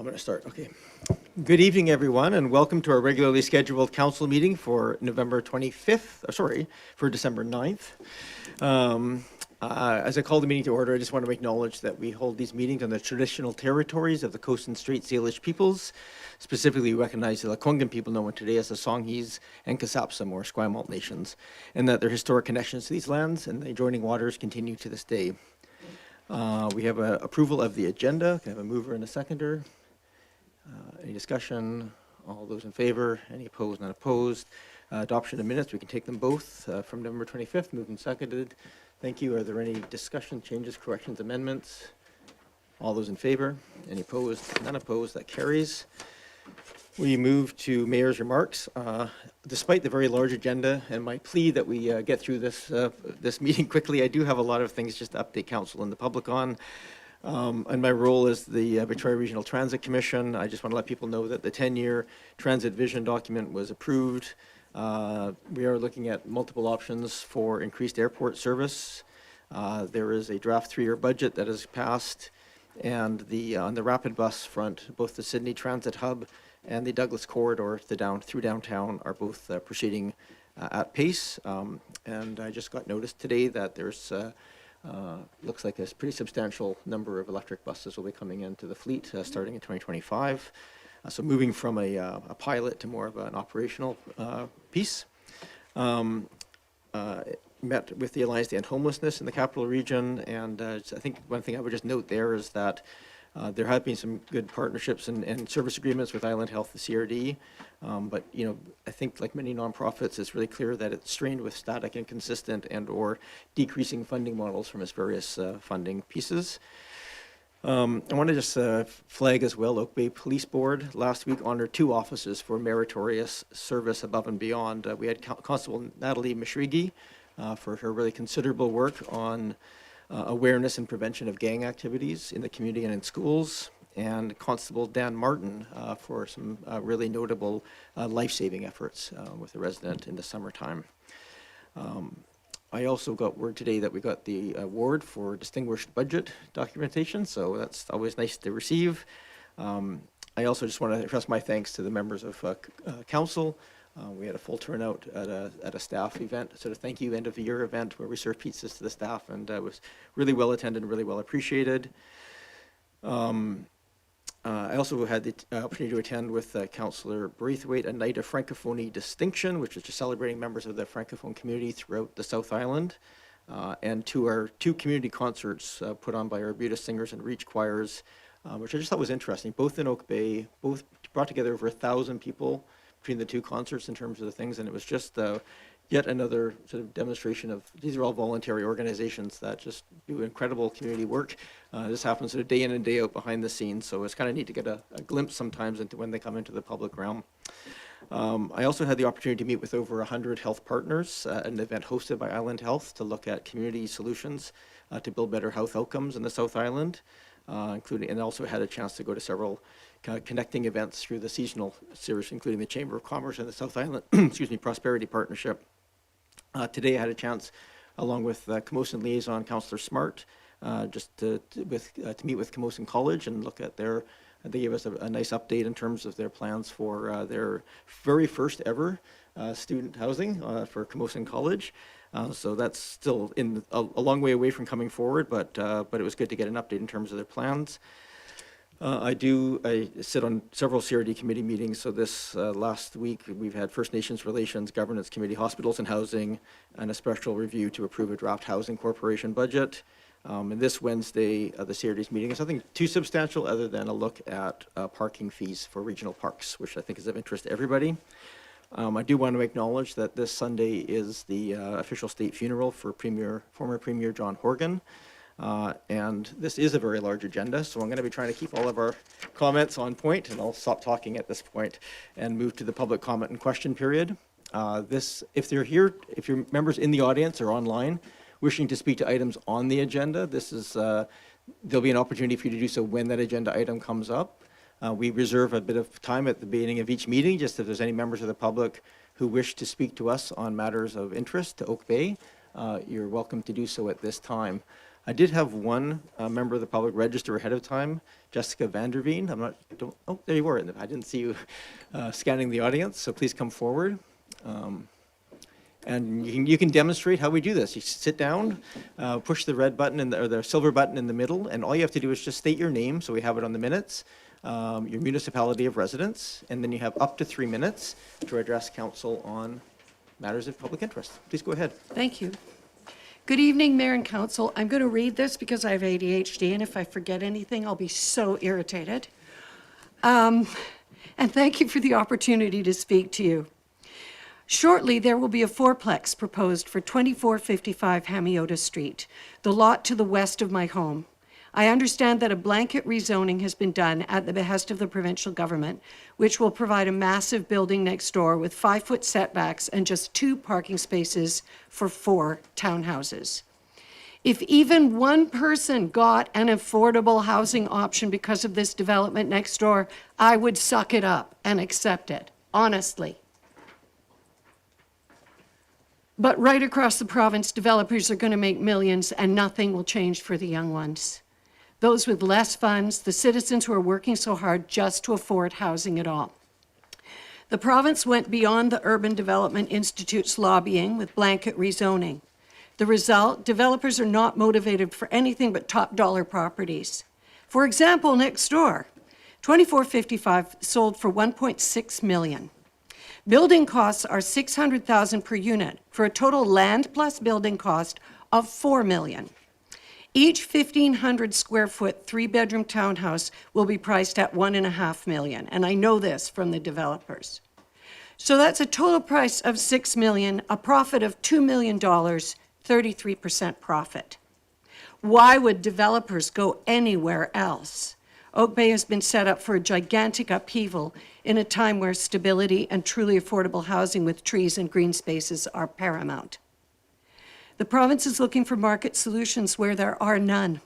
going to start. Okay. Good evening, everyone, and welcome to our regularly scheduled council meeting for November 25th, for December 9th. As I call the meeting to order, I just want to acknowledge that we hold these meetings on the traditional territories of the Coast and Straits Salish peoples. Specifically, we recognize the Lekwungen people known today as the Songhees and Kasapsum, or Esquimalt nations, and that their historic connections to these lands and the adjoining waters continue to this day. We have approval of the agenda. Can I have a mover and a seconder? Any discussion? All those in favor? Any opposed? Not opposed? Adoption of minutes. We can take them both from November 25th. Moved and seconded. Thank you. Are there any discussion, changes, corrections, amendments? All those in favor? Any opposed? None opposed. That carries. We move to Mayor's remarks. Despite the very large agenda and my plea that we get through this meeting quickly, I do have a lot of things just to update council and the public on. And my role as the Victoria Regional Transit Commission, I just want to let people know that the 10-year transit vision document was approved. We are looking at multiple options for increased airport service. There is a draft 3-year budget that has passed, and on the rapid bus front, both the Sidney Transit Hub and the Douglas Corridor through downtown are both proceeding at pace. And I just got notice today that there's looks like a pretty substantial number of electric buses will be coming into the fleet starting in 2025. So moving from a pilot to more of an operational piece. Met with the Alliance to End Homelessness in the capital region, and I think one thing I would just note there is that there have been some good partnerships and service agreements with Island Health, the CRD, but I think like many nonprofits, it's really clear that it's strained with static, inconsistent, and/or decreasing funding models from its various funding pieces. I want to just flag as well, Oak Bay Police Board last week honored 2 officers for meritorious service above and beyond. We had Constable Natalie Mishrigi for her really considerable work on awareness and prevention of gang activities in the community and in schools, and Constable Dan Martin for some really notable life-saving efforts with a resident in the summertime. I also got word today that we got the award for distinguished budget documentation, so that's always nice to receive. I also just want to express my thanks to the members of council. We had a full turnout at a staff event, sort of thank you end of the year event where we served pizzas to the staff, and it was really well attended and really well appreciated. I also had the opportunity to attend with Councillor Braithwaite a night of Francophonie distinction, which is just celebrating members of the Francophone community throughout the South Island, and to our 2 community concerts put on by our Arbutus Singers and Reach Choirs, which I just thought was interesting, both in Oak Bay, both brought together over 1,000 people between the 2 concerts in terms of the things, and it was just yet another sort of demonstration of, these are all voluntary organizations that just do incredible community work. This happens sort of day in and day out behind the scenes, so it's kind of neat to get a glimpse sometimes into when they come into the public realm. I also had the opportunity to meet with over 100 health partners at an event hosted by Island Health to look at community solutions to build better health outcomes in the South Island, and also had a chance to go to several connecting events through the seasonal series, including the Chamber of Commerce and the South Island Prosperity Partnership. Today I had a chance, along with Camosun Liaison Councillor Smart, just to meet with Camosun College and look at they gave us a nice update in terms of their plans for their very first ever student housing for Camosun College. So that's still a long way away from coming forward, but it was good to get an update in terms of their plans. I sit on several CRD committee meetings, so this last week we've had First Nations Relations, Governance Committee, Hospitals and Housing, and a special review to approve a draft Housing Corporation budget. And this Wednesday, the CRD's meeting is nothing too substantial other than a look at parking fees for regional parks, which I think is of interest to everybody. I do want to acknowledge that this Sunday is the official state funeral for former Premier John Horgan. And this is a very large agenda, so I'm going to be trying to keep all of our comments on point, and I'll stop talking at this point and move to the public comment and question period. If you're members in the audience or online wishing to speak to items on the agenda, there'll be an opportunity for you to do so when that agenda item comes up. We reserve a bit of time at the beginning of each meeting, just if there's any members of the public who wish to speak to us on matters of interest to Oak Bay, you're welcome to do so at this time. I did have one member of the public register ahead of time, Jessica Vanderveen. Oh, there you were. I didn't see you scanning the audience, so please come forward. And you can demonstrate how we do this. You sit down, push the red button or the silver button in the middle, and all you have to do is just state your name, so we have it on the minutes, your municipality of residence, and then you have up to 3 minutes to address council on matters of public interest. Please go ahead. Thank you. Good evening, Mayor and Council. I'm going to read this because I have ADHD, and if I forget anything, I'll be so irritated. And thank you for the opportunity to speak to you. Shortly, there will be a fourplex proposed for 2455 Hamiota Street, the lot to the west of my home. I understand that a blanket rezoning has been done at the behest of the provincial government, which will provide a massive building next door with 5-foot setbacks and just 2 parking spaces for 4 townhouses. If even one person got an affordable housing option because of this development next door, I would suck it up and accept it, honestly. But right across the province, developers are going to make millions and nothing will change for the young ones. Those with less funds, the citizens who are working so hard just to afford housing at all. The province went beyond the Urban Development Institute's lobbying with blanket rezoning. The result, developers are not motivated for anything but top dollar properties. For example, next door, 2455 sold for $1.6 million. Building costs are $600,000 per unit for a total land plus building cost of $4 million. Each 1,500 square foot 3-bedroom townhouse will be priced at $1.5 million, and I know this from the developers. So that's a total price of $6 million, a profit of $2 million, 33% profit. Why would developers go anywhere else? Oak Bay has been set up for a gigantic upheaval in a time where stability and truly affordable housing with trees and green spaces are paramount. The province is looking for market solutions where there are none.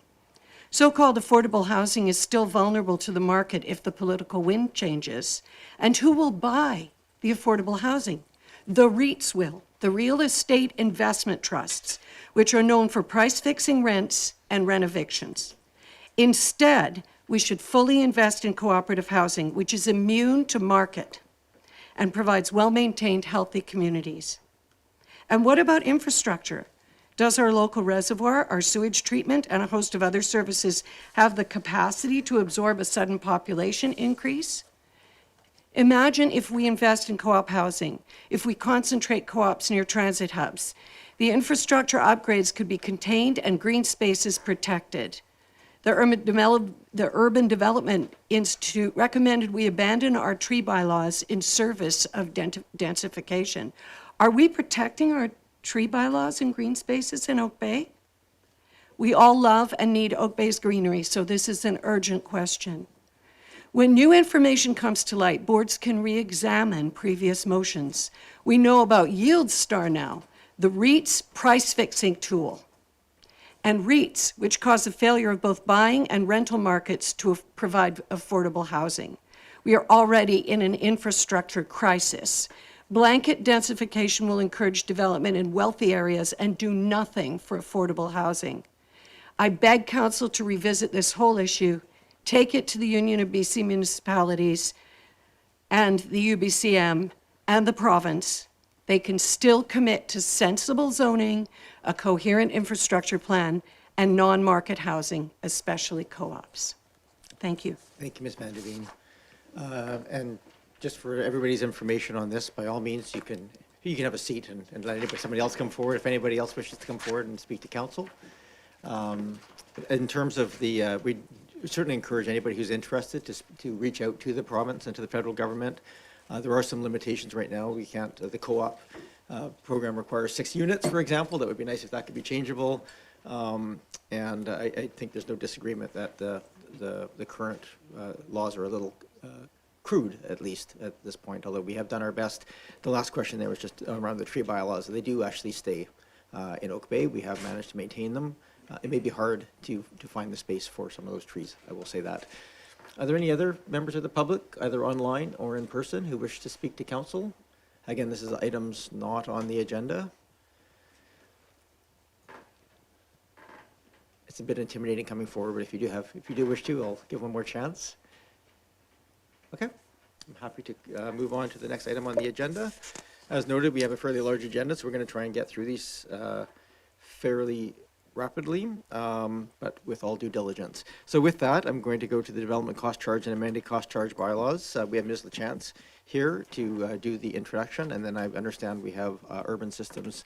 So-called affordable housing is still vulnerable to the market if the political wind changes. And who will buy the affordable housing? The REITs will, the real estate investment trusts, which are known for price-fixing rents and rent evictions. Instead, we should fully invest in cooperative housing, which is immune to market and provides well-maintained, healthy communities. And what about infrastructure? Does our local reservoir, our sewage treatment, and a host of other services have the capacity to absorb a sudden population increase? Imagine if we invest in co-op housing, if we concentrate co-ops near transit hubs. The infrastructure upgrades could be contained and green spaces protected. The Urban Development Institute recommended we abandon our tree bylaws in service of densification. Are we protecting our tree bylaws and green spaces in Oak Bay? We all love and need Oak Bay's greenery, so this is an urgent question. When new information comes to light, boards can re-examine previous motions. We know about YieldStar now, the REIT's price-fixing tool, and REITs, which cause the failure of both buying and rental markets to provide affordable housing. We are already in an infrastructure crisis. Blanket densification will encourage development in wealthy areas and do nothing for affordable housing. I beg Council to revisit this whole issue, take it to the Union of BC Municipalities and the UBCM and the province. They can still commit to sensible zoning, a coherent infrastructure plan, and non-market housing, especially co-ops. Thank you. Thank you, Ms. Vanderveen. And just for everybody's information on this, by all means, you can have a seat and let somebody else come forward if anybody else wishes to come forward and speak to council. In terms of the, we certainly encourage anybody who's interested to reach out to the province and to the federal government. There are some limitations right now. We can't, the co-op program requires 6 units, for example. That would be nice if that could be changeable. And I think there's no disagreement that the current laws are a little crude, at least at this point, although we have done our best. The last question there was just around the tree bylaws. They do actually stay in Oak Bay. We have managed to maintain them. It may be hard to find the space for some of those trees, I will say that. Are there any other members of the public, either online or in person, who wish to speak to council? Again, this is items not on the agenda. it's a bit intimidating coming forward, but if you do wish to, I'll give one more chance. Okay, I'm happy to move on to the next item on the agenda. As noted, we have a fairly large agenda, so we're going to try and get through these fairly rapidly, but with all due diligence. So with that, I'm going to go to the development cost charge and amended cost charge bylaws. We have Ms. LaChance here to do the introduction, and then I understand we have Urban Systems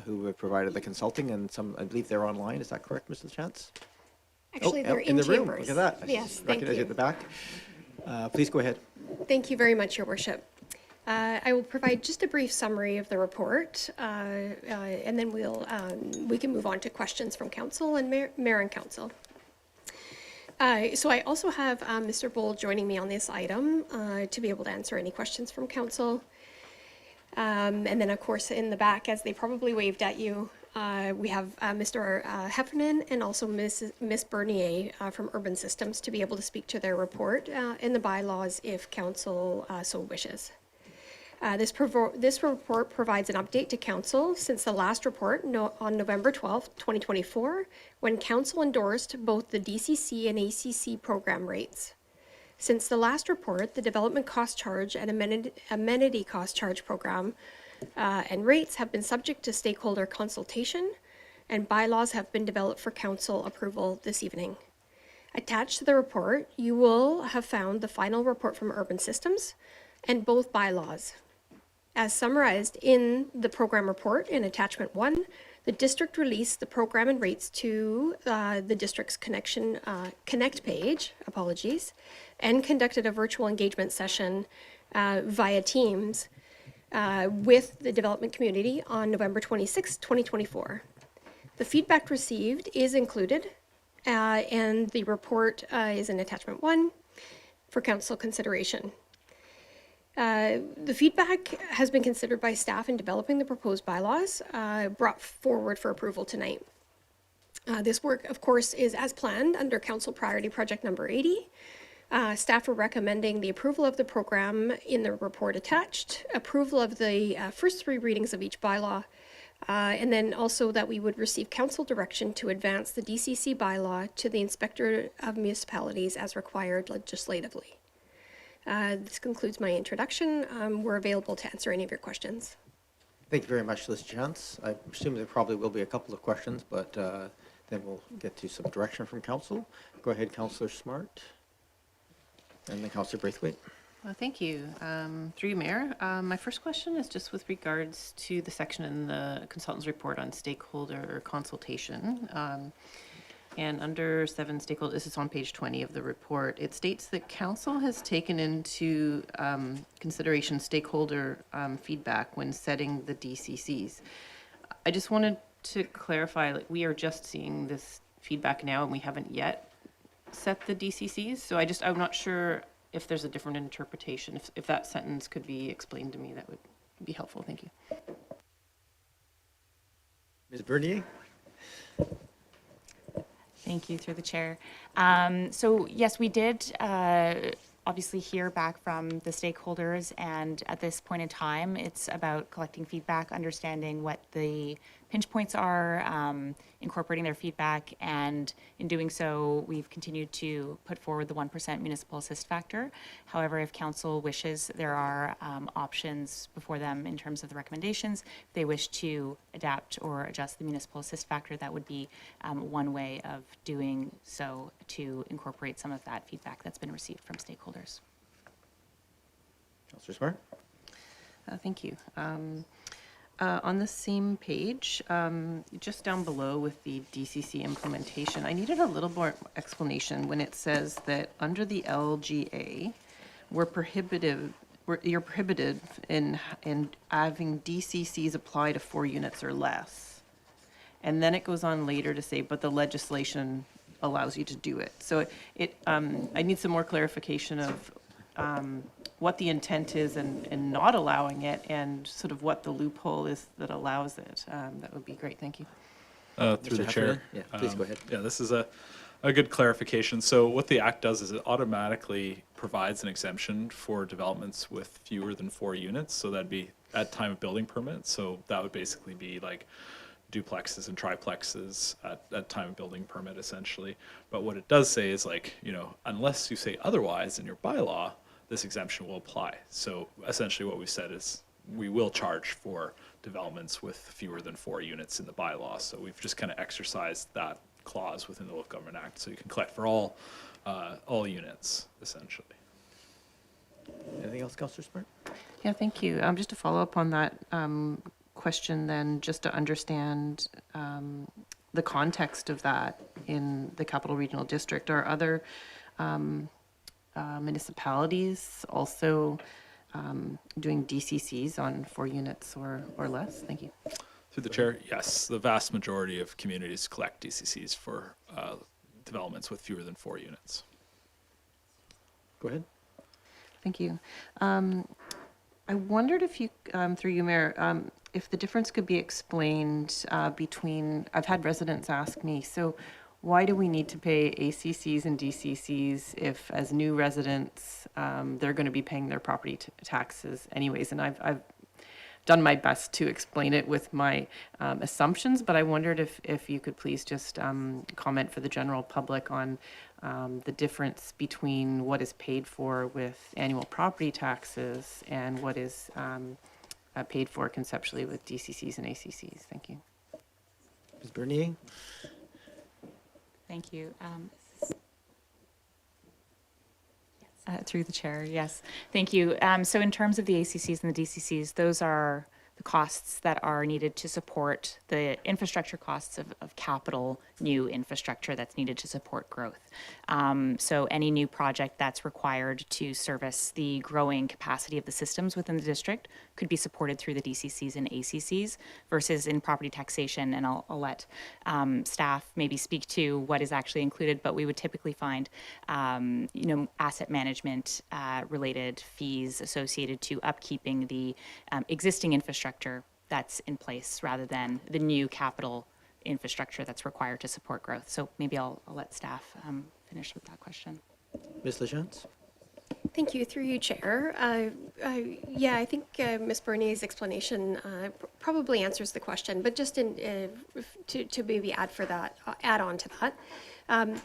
who have provided the consulting, and some, I believe they're online. Is that correct, Ms. LaChance? Actually, they're in in the room. chambers. Look at that. I Yes, thank recognize you at you. the back. Please go ahead. Thank you very much, Your Worship. I will provide just a brief summary of the report, and then we can move on to questions from council and mayor and council. So I also have Mr. Bull joining me on this item to be able to answer any questions from council. And then, of course, in the back, as they probably waved at you, we have Mr. Heffernan and also Miss Bernier from Urban Systems to be able to speak to their report in the bylaws if council so wishes. This report provides an update to council since the last report on November 12th, 2024, when council endorsed both the DCC and ACC program rates. Since the last report, the development cost charge and amenity cost charge program and rates have been subject to stakeholder consultation, and bylaws have been developed for council approval this evening. Attached to the report, you will have found the final report from Urban Systems and both bylaws. As summarized in the program report in attachment 1, the district released the program and rates to the district's connect page, and conducted a virtual engagement session via Teams with the development community on November 26, 2024. The feedback received is included, and the report is in attachment 1 for council consideration. The feedback has been considered by staff in developing the proposed bylaws, brought forward for approval tonight. This work, of course, is as planned under Council Priority Project number 80. Staff are recommending the approval of the program in the report attached, approval of the first 3 readings of each bylaw, and then also that we would receive council direction to advance the DCC bylaw to the Inspector of Municipalities as required legislatively. This concludes my introduction. We're available to answer any of your questions. Thank you very much, Liz Chance. I assume there probably will be a couple of questions, but then we'll get to some direction from council. Go ahead, Councillor Smart, and then Councillor Braithwaite. Well, thank you. Through you, Mayor. My first question is just with regards to the section in the consultant's report on stakeholder consultation. And under 7 stakeholder, this is on page 20 of the report, it states that council has taken into consideration stakeholder feedback when setting the DCCs. I just wanted to clarify, like, we are just seeing this feedback now and we haven't yet set the DCCs. So I'm not sure if there's a different interpretation. If that sentence could be explained to me, that would be helpful. Thank you. Ms. Bernier? Thank you, through the chair. So yes, we did obviously hear back from the stakeholders, and at this point in time, it's about collecting feedback, understanding what the pinch points are, incorporating their feedback, and in doing so, we've continued to put forward the 1% municipal assist factor. However, if council wishes, there are options before them in terms of the recommendations. If they wish to adapt or adjust the municipal assist factor, that would be one way of doing so to incorporate some of that feedback that's been received from stakeholders. Councillor Smart? Thank you. On the same page, just down below with the DCC implementation, I needed a little more explanation when it says that under the LGA, you're prohibited in having DCCs apply to 4 units or less. And then it goes on later to say, but the legislation allows you to do it. So I need some more clarification of what the intent is and not allowing it, and sort of what the loophole is that allows it. That would be great. Thank you. Through the chair. Yeah, please go ahead. Yeah, this is a good clarification. So what the Act does is it automatically provides an exemption for developments with fewer than 4 units. So that'd be at time of building permit. So that would basically be like duplexes and triplexes at time of building permit, essentially. But what it does say is like, you know, unless you say otherwise in your bylaw, this exemption will apply. So essentially what we said is we will charge for developments with fewer than 4 units in the bylaw. So we've just kind of exercised that clause within the Local Government Act. So you can collect for all units, essentially. Anything else, Councillor Smart? Yeah, thank you. Just to follow up on that question then, just to understand the context of that in the Capital Regional District, are other municipalities also doing DCCs on 4 units or less? Thank you. Through the chair, yes, the vast majority of communities collect DCCs for developments with fewer than 4 units. Go ahead. Thank you. I wondered if you, through you, Mayor, if the difference could be explained between, I've had residents ask me, so why do we need to pay ACCs and DCCs if, as new residents, they're going to be paying their property taxes anyways? And I've done my best to explain it with my assumptions, but I wondered if you could please just comment for the general public on the difference between what is paid for with annual property taxes and what is paid for conceptually with DCCs and ACCs. Thank you. Ms. Bernier? Thank you. Through the chair, yes. Thank you. So in terms of the ACCs and the DCCs, those are the costs that are needed to support the infrastructure costs of capital new infrastructure that's needed to support growth. So any new project that's required to service the growing capacity of the systems within the district could be supported through the DCCs and ACCs versus in property taxation, and I'll let staff maybe speak to what is actually included, but we would typically find asset management related fees associated to upkeeping the existing infrastructure that's in place rather than the new capital infrastructure that's required to support growth. So maybe I'll let staff finish with that question. Ms. Legence? Thank you. Through you, Chair. Yeah, I think Ms. Bernier's explanation probably answers the question, but just to maybe add on to that.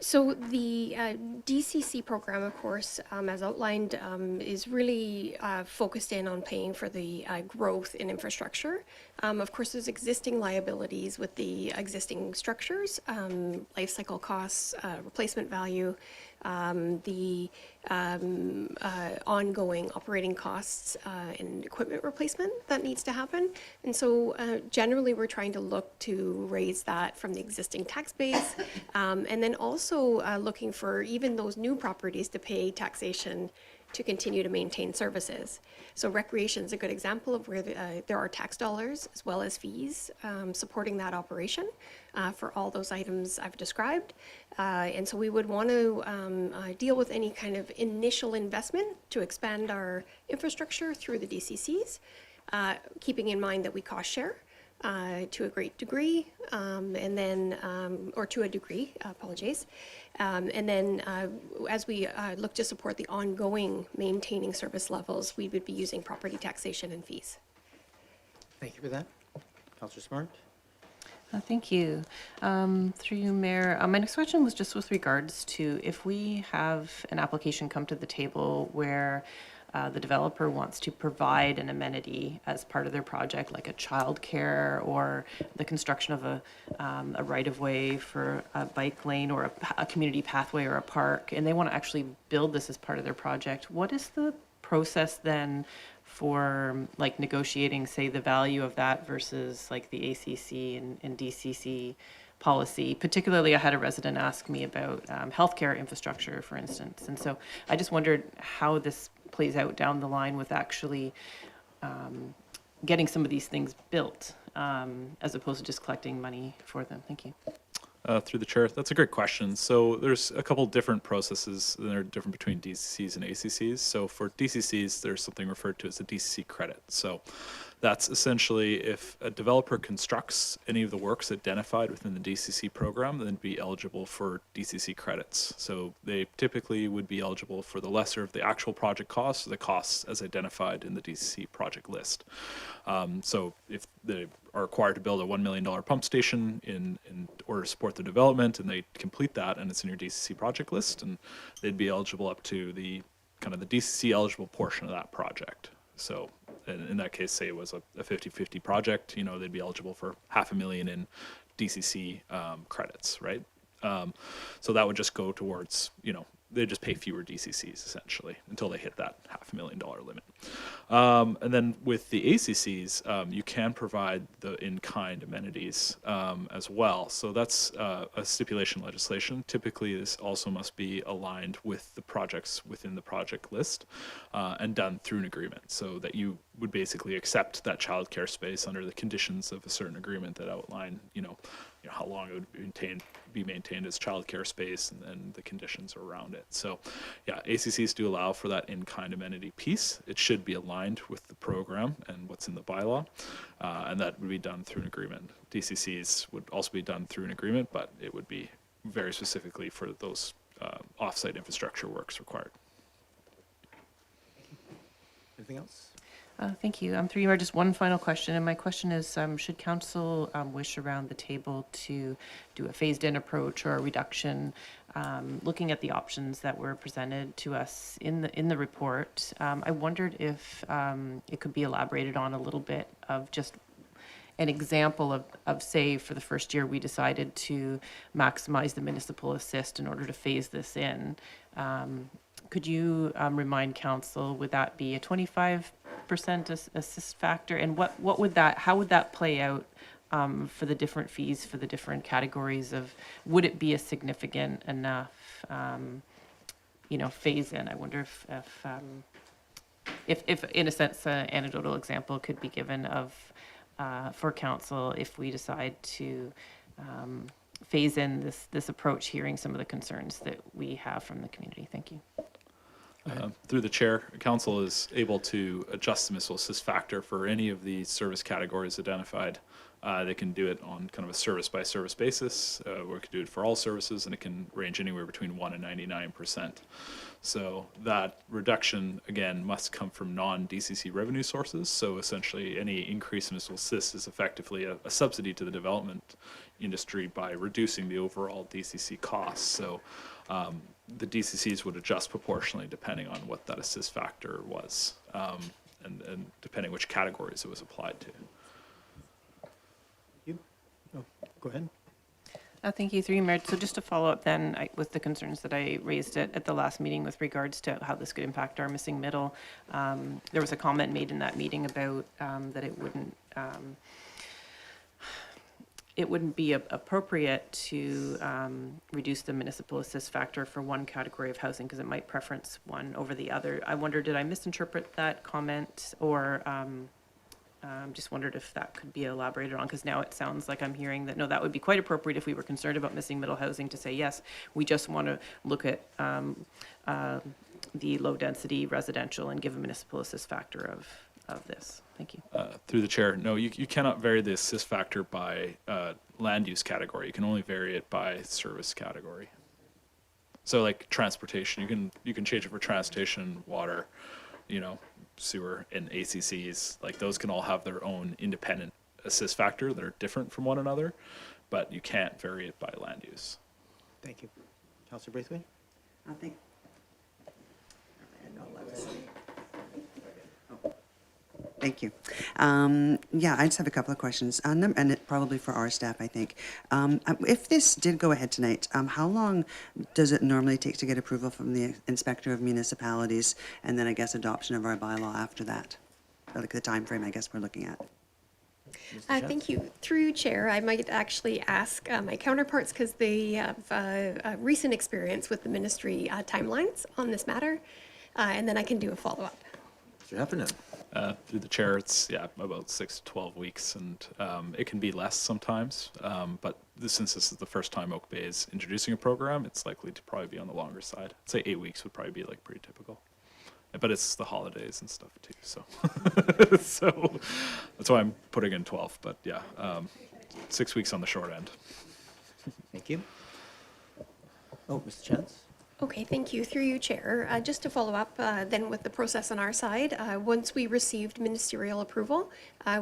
So the DCC program, of course, as outlined, is really focused in on paying for the growth in infrastructure. Of course, there's existing liabilities with the existing structures, life cycle costs, replacement value, the ongoing operating costs and equipment replacement that needs to happen. And so generally we're trying to look to raise that from the existing tax base, and then also looking for even those new properties to pay taxation to continue to maintain services. So recreation is a good example of where there are tax dollars as well as fees supporting that operation for all those items I've described. And so we would want to deal with any kind of initial investment to expand our infrastructure through the DCCs, keeping in mind that we cost share to a great degree, and then, or to a degree, apologies. And then as we look to support the ongoing maintaining service levels, we would be using property taxation and fees. Thank you for that. Councillor Smart? Thank you. Through you, Mayor. My next question was just with regards to if we have an application come to the table where the developer wants to provide an amenity as part of their project, like a childcare or the construction of a right-of-way for a bike lane or a community pathway or a park, and they want to actually build this as part of their project. What is the process then for like negotiating, say, the value of that versus like the ACC and DCC policy? Particularly, I had a resident ask me about healthcare infrastructure, for instance. And so I just wondered how this plays out down the line with actually getting some of these things built as opposed to just collecting money for them. Thank you. Through the chair, that's a great question. So there's a couple different processes that are different between DCCs and ACCs. So for DCCs, there's something referred to as a DCC credit. So That's essentially if a developer constructs any of the works identified within the DCC program, then be eligible for DCC credits. So they typically would be eligible for the lesser of the actual project costs, the costs as identified in the DCC project list. So if they are required to build a $1 million pump station in order to support the development, and they complete that, and it's in your DCC project list, and they'd be eligible up to the kind of the DCC eligible portion of that project. So in that case, say it was a 50-50 project, you know, they'd be eligible for $500,000 in DCC credits, right? So that would just go towards, you know, they just pay fewer DCCs essentially until they hit that $500,000 limit. And then with the ACCs, you can provide the in-kind amenities as well. So that's a stipulation legislation. Typically, this also must be aligned with the projects within the project list and done through an agreement, so that you would basically accept that childcare space under the conditions of a certain agreement that outline, you know, how long it would be maintained as childcare space, and the conditions around it. So, yeah, ACCs do allow for that in-kind amenity piece. It should be aligned with the program and what's in the bylaw, and that would be done through an agreement. DCCs would also be done through an agreement, but it would be very specifically for those off-site infrastructure works required. Anything else? Thank you. Through you, Mayor, just one final question, and my question is, should council wish around the table to do a phased-in approach or a reduction, looking at the options that were presented to us in the report? I wondered if it could be elaborated on a little bit of just an example of say, for the first year, we decided to maximize the municipal assist in order to phase this in. Could you remind council, would that be a 25% assist factor? And how would that play out for the different fees for the different categories of, would it be a significant enough, phase in? I wonder if in a sense, an anecdotal example could be given of, for council, if we decide to phase in this approach, hearing some of the concerns that we have from the community. Thank you. Through the chair, council is able to adjust the municipal assist factor for any of the service categories identified. They can do it on kind of a service by service basis, or we could do it for all services, and it can range anywhere between 1% and 99%. So that reduction, again, must come from non-DCC revenue sources. So essentially, any increase in municipal assist is effectively a subsidy to the development industry by reducing the overall DCC costs. So the DCCs would adjust proportionally depending on what that assist factor was, and depending which categories it was applied to. You? Oh, go ahead. Thank you, through you, Mayor. So just to follow up then with the concerns that I raised at the last meeting with regards to how this could impact our missing middle, there was a comment made in that meeting about that it wouldn't be appropriate to reduce the municipal assist factor for one category of housing because it might preference one over the other. I wonder, did I misinterpret that comment, or just wondered if that could be elaborated on, because now it sounds like I'm hearing that, no, that would be quite appropriate if we were concerned about missing middle housing to say, yes, we just want to look at the low density residential and give a municipal assist factor of this. Thank you. Through the chair, no, you cannot vary the assist factor by land use category. You can only vary it by service category. So like transportation, you can change it for transportation, water, sewer, and ACCs. Like those can all have their own independent assist factor that are different from one another, but you can't vary it by land use. Thank you. Councillor Braithwaite? I think. Thank you. Yeah, I just have a couple of questions, and probably for our staff, I think. If this did go ahead tonight, how long does it normally take to get approval from the Inspector of Municipalities, and then I guess adoption of our bylaw after that? Like the time frame, I guess we're looking at. Thank you. Through Chair, I might actually ask my counterparts, because they have a recent experience with the ministry timelines on this matter, and then I can do a follow-up. Mr. Heffernan? Through the chair, it's about 6 to 12 weeks, and it can be less sometimes. But since this is the first time Oak Bay is introducing a program, it's likely to probably be on the longer side. I'd say 8 weeks would probably be like pretty typical. But it's the holidays and stuff too, so so that's why I'm putting in 12. But yeah, 6 weeks on the short end. Thank you. Oh, Mr. Chance? Okay, thank you. Through you, Chair. Just to follow up then with the process on our side, once we received ministerial approval,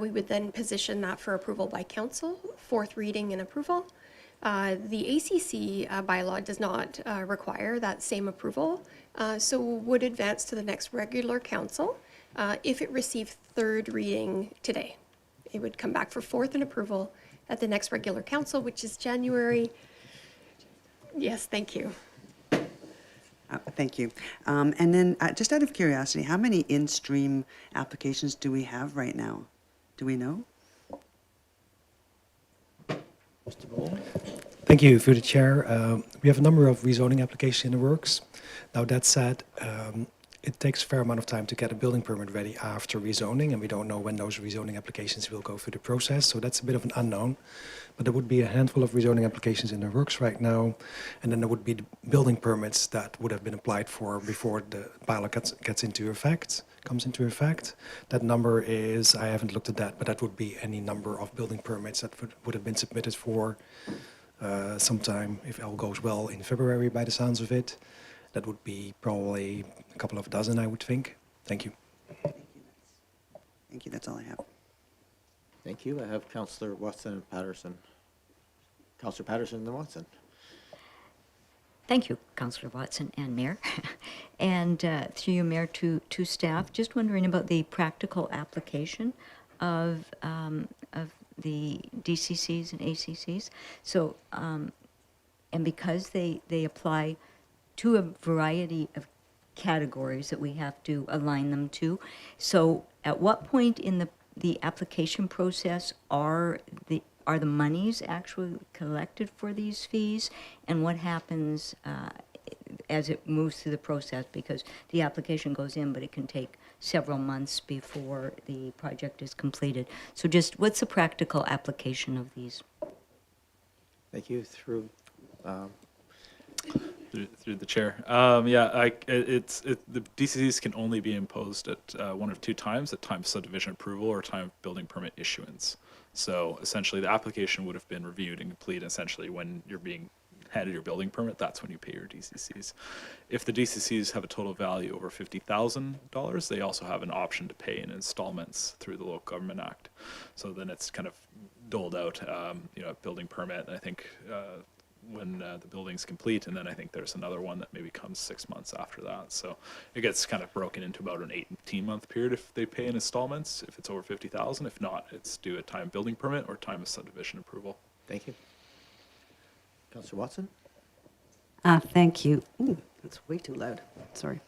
we would then position that for approval by council, fourth reading and approval. The ACC bylaw does not require that same approval, so would advance to the next regular council if it received third reading today. It would come back for fourth and approval at the next regular council, which is January. Yes, thank you. Thank you. And then, just out of curiosity, how many in-stream applications do we have right now? Do we know? Mr. Bull? Thank you, through the chair. We have a number of rezoning applications in the works. Now, that said, it takes a fair amount of time to get a building permit ready after rezoning, and we don't know when those rezoning applications will go through the process, so that's a bit of an unknown. But there would be a handful of rezoning applications in the works right now, and then there would be the building permits that would have been applied for before the bylaw comes into effect. That number is, I haven't looked at that, but that would be any number of building permits that would have been submitted for sometime, if all goes well, in February by the sounds of it. That would be probably a couple of dozen, I would think. Thank you. Thank you, that's all I have. Thank you. I have Councillor Watson and Patterson. Councillor Patterson and then Watson. Thank you, Councillor Watson and Mayor. And through you, Mayor, to staff, just wondering about the practical application of the DCCs and ACCs. So, and because they apply to a variety of categories that we have to align them to, so at what point in the application process are the monies actually collected for these fees, and what happens as it moves through the process? Because the application goes in, but it can take several months before the project is completed. So just what's the practical application of these? Thank you. Through the chair. The DCCs can only be imposed at one of two times, at time of subdivision approval or time of building permit issuance. So essentially the application would have been reviewed and complete essentially when you're being handed your building permit. That's when you pay your DCCs. If the DCCs have a total value over $50,000, they also have an option to pay in installments through the Local Government Act. So then it's kind of doled out, building permit. I think when the building's complete, and then I think there's another one that maybe comes 6 months after that. So it gets kind of broken into about an 18-month period if they pay in installments, if it's over 50,000. If not, it's due at time of building permit or time of subdivision approval. Thank you. Councillor Watson? Thank you. Ooh, that's way too loud. Sorry.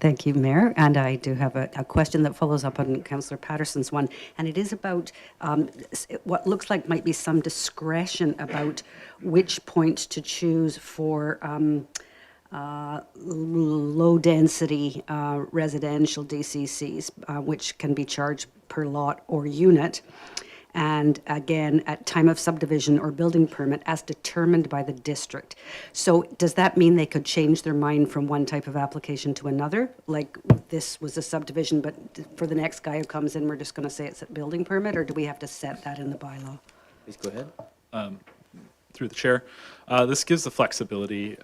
Thank you, Mayor. And I do have a question that follows up on Councillor Patterson's one, and it is about what looks like might be some discretion about which point to choose for low-density residential DCCs, which can be charged per lot or unit. And again, at time of subdivision or building permit as determined by the district. So does that mean they could change their mind from one type of application to another? Like this was a subdivision, but for the next guy who comes in, we're just going to say it's a building permit, or do we have to set that in the bylaw? Please go ahead. Through the chair, this gives the flexibility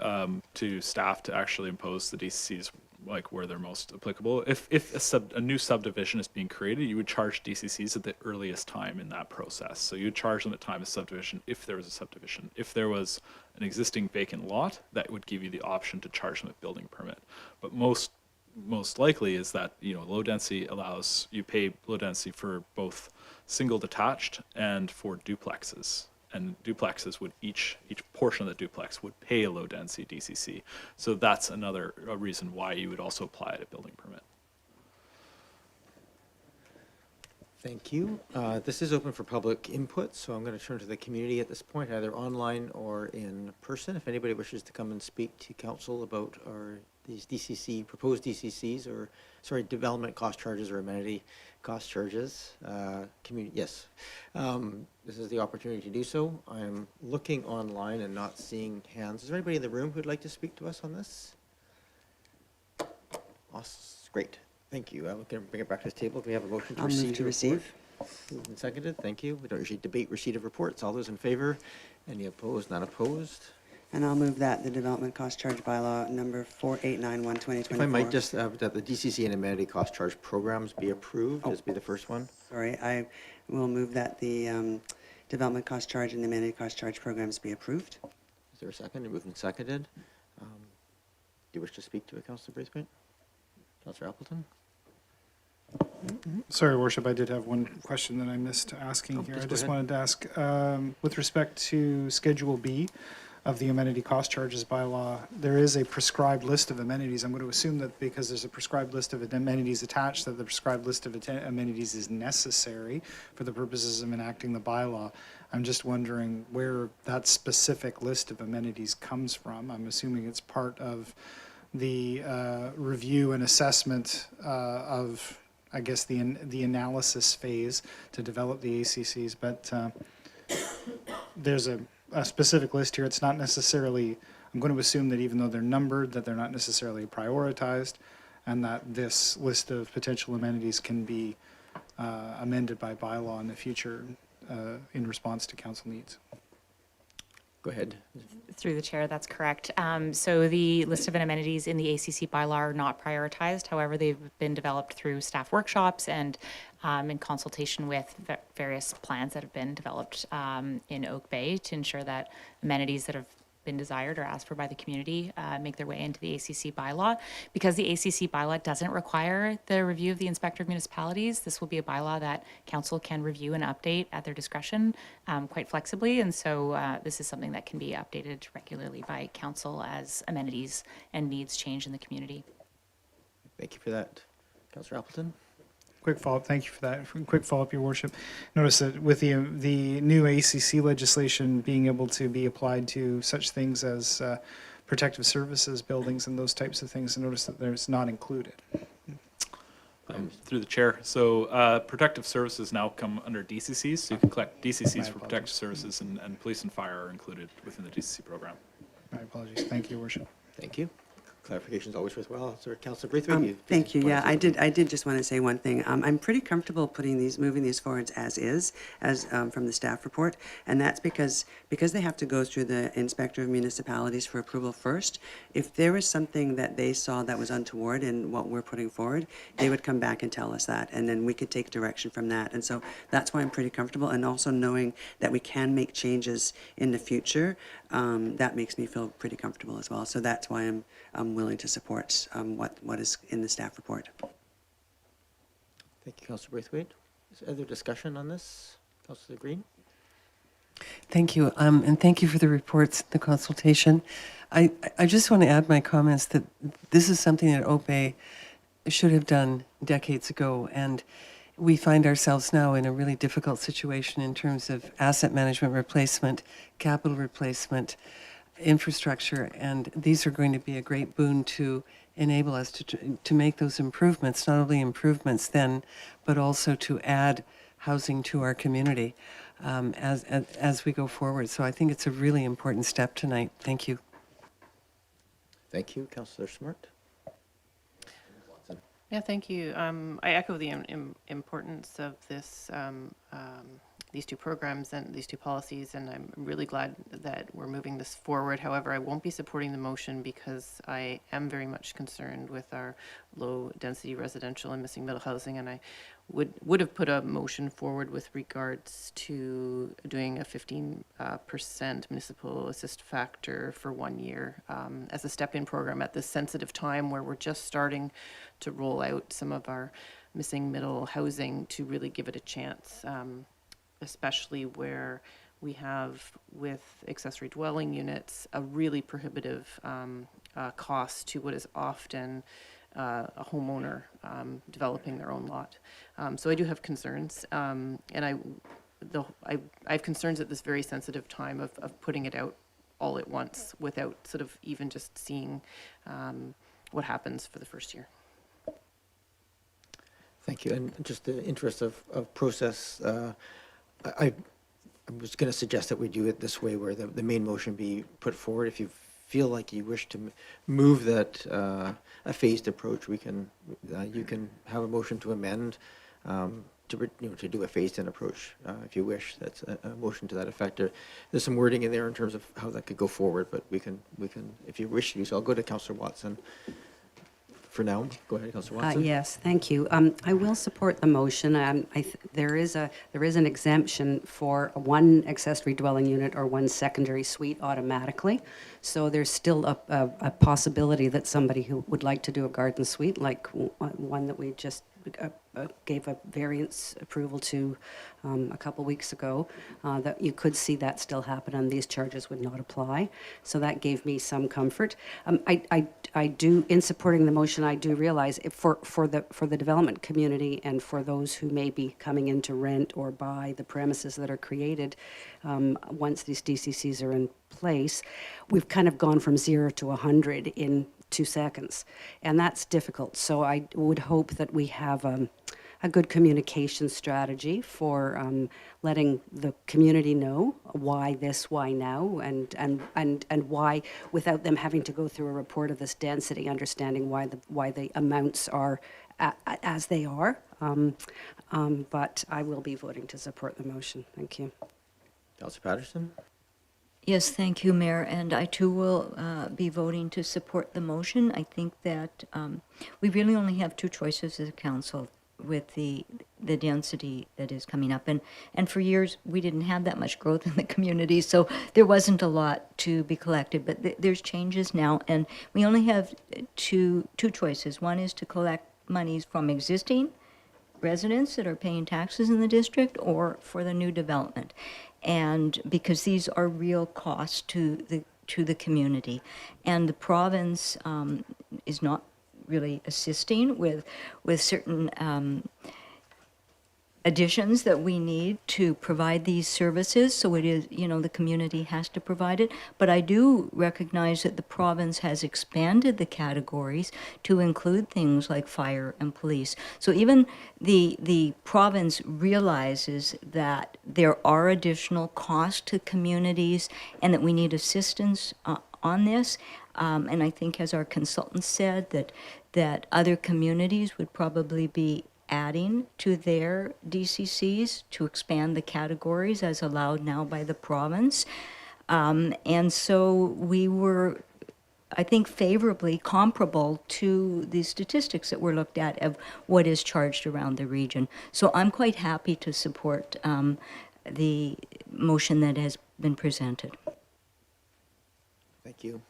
to staff to actually impose the DCCs like where they're most applicable. If a new subdivision is being created, you would charge DCCs at the earliest time in that process. So you would charge them at time of subdivision if there was a subdivision. If there was an existing vacant lot, that would give you the option to charge them at building permit. But most likely is that low density allows you pay low density for both single detached and for duplexes. And duplexes would each portion of the duplex would pay a low density DCC. So that's another reason why you would also apply it at building permit. Thank you. This is open for public input, so I'm going to turn to the community at this point, either online or in person. If anybody wishes to come and speak to council about these proposed DCCs, or development cost charges or amenity cost charges, yes. This is the opportunity to do so. I'm looking online and not seeing hands. Is there anybody in the room who'd like to speak to us on this? Great, thank you. I'm going to bring it back to the table. Can we have a motion to I'll receive? move to the report? receive. Moved and seconded, thank you. We don't usually debate receipt of reports. All those in favor? Any opposed, not opposed? And I'll move that the development cost charge bylaw number 4891, 2024. If I might just, that the DCC and amenity cost charge programs be approved, this be the first one. Sorry, I will move that the development cost charge and the amenity cost charge programs be approved. Is there a second? Moved and seconded. Do you wish to speak to it, Councillor Braithwaite? Councillor Appleton? Sorry, Your Worship, I did have one question that I missed asking here. please I go just ahead. wanted to ask, with respect to Schedule B of the amenity cost charges bylaw, there is a prescribed list of amenities. I'm going to assume that because there's a prescribed list of amenities attached, that the prescribed list of amenities is necessary for the purposes of enacting the bylaw. I'm just wondering where that specific list of amenities comes from. I'm assuming it's part of the review and assessment of, I guess, the analysis phase to develop the ACCs, but there's a specific list here. It's not necessarily, I'm going to assume that even though they're numbered, that they're not necessarily prioritized, and that this list of potential amenities can be amended by bylaw in the future in response to council needs. Go ahead. Through the chair, that's correct. So the list of amenities in the ACC bylaw are not prioritized. However, they've been developed through staff workshops and in consultation with various plans that have been developed in Oak Bay to ensure that amenities that have been desired or asked for by the community make their way into the ACC bylaw. Because the ACC bylaw doesn't require the review of the Inspector of Municipalities, this will be a bylaw that council can review and update at their discretion quite flexibly. And so this is something that can be updated regularly by council as amenities and needs change in the community. Thank you for that. Councillor Appleton? Quick follow-up, thank you for that. Quick follow-up, Your Worship. Notice that with the new ACC legislation being able to be applied to such things as protective services, buildings, and those types of things, I notice that there's not included. Through the chair, so protective services now come under DCCs, so you can collect My DCCs for apologies. protective services, and police and fire are included within the DCC program. My apologies. Thank you, Your Worship. Thank you. Clarification is always worthwhile. Sir, Councillor Braithwaite? Thank you. wanted Yeah, to- I did just want to say one thing. I'm pretty comfortable moving these forwards as is, as from the staff report, and that's because they have to go through the Inspector of Municipalities for approval first. If there was something that they saw that was untoward in what we're putting forward, they would come back and tell us that, and then we could take direction from that. And so that's why I'm pretty comfortable, and also knowing that we can make changes in the future, that makes me feel pretty comfortable as well. So that's why I'm willing to support what is in the staff report. Thank you, Councillor Braithwaite. Is there other discussion on this? Councillor Green? Thank you, and thank you for the reports, the consultation. I just want to add my comments that this is something that OPE should have done decades ago, and we find ourselves now in a really difficult situation in terms of asset management replacement, capital replacement, infrastructure, and these are going to be a great boon to enable us to make those improvements, not only improvements then, but also to add housing to our community as we go forward. So I think it's a really important step tonight. Thank you. Thank you, Councillor Smart. Yeah, thank you. I echo the importance of this, these two programs and these two policies, and I'm really glad that we're moving this forward. However, I won't be supporting the motion because I am very much concerned with our low-density residential and missing middle housing, and I would have put a motion forward with regards to doing a 15% municipal assist factor for 1 year as a step-in program at this sensitive time where we're just starting to roll out some of our missing middle housing to really give it a chance, especially where we have with accessory dwelling units a really prohibitive cost to what is often a homeowner developing their own lot. So I do have concerns, and I have concerns at this very sensitive time of putting it out all at once without sort of even just seeing what happens for the first year. Thank you. And just in the interest of process, I was going to suggest that we do it this way, where the main motion be put forward. If you feel like you wish to move that a phased approach, we can you can have a motion to amend to do a phased-in approach if you wish. That's a motion to that effect. There's some wording in there in terms of how that could go forward, but we can if you wish to. So I'll go to Councillor Watson. For now, go ahead, Councillor Watson. Yes, thank you. I will support the motion. There is an exemption for one accessory dwelling unit or one secondary suite automatically. So there's still a possibility that somebody who would like to do a garden suite, like one that we just gave a variance approval to a couple weeks ago, that you could see that still happen and these charges would not apply. So that gave me some comfort. I do, in supporting the motion, I do realize for the development community and for those who may be coming in to rent or buy the premises that are created once these DCCs are in place, we've kind of gone from 0 to 100 in 2 seconds, and that's difficult. So I would hope that we have a good communication strategy for letting the community know why this, why now, and why, without them having to go through a report of this density, understanding why the amounts are as they are. But I will be voting to support the motion. Thank you. Councillor Patterson. Yes, thank you, Mayor, and I too will be voting to support the motion. I think that we really only have 2 choices as a council with the density that is coming up, and for years we didn't have that much growth in the community, so there wasn't a lot to be collected, but there's changes now, and we only have two choices. One is to collect monies from existing residents that are paying taxes in the district or for the new development. And because these are real costs to the community, and the province is not really assisting with certain additions that we need to provide these services. So it is, the community has to provide it. But I do recognize that the province has expanded the categories to include things like fire and police. So even the province realizes that there are additional costs to communities and that we need assistance on this. And I think, as our consultant said, that other communities would probably be adding to their DCCs to expand the categories as allowed now by the province. And so we were, I think, favorably comparable to the statistics that were looked at of what is charged around the region. So I'm quite happy to support the motion that has been presented. Thank you.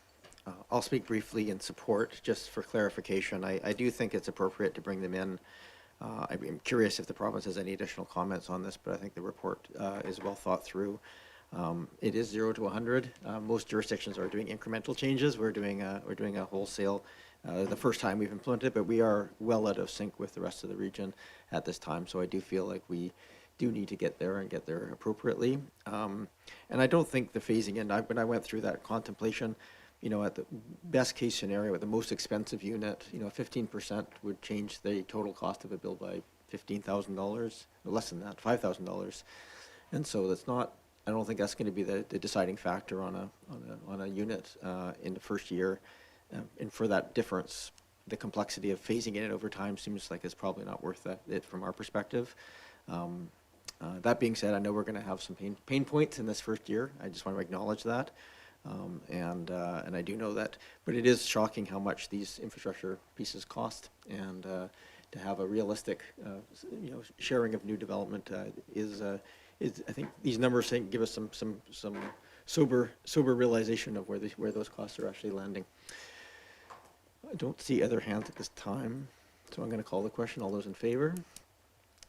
I'll speak briefly in support, just for clarification. I do think it's appropriate to bring them in. I'm curious if the province has any additional comments on this, but I think the report is well thought through. It is 0 to 100. Most jurisdictions are doing incremental changes. We're doing a wholesale. The first time we've implemented it, but we are well out of sync with the rest of the region at this time. So I do feel like we do need to get there and get there appropriately. And I don't think the phasing in, when I went through that contemplation, at the best case scenario, with the most expensive unit, 15% would change the total cost of a bill by $15,000, less than that, $5,000. And so that's not, I don't think that's going to be the deciding factor on a unit in the first year. And for that difference, the complexity of phasing in it over time seems like it's probably not worth it from our perspective. That being said, I know we're going to have some pain points in this first year. I just want to acknowledge that. And I do know that, but it is shocking how much these infrastructure pieces cost, and to have a realistic, sharing of new development is I think these numbers give us some sober realization of where those costs are actually landing. I don't see other hands at this time, so I'm going to call the question. All those in favor,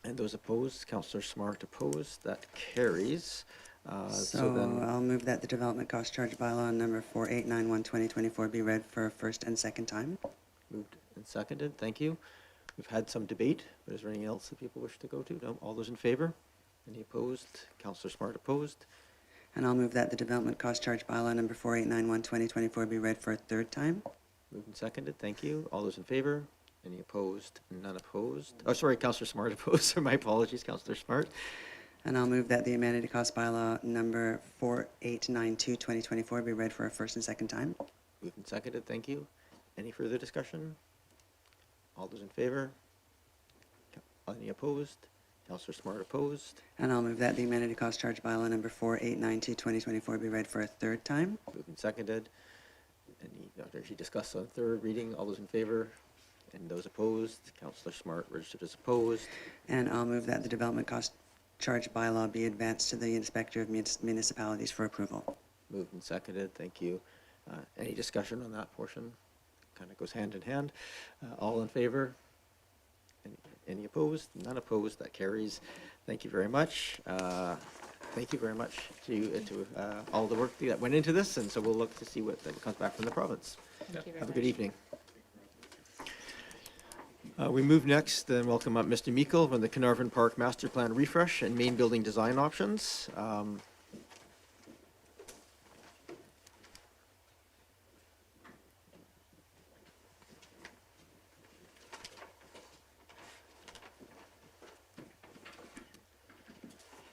and those opposed. Councillor Smart opposed. That carries. So then I'll move that the development cost charge bylaw number 4891/2024 be read for a first and second time. Moved and seconded. Thank you. We've had some debate, but is there anything else that people wish to go to? No. All those in favor? Any opposed? Councillor Smart opposed. And I'll move that the development cost charge bylaw number 4891/2024 be read for a third time. Moved and seconded. Thank you. All those in favor? Any opposed? None opposed. Oh, sorry, Councillor Smart opposed. My apologies, Councillor Smart. And I'll move that the amenity cost bylaw number 4892, 2024 be read for a first and second time. Moved and seconded, thank you. Any further discussion? All those in favor? Any opposed? Councillor Smart opposed. And I'll move that the amenity cost charge bylaw number 4892, 2024 be read for a third time. Moved and seconded. Any, actually discussed on third reading. All those in favor? And those opposed? Councillor Smart registered as opposed. And I'll move that the development cost charge bylaw be advanced to the Inspector of Municipalities for approval. Moved and seconded, thank you. Any discussion on that portion? Kind of goes hand in hand. All in favor? Any opposed? None opposed, that carries. Thank you very much. Thank you very much to all the work that went into this, and so we'll look to see what comes back from the province. Have a good evening. We move next and welcome up Mr. Meikle from the Carnarvon Park Master Plan Refresh and Main Building Design Options.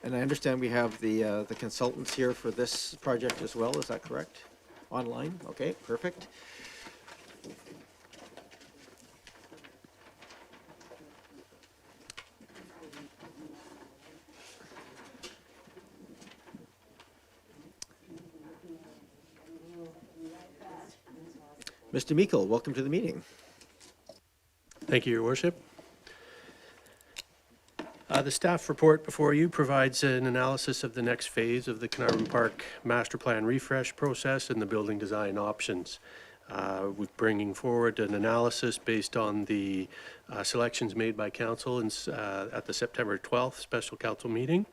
And I understand we have the consultants here for this project as well, is that correct? Online, okay, perfect. Mr. Meikle, welcome to the meeting. Thank you, Your Worship. The staff report before you provides an analysis of the next phase of the Carnarvon Park Master Plan refresh process and the building design options. We're bringing forward an analysis based on the selections made by council at the September 12th special council meeting.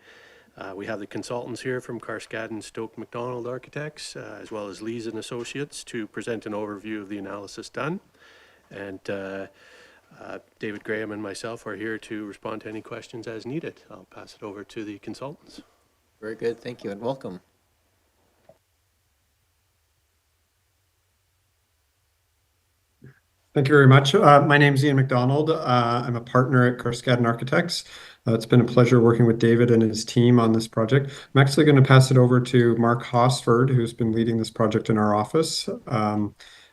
We have the consultants here from Carskadden Stoke McDonald Architects, as well as Lees and Associates, to present an overview of the analysis done. And David Graham and myself are here to respond to any questions as needed. I'll pass it over to the consultants. Very good, thank you, and welcome. Thank you very much. My name is Ian McDonald. I'm a partner at Carskadden Architects. It's been a pleasure working with David and his team on this project. I'm actually going to pass it over to Mark Hosford, who's been leading this project in our office.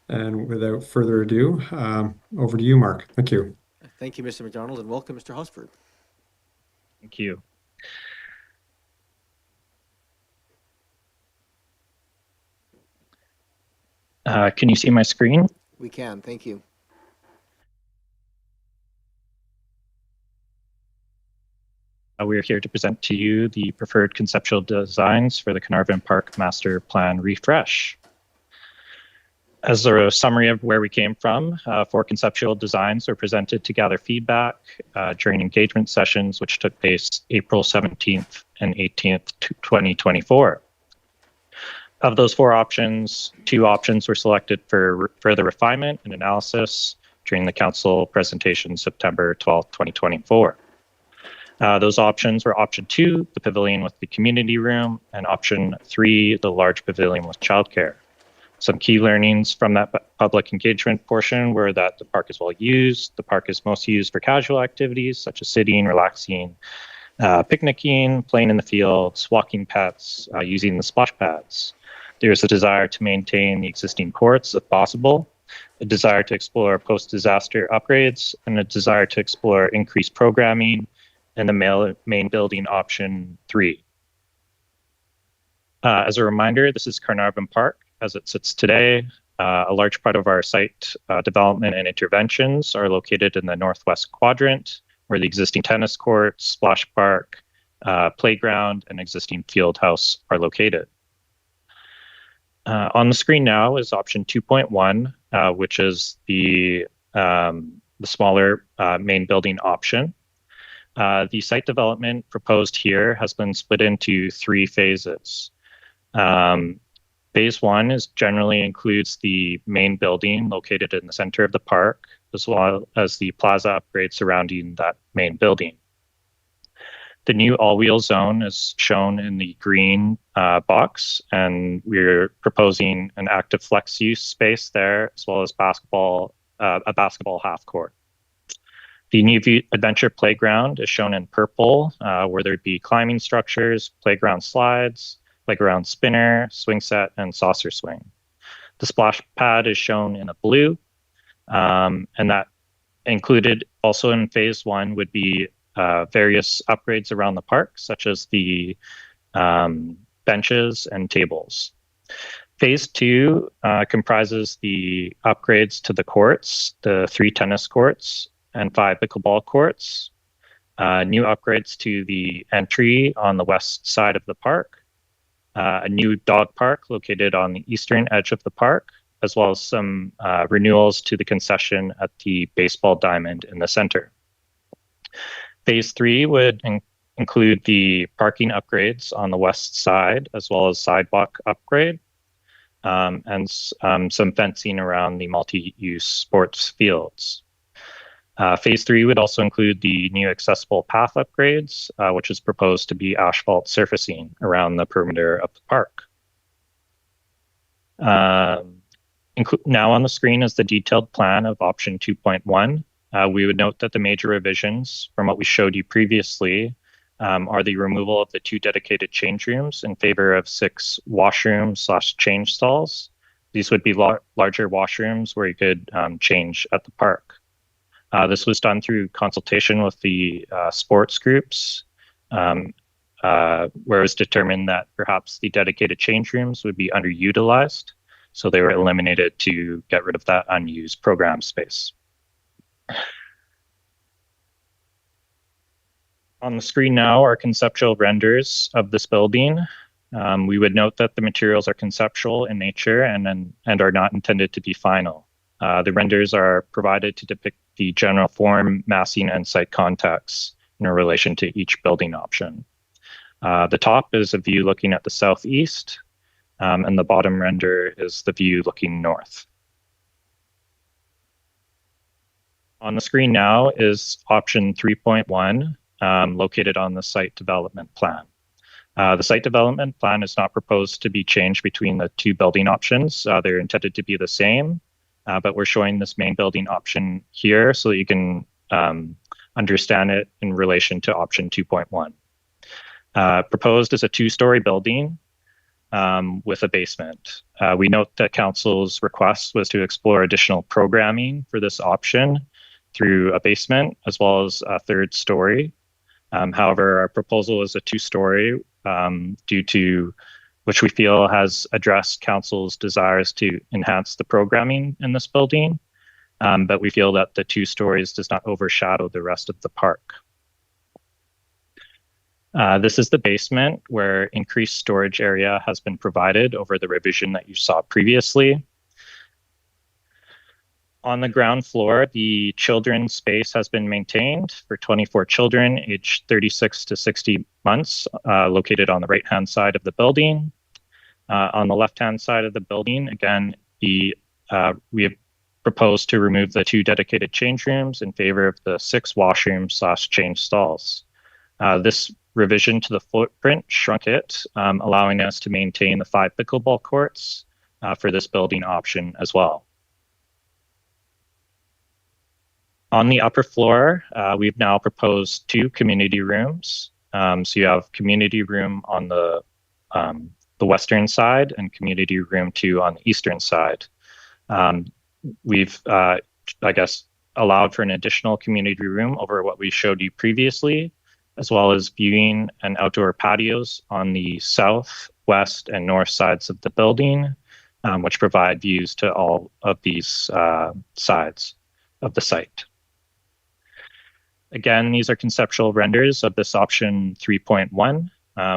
And without further ado, over to you, Mark. Thank you. Thank you, Mr. McDonald, and welcome, Mr. Hosford. Thank you. Can you see my screen? We can, thank you. We are here to present to you the preferred conceptual designs for the Carnarvon Park Master Plan refresh. As a summary of where we came from, 4 conceptual designs were presented to gather feedback during engagement sessions, which took place April 17th and 18th, 2024. Of those 4 options, 2 options were selected for further refinement and analysis during the council presentation September 12th, 2024. Those options were option 2, the pavilion with the community room, and option 3, the large pavilion with childcare. Some key learnings from that public engagement portion were that the park is well used. The park is most used for casual activities such as sitting, relaxing, picnicking, playing in the fields, walking pets, using the splash pads. There's a desire to maintain the existing courts if possible, a desire to explore post-disaster upgrades, and a desire to explore increased programming in the main building option 3. As a reminder, this is Carnarvon Park as it sits today. A large part of our site development and interventions are located in the northwest quadrant, where the existing tennis courts, splash park, playground, and existing field house are located. On the screen now is option 2.1, which is the smaller main building option. The site development proposed here has been split into 3 phases. Phase 1 generally includes the main building located in the center of the park, as well as the plaza upgrade surrounding that main building. The new all-wheel zone is shown in the green box, and we're proposing an active flex use space there, as well as a basketball half court. The New View Adventure Playground is shown in purple, where there'd be climbing structures, playground slides, playground spinner, swing set, and saucer swing. The splash pad is shown in a blue, and that included also in phase 1 would be various upgrades around the park, such as the benches and tables. Phase 2 comprises the upgrades to the courts, the 3 tennis courts, and 5 pickleball courts, new upgrades to the entry on the west side of the park, a new dog park located on the eastern edge of the park, as well as some renewals to the concession at the baseball diamond in the center. Phase 3 would include the parking upgrades on the west side, as well as sidewalk upgrade, and some fencing around the multi-use sports fields. Phase 3 would also include the new accessible path upgrades, which is proposed to be asphalt surfacing around the perimeter of the park. Now on the screen is the detailed plan of option 2.1. We would note that the major revisions from what we showed you previously are the removal of the 2 dedicated change rooms in favor of 6 washrooms/change stalls. These would be larger washrooms where you could change at the park. This was done through consultation with the sports groups, where it was determined that perhaps the dedicated change rooms would be underutilized, so they were eliminated to get rid of that unused program space. On the screen now are conceptual renders of this building. We would note that the materials are conceptual in nature and are not intended to be final. The renders are provided to depict the general form, massing, and site context in relation to each building option. The top is a view looking at the southeast, and the bottom render is the view looking north. On the screen now is option 3.1, located on the site development plan. The site development plan is not proposed to be changed between the 2 building options. They're intended to be the same, but we're showing this main building option here so that you can understand it in relation to option 2.1. Proposed is a 2-story building with a basement. We note that council's request was to explore additional programming for this option through a basement as well as a 3rd story. However, our proposal is a 2-story due to which we feel has addressed council's desires to enhance the programming in this building, but we feel that the 2 stories does not overshadow the rest of the park. This is the basement where increased storage area has been provided over the revision that you saw previously. On the ground floor, the children's space has been maintained for 24 children aged 36 to 60 months, located on the right-hand side of the building. On the left-hand side of the building, again, we have proposed to remove the 2 dedicated change rooms in favor of the 6 washrooms/change stalls. This revision to the footprint shrunk it, allowing us to maintain the 5 pickleball courts for this building option as well. On the upper floor, we've now proposed 2 community rooms. So you have community room on the western side and community room 2 on the eastern side. We've, I guess, allowed for an additional community room over what we showed you previously, as well as viewing and outdoor patios on the south, west, and north sides of the building, which provide views to all of these sides of the site. Again, these are conceptual renders of this option 3.1.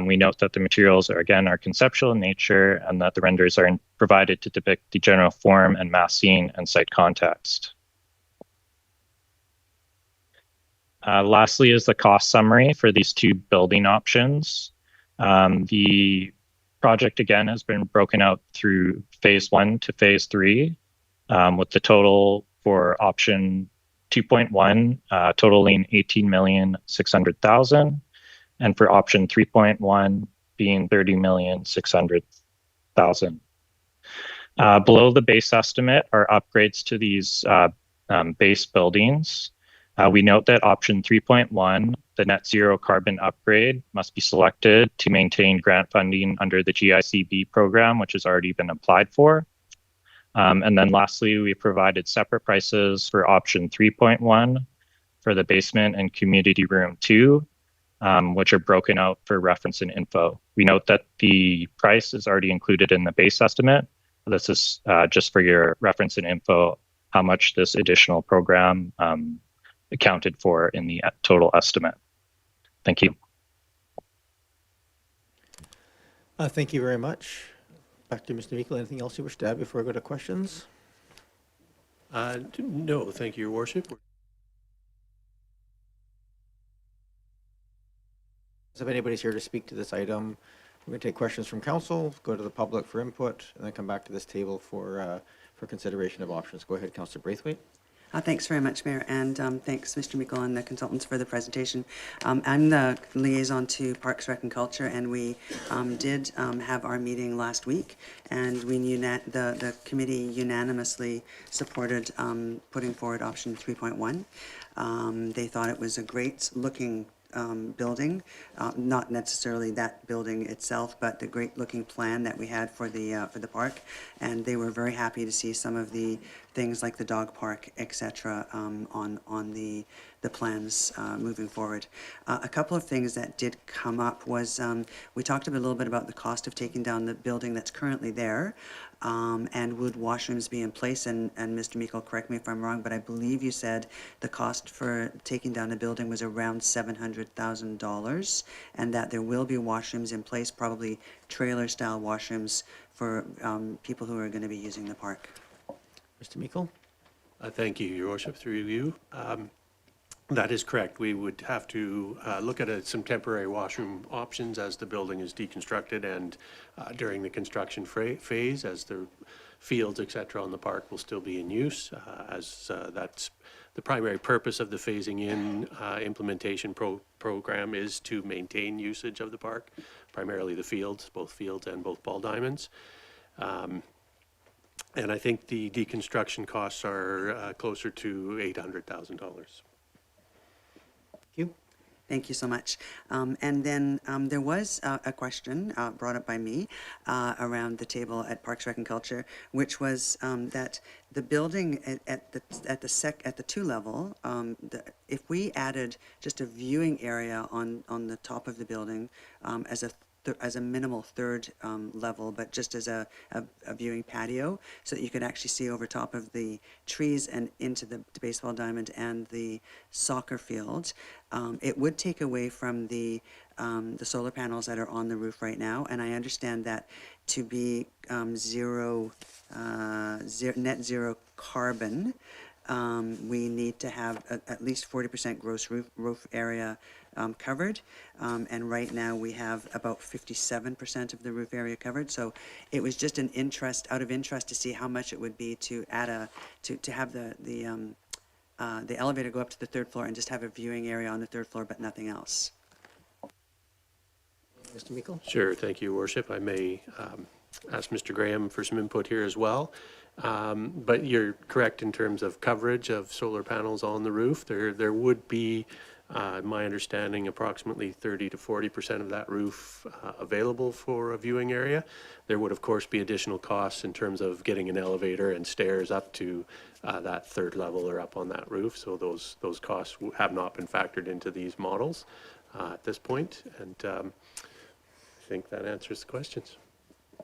We note that the materials are conceptual in nature and that the renders are provided to depict the general form and massing and site context. Lastly is the cost summary for these 2 building options. The project again has been broken out through phase 1 to phase 3, with the total for option 2.1 totaling $18,600,000, and for option 3.1 being $30,600,000. Below the base estimate are upgrades to these base buildings. We note that option 3.1, the net zero carbon upgrade, must be selected to maintain grant funding under the GICB program, which has already been applied for. And then lastly, we provided separate prices for option 3.1 for the basement and community room 2, which are broken out for reference and info. We note that the price is already included in the base estimate. This is just for your reference and info, how much this additional program accounted for in the total estimate. Thank you. Thank you very much. Back to Mr. Meikle. Anything else you wish to add before I go to questions? No, thank you, Your Worship. If anybody's here to speak to this item, we're going to take questions from council, go to the public for input, and then come back to this table for consideration of options. Go ahead, Councillor Braithwaite. Thanks very much, Mayor, and thanks, Mr. Meikle and the consultants for the presentation. I'm the liaison to Parks, Rec and Culture, and we did have our meeting last week, and the committee unanimously supported putting forward option 3.1. They thought it was a great looking building, not necessarily that building itself, but the great looking plan that we had for the park, and they were very happy to see some of the things like the dog park, etc., on the plans moving forward. A couple of things that did come up was we talked a little bit about the cost of taking down the building that's currently there. And would washrooms be in place? And Mr. Meikle, correct me if I'm wrong, but I believe you said the cost for taking down the building was around $700,000, and that there will be washrooms in place, probably trailer-style washrooms for people who are going to be using the park. Mr. Meikle? Thank you, Your Worship, through you. That is correct. We would have to look at some temporary washroom options as the building is deconstructed and during the construction phase, as the fields, et cetera, on the park will still be in use, as that's the primary purpose of the phasing in implementation program is to maintain usage of the park, primarily the fields, both fields and both ball diamonds. And I think the deconstruction costs are closer to $800,000. Thank you so much. And then there was a question brought up by me around the table at Parks, Rec and Culture, which was that the building at the 2 level, if we added just a viewing area on the top of the building as a minimal 3rd level, but just as a viewing patio, so that you could actually see over top of the trees and into the baseball diamond and the soccer field. It would take away from the solar panels that are on the roof right now, and I understand that to be net zero carbon, we need to have at least 40% gross roof area covered, and right now we have about 57% of the roof area covered. So it was just out of interest to see how much it would be to add to have the elevator go up to the 3rd floor and just have a viewing area on the 3rd floor, but nothing else. Mr. Meikle? Sure, thank you, Worship. I may ask Mr. Graham for some input here as well. But you're correct in terms of coverage of solar panels on the roof. There would be, my understanding, approximately 30 to 40% of that roof available for a viewing area. There would, of course, be additional costs in terms of getting an elevator and stairs up to that 3rd level or up on that roof. So those costs have not been factored into these models at this point. And I think that answers the questions.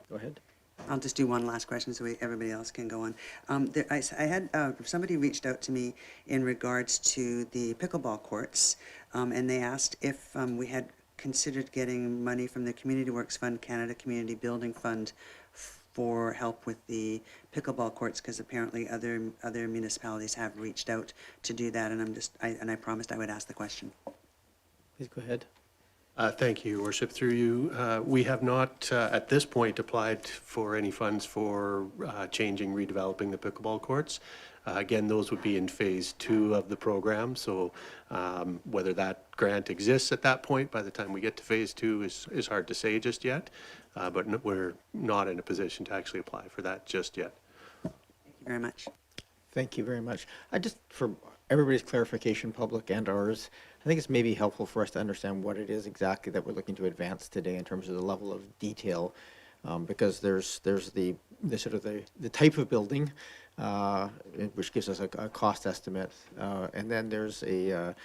Go ahead. I'll just do one last question so everybody else can go on. I had somebody reached out to me in regards to the pickleball courts, and they asked if we had considered getting money from the Community Works Fund, Canada Community Building Fund, for help with the pickleball courts, because apparently other municipalities have reached out to do that, and I promised I would ask the question. Please go ahead. Thank you, Your Worship. Through you, we have not at this point applied for any funds for redeveloping the pickleball courts. Again, those would be in phase 2 of the program. So whether that grant exists at that point by the time we get to phase 2 is hard to say just yet. But we're not in a position to actually apply for that just yet. Thank you very much. Thank you very much. I just, for everybody's clarification, public and ours, I think it's maybe helpful for us to understand what it is exactly that we're looking to advance today in terms of the level of detail, because there's the sort of the type of building, which gives us a cost estimate, and then there's the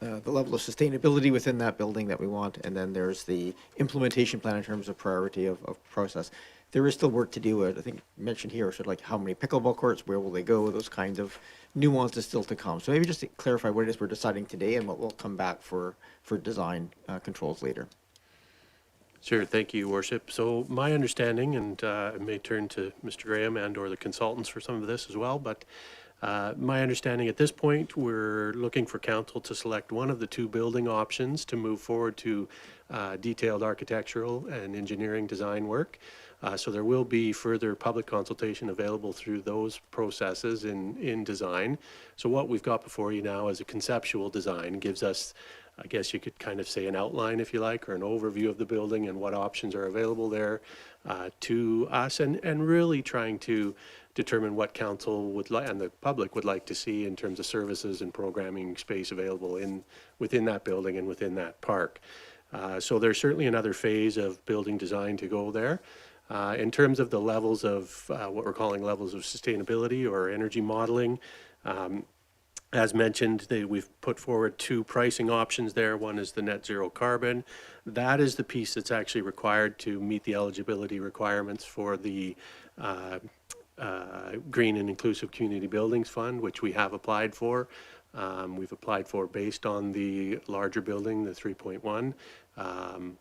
level of sustainability within that building that we want, and then there's the implementation plan in terms of priority of process. There is still work to do. I think mentioned here, sort of like how many pickleball courts, where will they go, those kinds of nuances still to come. So maybe just to clarify what it is we're deciding today and what will come back for design controls later. Sure, thank you, Worship. So my understanding, and I may turn to Mr. Graham and or the consultants for some of this as well, but my understanding at this point, we're looking for council to select one of the two building options to move forward to detailed architectural and engineering design work. So there will be further public consultation available through those processes in design. So what we've got before you now is a conceptual design, gives us, I guess you could kind of say, an outline, if you like, or an overview of the building and what options are available there to us, and really trying to determine what council would like and the public would like to see in terms of services and programming space available within that building and within that park. So there's certainly another phase of building design to go there. In terms of the levels of what we're calling levels of sustainability or energy modeling, as mentioned, we've put forward two pricing options there. One is the net zero carbon. That is the piece that's actually required to meet the eligibility requirements for the Green and Inclusive Community Buildings Fund, which we have applied for. We've applied for based on the larger building, the 3.1,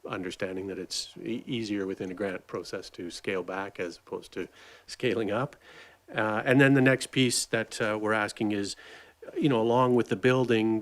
understanding that it's easier within a grant process to scale back as opposed to scaling up. And then the next piece that we're asking is, along with the building,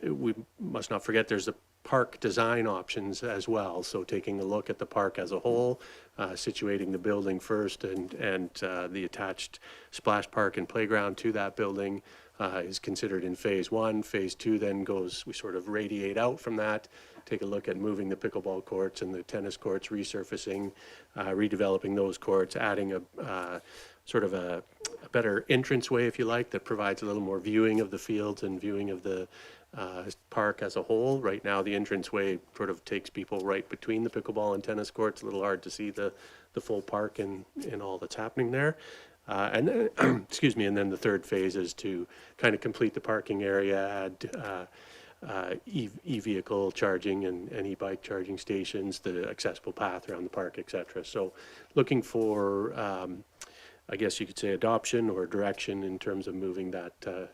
we must not forget there's the park design options as well. So taking a look at the park as a whole, situating the building first and the attached splash park and playground to that building is considered in phase one. Phase two then we sort of radiate out from that, take a look at moving the pickleball courts and the tennis courts, resurfacing, redeveloping those courts, adding a sort of a better entranceway, if you like, that provides a little more viewing of the fields and viewing of the park as a whole. Right now, the entranceway sort of takes people right between the pickleball and tennis courts. A little hard to see the full park and all that's happening there. And then, excuse me, and then the third phase is to kind of complete the parking area, add e-vehicle charging and e-bike charging stations, the accessible path around the park, etc. So looking for, I guess you could say, adoption or direction in terms of moving that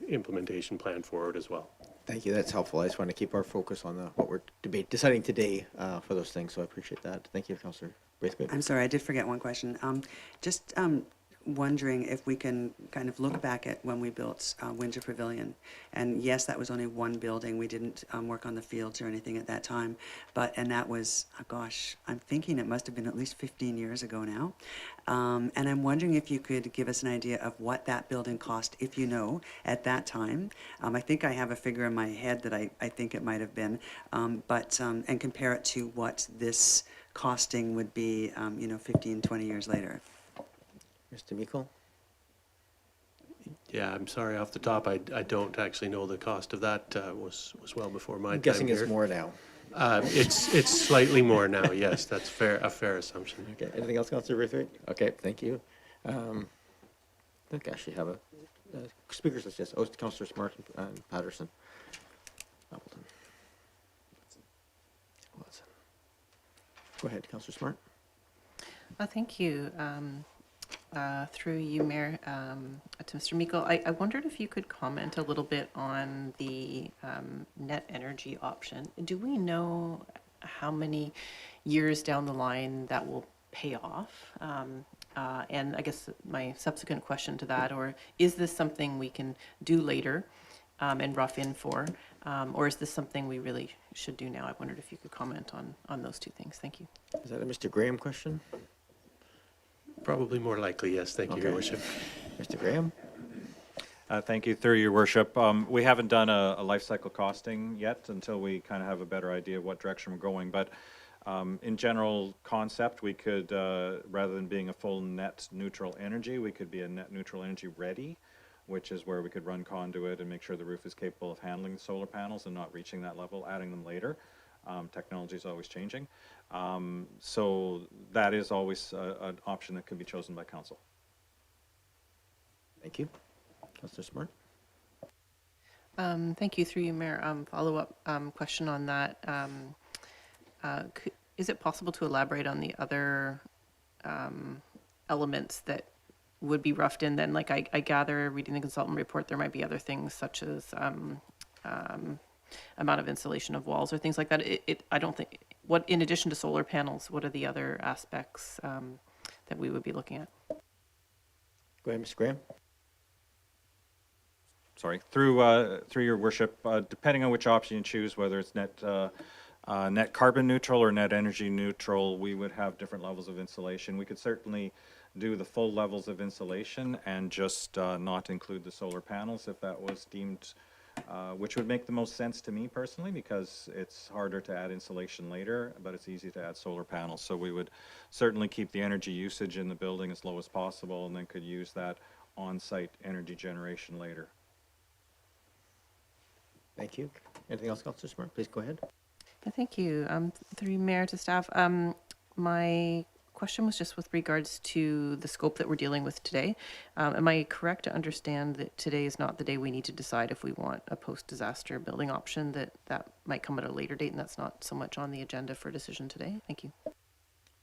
implementation plan forward as well. Thank you. That's helpful. I just want to keep our focus on what we're deciding today for those things. So I appreciate that. Thank you, Councillor Braithwaite. I'm sorry, I did forget one question. Just wondering if we can kind of look back at when we built Windsor Pavilion. And yes, that was only one building. We didn't work on the fields or anything at that time. And that was, oh gosh, I'm thinking it must have been at least 15 years ago now. And I'm wondering if you could give us an idea of what that building cost, if you know, at that time. I think I have a figure in my head that I think it might have been, and compare it to what this costing would be, 15, 20 years later. Mr. Meikle? Yeah, I'm sorry, off the top, I don't actually know the cost of that. Was well before my time. I'm guessing here. it's more now. It's slightly more now. Yes, that's a fair assumption. Okay. Anything else, Councillor Braithwaite? Okay. Thank you. I think I actually have a speakers list. Yes. Oh, it's Councillor Smart and Patterson. Appleton. Watson. Go ahead, Councillor Smart. Thank you. Through you, Mayor, to Mr. Meikle, I wondered if you could comment a little bit on the net energy option. Do we know how many years down the line that will pay off? And I guess my subsequent question to that, or is this something we can do later and rough in for, or is this something we really should do now? I wondered if you could comment on those two things. Thank you. Is that a Mr. Graham question? Probably more likely, yes. Thank you, Your Worship. Mr. Graham? Thank you, through your worship. We haven't done a life cycle costing yet until we kind of have a better idea of what direction we're going. But in general concept, we could, rather than being a full net neutral energy, we could be a net neutral energy ready. which is where we could run conduit and make sure the roof is capable of handling the solar panels and not reaching that level, adding them later. Technology is always changing. So that is always an option that could be chosen by council. Thank you. Councillor Smart. Thank you, through you, Mayor. Follow-up question on that. Is it possible to elaborate on the other elements that would be roughed in then? Like I gather, reading the consultant report, there might be other things such as amount of insulation of walls or things like that. I don't think, what, in addition to solar panels, what are the other aspects that we would be looking at? Go ahead, Mr. Graham. Sorry, through your worship, depending on which option you choose, whether it's net carbon neutral or net energy neutral, we would have different levels of insulation. We could certainly do the full levels of insulation and just not include the solar panels if that was deemed, which would make the most sense to me personally, because it's harder to add insulation later, but it's easy to add solar panels. So we would certainly keep the energy usage in the building as low as possible, and then could use that on-site energy generation later. Thank you. Anything else, Councillor Smart? Please go ahead. Thank you. Through Mayor to staff. My question was just with regards to the scope that we're dealing with today. Am I correct to understand that today is not the day we need to decide if we want a post-disaster building option, that might come at a later date and that's not so much on the agenda for decision today? Thank you.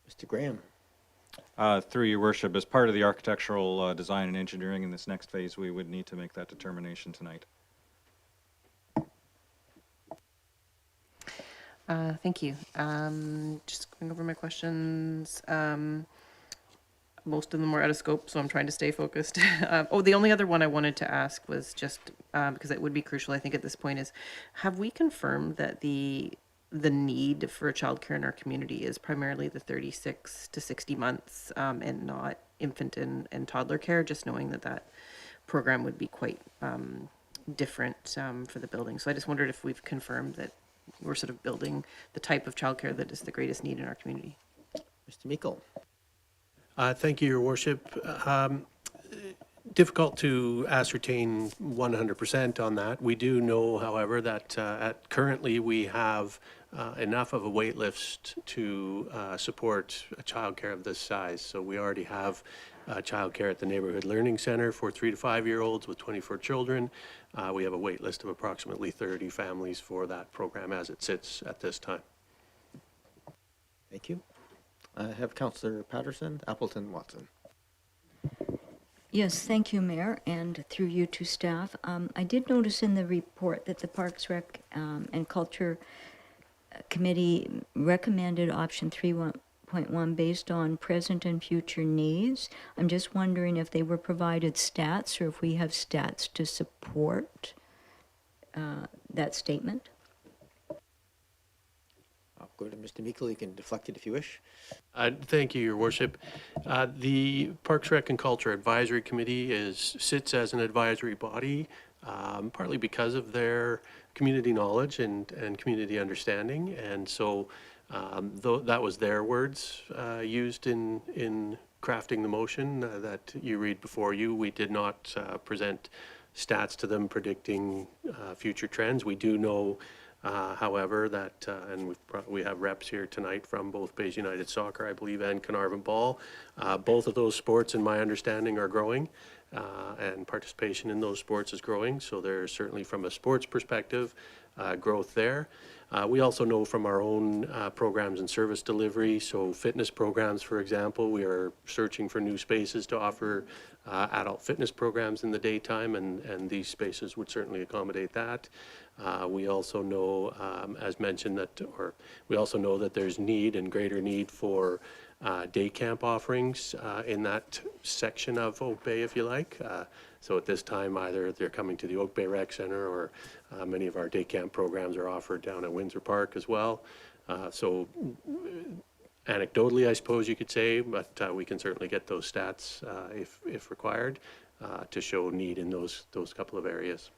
Mr. Graham. Through your worship, as part of the architectural design and engineering in this next phase, we would need to make that determination tonight. Thank you. Just going over my questions. Most of them were out of scope, so I'm trying to stay focused. The only other one I wanted to ask was just because it would be crucial, I think, at this point is, have we confirmed that the need for childcare in our community is primarily the 36 to 60 months and not infant and toddler care? Just knowing that program would be quite different for the building. So I just wondered if we've confirmed that we're sort of building the type of childcare that is the greatest need in our community. Mr. Meikle. Thank you, Your Worship. Difficult to ascertain 100% on that. We do know, however, that currently we have enough of a wait list to support a childcare of this size. So we already have childcare at the Neighborhood Learning Center for 3 to 5 year olds with 24 children. We have a wait list of approximately 30 families for that program as it sits at this time. Thank you. I have Councillor Patterson, Appleton, Watson. Yes, thank you, Mayor, and through you to staff. I did notice in the report that the Parks, Rec, and Culture Committee recommended option 3.1 based on present and future needs. I'm just wondering if they were provided stats or if we have stats to support that statement. I'll go to Mr. Meikle. You can deflect it if you wish. Thank you, Your Worship. The Parks, Rec, and Culture Advisory Committee sits as an advisory body, partly because of their community knowledge and community understanding. And so that was their words used in crafting the motion that you read before you. We did not present stats to them predicting future trends. We do know, however, that, and we have reps here tonight from both Bays United Soccer, I believe, and Carnarvon Ball. Both of those sports, in my understanding, are growing, and participation in those sports is growing. So there's certainly, from a sports perspective, growth there. We also know from our own programs and service delivery, so fitness programs, for example, we are searching for new spaces to offer adult fitness programs in the daytime, and these spaces would certainly accommodate that. We also know, as mentioned, we also know that there's need and greater need for day camp offerings in that section of Oak Bay, if you like. So at this time, either they're coming to the Oak Bay Rec Center, or many of our day camp programs are offered down at Windsor Park as well. So anecdotally, I suppose you could say, but we can certainly get those stats if required to show need in those couple of areas.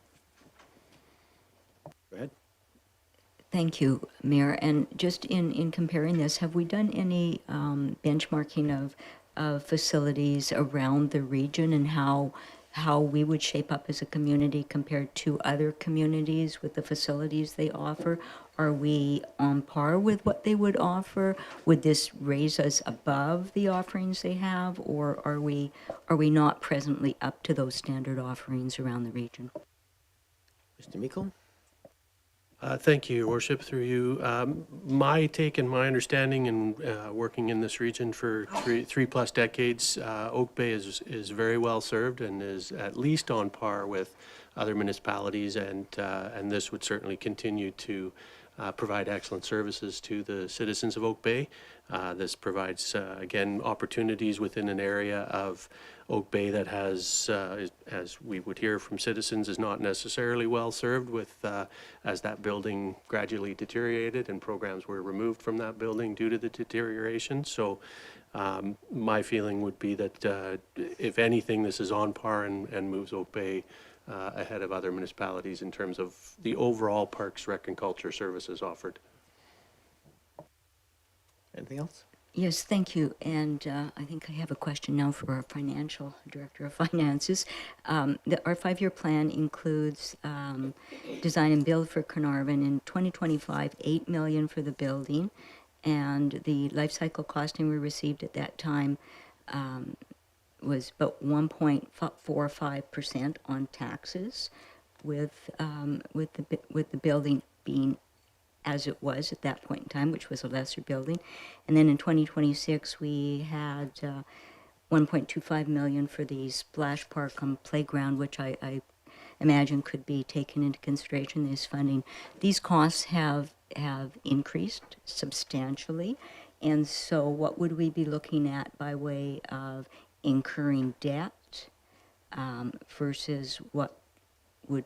Go ahead. Thank you, Mayor. And just in comparing this, have we done any benchmarking of facilities around the region and how how we would shape up as a community compared to other communities with the facilities they offer? Are we on par with what they would offer? Would this raise us above the offerings they have, or are we not presently up to those standard offerings around the region? Mr. Meikle? Thank you, Your Worship, through you. My take and my understanding in working in this region for three plus decades, Oak Bay is very well served and is at least on par with other municipalities, and this would certainly continue to provide excellent services to the citizens of Oak Bay. This provides, again, opportunities within an area of Oak Bay that has, as we would hear from citizens, is not necessarily well served with, as that building gradually deteriorated and programs were removed from that building due to the deterioration. So my feeling would be that if anything, this is on par and moves Oak Bay ahead of other municipalities in terms of the overall parks, rec, and culture services offered. Anything else? Yes, thank you. And I think I have a question now for our financial director of finances. Our 5-year plan includes design and build for Carnarvon in 2025, $8 million for the building, and the life cycle costing we received at that time was about 1.45% on taxes, with the building being as it was at that point in time, which was a lesser building. And then in 2026, we had $1.25 million for the splash park playground, which I imagine could be taken into consideration, this funding. These costs have increased substantially. And so what would we be looking at by way of incurring debt versus what would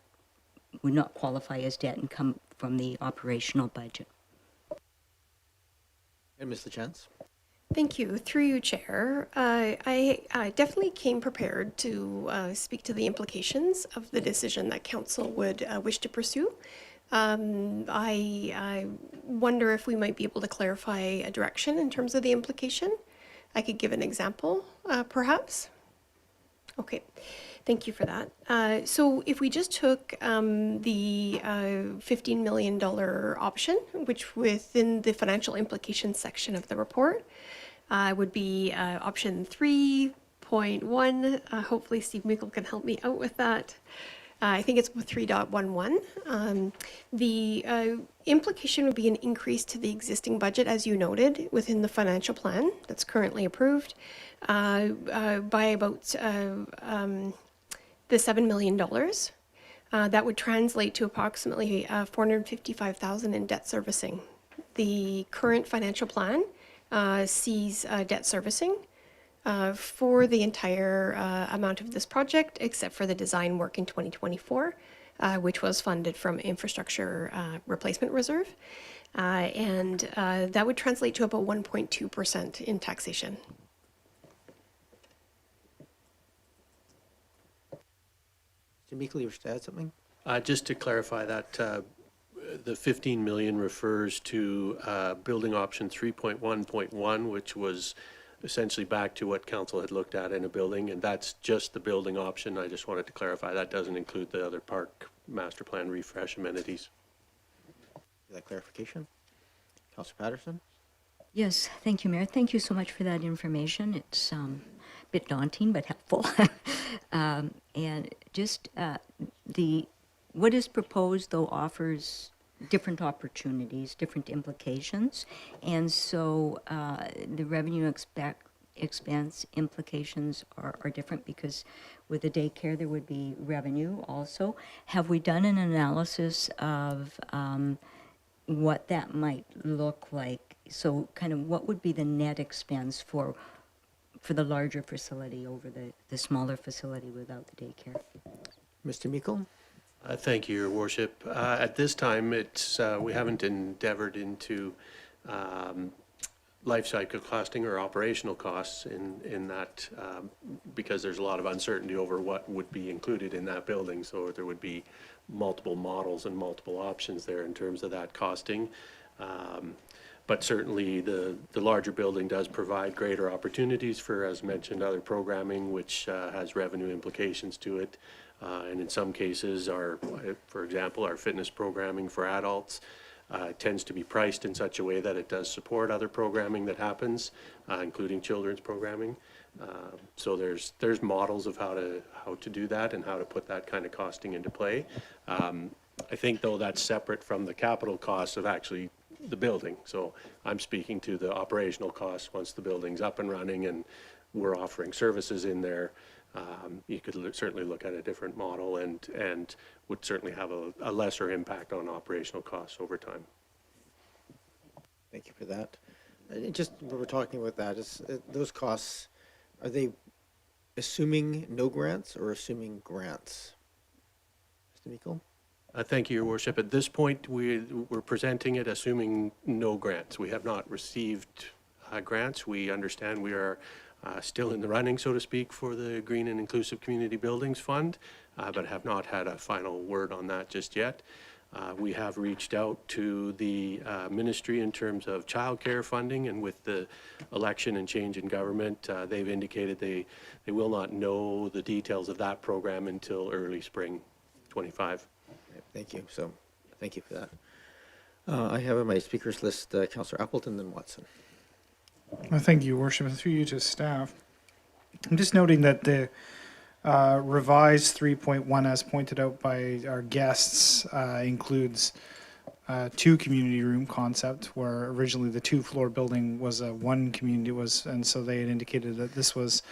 not qualify as debt and come from the operational budget? And Ms. LaChance? Thank you. Through you, Chair. I definitely came prepared to speak to the implications of the decision that Council would wish to pursue. I wonder if we might be able to clarify a direction in terms of the implication. I could give an example, perhaps. Okay. Thank you for that. So if we just took the $15 million option, which within the financial implications section of the report would be option 3.1. Hopefully Steve Meikle can help me out with that. I think it's 3.11. The implication would be an increase to the existing budget, as you noted, within the financial plan that's currently approved by about the $7 million. That would translate to approximately $455,000 in debt servicing. The current financial plan sees debt servicing for the entire amount of this project, except for the design work in 2024, which was funded from Infrastructure Replacement Reserve. And that would translate to about 1.2% in taxation. Mr. Meikle, you wish to add something? Just to clarify that, the 15 million refers to building option 3.1.1, which was essentially back to what council had looked at in a building, and that's just the building option. I just wanted to clarify that doesn't include the other park master plan refresh amenities. That clarification? Councillor Patterson? Yes, thank you, Mayor. Thank you so much for that information. It's a bit daunting, but helpful. And just what is proposed, though, offers different opportunities, different implications. And so the revenue expense implications are different, because with the daycare, there would be revenue also. Have we done an analysis of what that might look like? So kind of what would be the net expense for the larger facility over the smaller facility without the daycare? Mr. Meikle? Thank you, Your Worship. At this time, it's we haven't endeavored into life cycle costing or operational costs in that because there's a lot of uncertainty over what would be included in that building. So there would be multiple models and multiple options there in terms of that costing. But certainly the larger building does provide greater opportunities for, as mentioned, other programming, which has revenue implications to it. And in some cases, for example, our fitness programming for adults tends to be priced in such a way that it does support other programming that happens, including children's programming. So there's models of how to do that and how to put that kind of costing into play. I think, though, that's separate from the capital costs of actually the building. So I'm speaking to the operational costs once the building's up and running and we're offering services in there. You could certainly look at a different model and would certainly have a lesser impact on operational costs over time. Thank you for that. Just when we're talking about that, those costs, are they assuming no grants or assuming grants? Mr. Meikle? Thank you, Your Worship. At this point, we're presenting it assuming no grants. We have not received grants. We understand we are still in the running, so to speak, for the Green and Inclusive Community Buildings Fund, but have not had a final word on that just yet. We have reached out to the ministry in terms of childcare funding, and with the election and change in government, they've indicated they will not know the details of that program until early spring 25. Thank you. So, thank you for that. I have on my speakers list Councillor Appleton, then Watson. Thank you, Your Worship. Through you to staff. I'm just noting that the revised 3.1, as pointed out by our guests, includes two community room concept, where originally the 2-floor building was a one community and so they had indicated that this was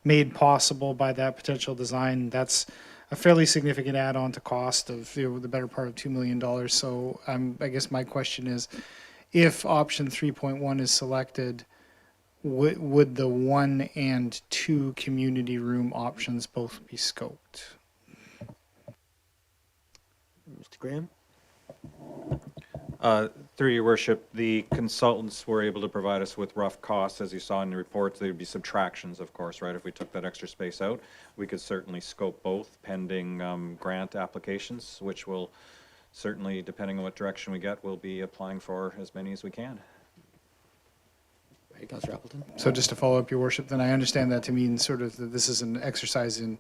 made possible by that potential design. That's a fairly significant add-on to cost of the better part of $2 million. So I guess my question is, if option 3.1 is selected, would the 1 and 2 community room options both be scoped? Mr. Graham? Through your worship, the consultants were able to provide us with rough costs. As you saw in the reports, there would be subtractions, of course, right? If we took that extra space out, we could certainly scope both pending grant applications, which will certainly, depending on what direction we get, we'll be applying for as many as we can. Right, Councillor Appleton? So just to follow up, Your Worship, then I understand that to mean sort of that this is an exercise in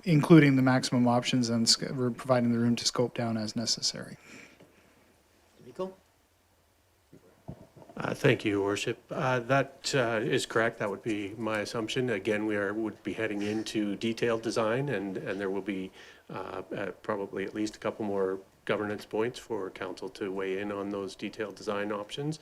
including the maximum options and providing the room to scope down as necessary. Meikle? Thank you, Your Worship. That is correct. That would be my assumption. Again, would be heading into detailed design, and there will be probably at least a couple more governance points for council to weigh in on those detailed design options.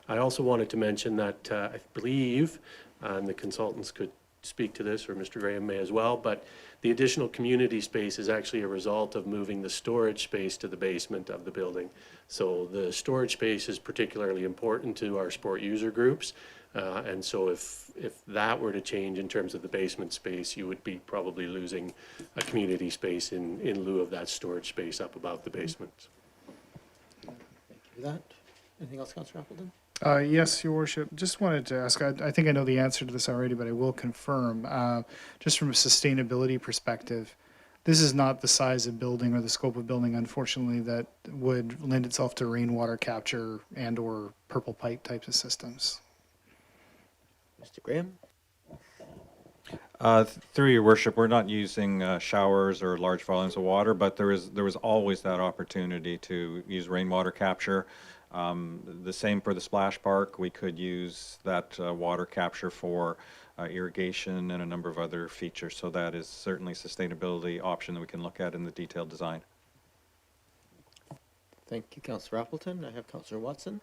I also wanted to mention that I believe, and the consultants could speak to this, or Mr. Graham may as well, but the additional community space is actually a result of moving the storage space to the basement of the building. So the storage space is particularly important to our sport user groups. And so if that were to change in terms of the basement space, you would be probably losing a community space in lieu of that storage space up above the basement. Thank you for that. Anything else, Councillor Appleton? Yes, Your Worship. Just wanted to ask, I think I know the answer to this already, but I will confirm, just from a sustainability perspective, this is not the size of building or the scope of building, unfortunately, that would lend itself to rainwater capture and or purple pipe types of systems. Mr. Graham? Through your worship, we're not using showers or large volumes of water, but there was always that opportunity to use rainwater capture. The same for the splash park. We could use that water capture for irrigation and a number of other features. So that is certainly a sustainability option that we can look at in the detailed design. Thank you, Councillor Appleton. I have Councillor Watson.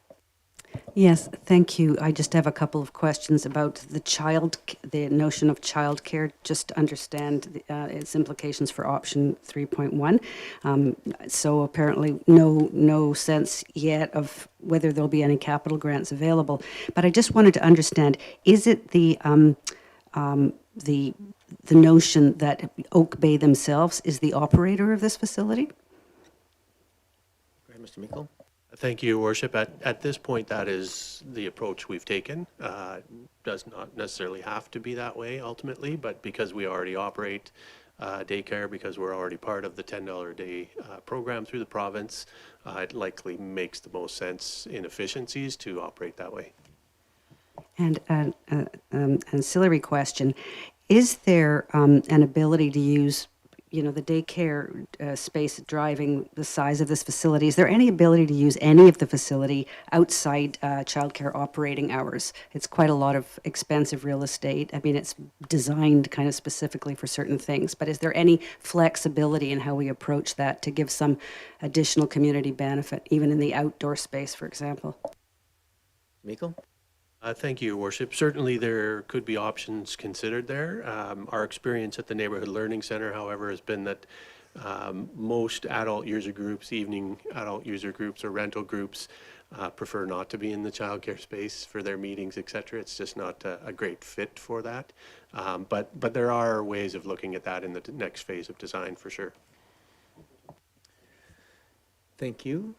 Yes, thank you. I just have a couple of questions about the notion of childcare, just to understand its implications for option 3.1. So apparently no sense yet of whether there'll be any capital grants available. But I just wanted to understand, is it the notion that Oak Bay themselves is the operator of this facility? Go ahead, Mr. Meikle. Thank you, Your Worship. At this point, that is the approach we've taken. Does not necessarily have to be that way ultimately, but because we already operate daycare because we're already part of the $10 a day program through the province. It likely makes the most sense in efficiencies to operate that way. And an ancillary question, is there an ability to use, you know, the daycare space driving the size of this facility? Is there any ability to use any of the facility outside childcare operating hours? It's quite a lot of expensive real estate. I mean, it's designed kind of specifically for certain things, but is there any flexibility in how we approach that to give some additional community benefit, even in the outdoor space, for example? Miko? Thank you, Your Worship. Certainly there could be options considered there. Our experience at the Neighborhood Learning Center, however, has been that most adult user groups, evening adult user groups or rental groups prefer not to be in the childcare space for their meetings, etc. It's just not a great fit for that. But there are ways of looking at that in the next phase of design for sure. Thank you.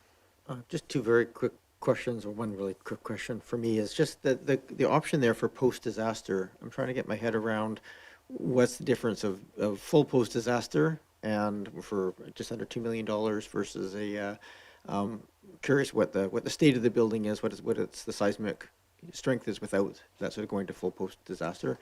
Just two very quick questions, or one really quick question for me is just the option there for post-disaster. I'm trying to get my head around what's the difference of full post-disaster and for just under $2 million versus a, curious what the state of the building is, what its the seismic strength is without that sort of going to full post-disaster.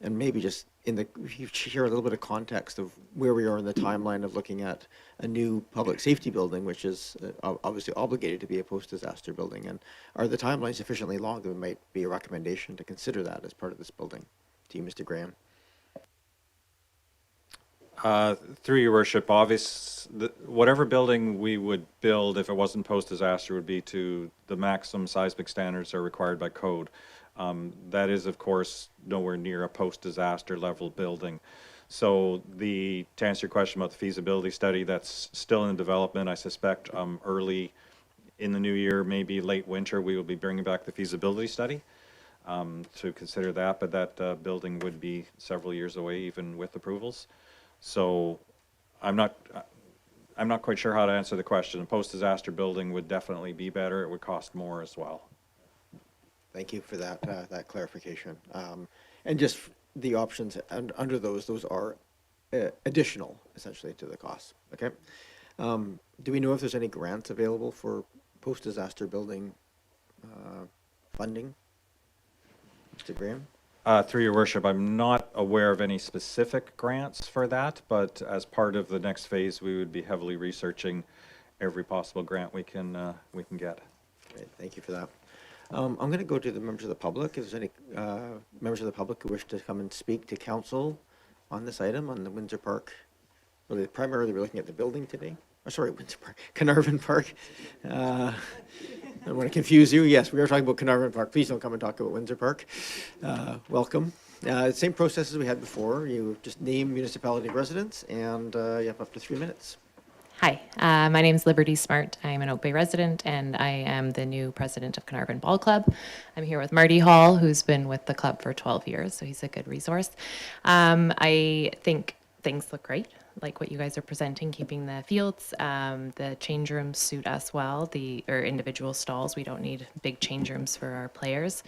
And maybe just if you share a little bit of context of where we are in the timeline of looking at a new public safety building, which is obviously obligated to be a post-disaster building. And are the timelines sufficiently long that it might be a recommendation to consider that as part of this building? To you, Mr. Graham. Through your worship, whatever building we would build if it wasn't post-disaster would be to the maximum seismic standards that are required by code. That is, of course, nowhere near a post-disaster level building. So to answer your question about the feasibility study, that's still in development. I suspect early in the new year, maybe late winter, we will be bringing back the feasibility study to consider that. But that building would be several years away, even with approvals. So I'm not quite sure how to answer the question. A post-disaster building would definitely be better. It would cost more as well. Thank you for that that clarification. And just the options under those are additional, essentially, to the cost. Okay. Do we know if there's any grants available for post-disaster building funding? Mr. Graham? Through your worship, I'm not aware of any specific grants for that, but as part of the next phase, we would be heavily researching every possible grant we can get. Great. Thank you for that. I'm going to go to the members of the public. If there's any members of the public who wish to come and speak to council on this item on the Windsor Park, really primarily we're looking at the building today. Oh, sorry, Windsor Park, Carnarvon Park. I don't want to confuse you. Yes, we are talking about Carnarvon Park. Please don't come and talk about Windsor Park. Welcome. Same process as we had before. You just name municipality residents, and you have up to 3 minutes. Hi, my name is Liberty Smart. I'm an Oak Bay resident, and I am the new president of Carnarvon Ball Club. I'm here with Marty Hall, who's been with the club for 12 years, so he's a good resource. I think things look great, like what you guys are presenting, keeping the fields. The change rooms suit us well, or individual stalls. We don't need big change rooms for our players.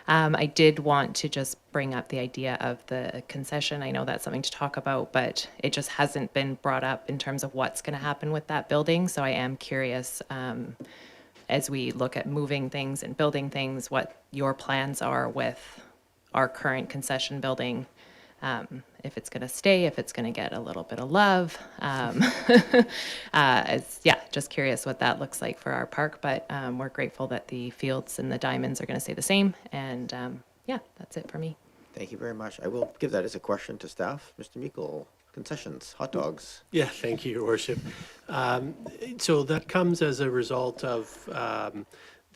I did want to just bring up the idea of the concession. I know that's something to talk about, but it just hasn't been brought up in terms of what's going to happen with that building. So I am curious, as we look at moving things and building things, what your plans are with our current concession building. If it's going to stay, if it's going to get a little bit of love. Just curious what that looks like for our park, but we're grateful that the fields and the diamonds are going to stay the same. And that's it for me. Thank you very much. I will give that as a question to staff. Mr. Meikle, concessions, hot dogs. Yeah, thank you, Your Worship. So that comes as a result of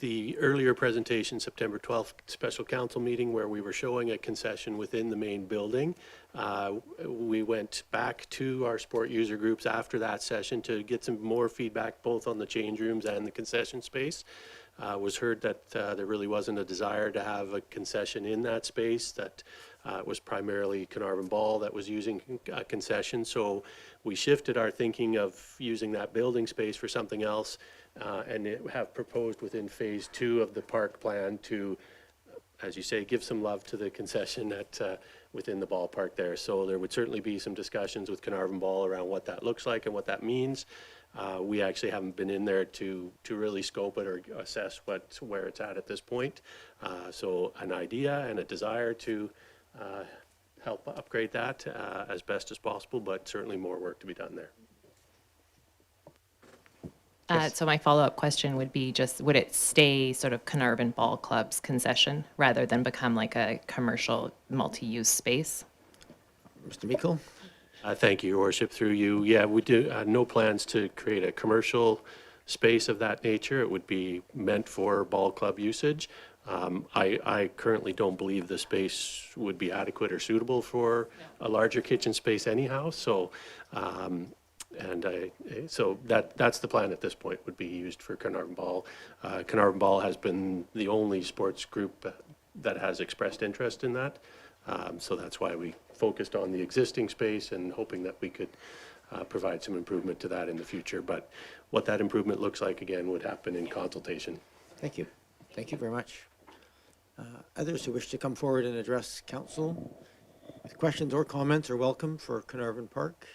the earlier presentation, September 12th special council meeting, where we were showing a concession within the main building. We went back to our sport user groups after that session to get some more feedback, both on the change rooms and the concession space. Was heard that there really wasn't a desire to have a concession in that space, that it was primarily Carnarvon Ball that was using a concession. So we shifted our thinking of using that building space for something else, and have proposed within phase 2 of the park plan to as you say, give some love to the concession within the ballpark there. So there would certainly be some discussions with Carnarvon Ball around what that looks like and what that means. We actually haven't been in there to really scope it or assess where it's at this point. So an idea and a desire to help upgrade that as best as possible, but certainly more work to be done there. So my follow-up question would be just, would it stay sort of Carnarvon Ball Club's concession rather than become like a commercial multi-use space? Mr. Meikle? Thank you, Your Worship. Through you, yeah, we do no plans to create a commercial space of that nature. It would be meant for ball club usage. I currently don't believe the space would be adequate or suitable for a larger kitchen space anyhow. So, so that's the plan at this point, would be used for Carnarvon Ball. Carnarvon Ball has been the only sports group that has expressed interest in that. So that's why we focused on the existing space and hoping that we could provide some improvement to that in the future. But what that improvement looks like, again, would happen in consultation. Thank you. Thank you very much. Others who wish to come forward and address council with questions or comments are welcome for Carnarvon Park.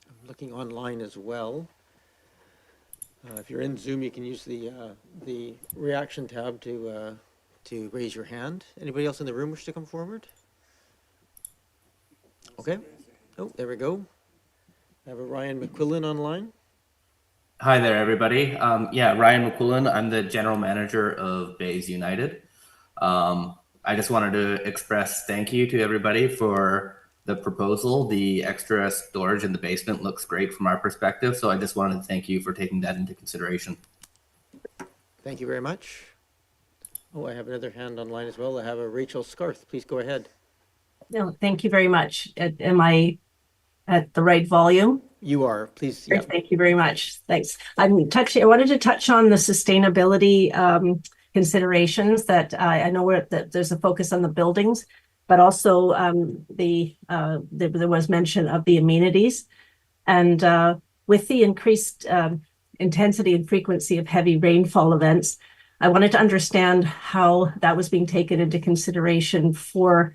I'm looking online as well. If you're in Zoom, you can use the reaction tab to raise your hand. Anybody else in the room wish to come forward? Okay. Oh, there we go. I have a Ryan McQuillan online. Hi there, everybody. Yeah, Ryan McQuillan. I'm the general manager of Bays United. I just wanted to express thank you to everybody for the proposal. The extra storage in the basement looks great from our perspective, so I just wanted to thank you for taking that into consideration. Thank you very much. Oh, I have another hand online as well. I have a Rachel Scarth. Please go ahead. No, thank you very much. Am I at the right volume? You are, please. Yeah. Thank you very much. Thanks. I wanted to touch on the sustainability considerations that I know that there's a focus on the buildings, but also there was mention of the amenities. And with the increased intensity and frequency of heavy rainfall events, I wanted to understand how that was being taken into consideration for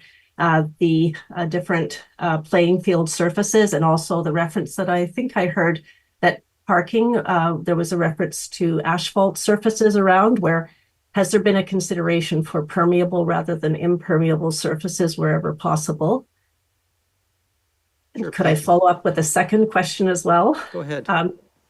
the different playing field surfaces, and also the reference that I think I heard that parking, there was a reference to asphalt surfaces around. Where has there been a consideration for permeable rather than impermeable surfaces wherever possible? Sure, could I follow up with a second question as well? Go ahead.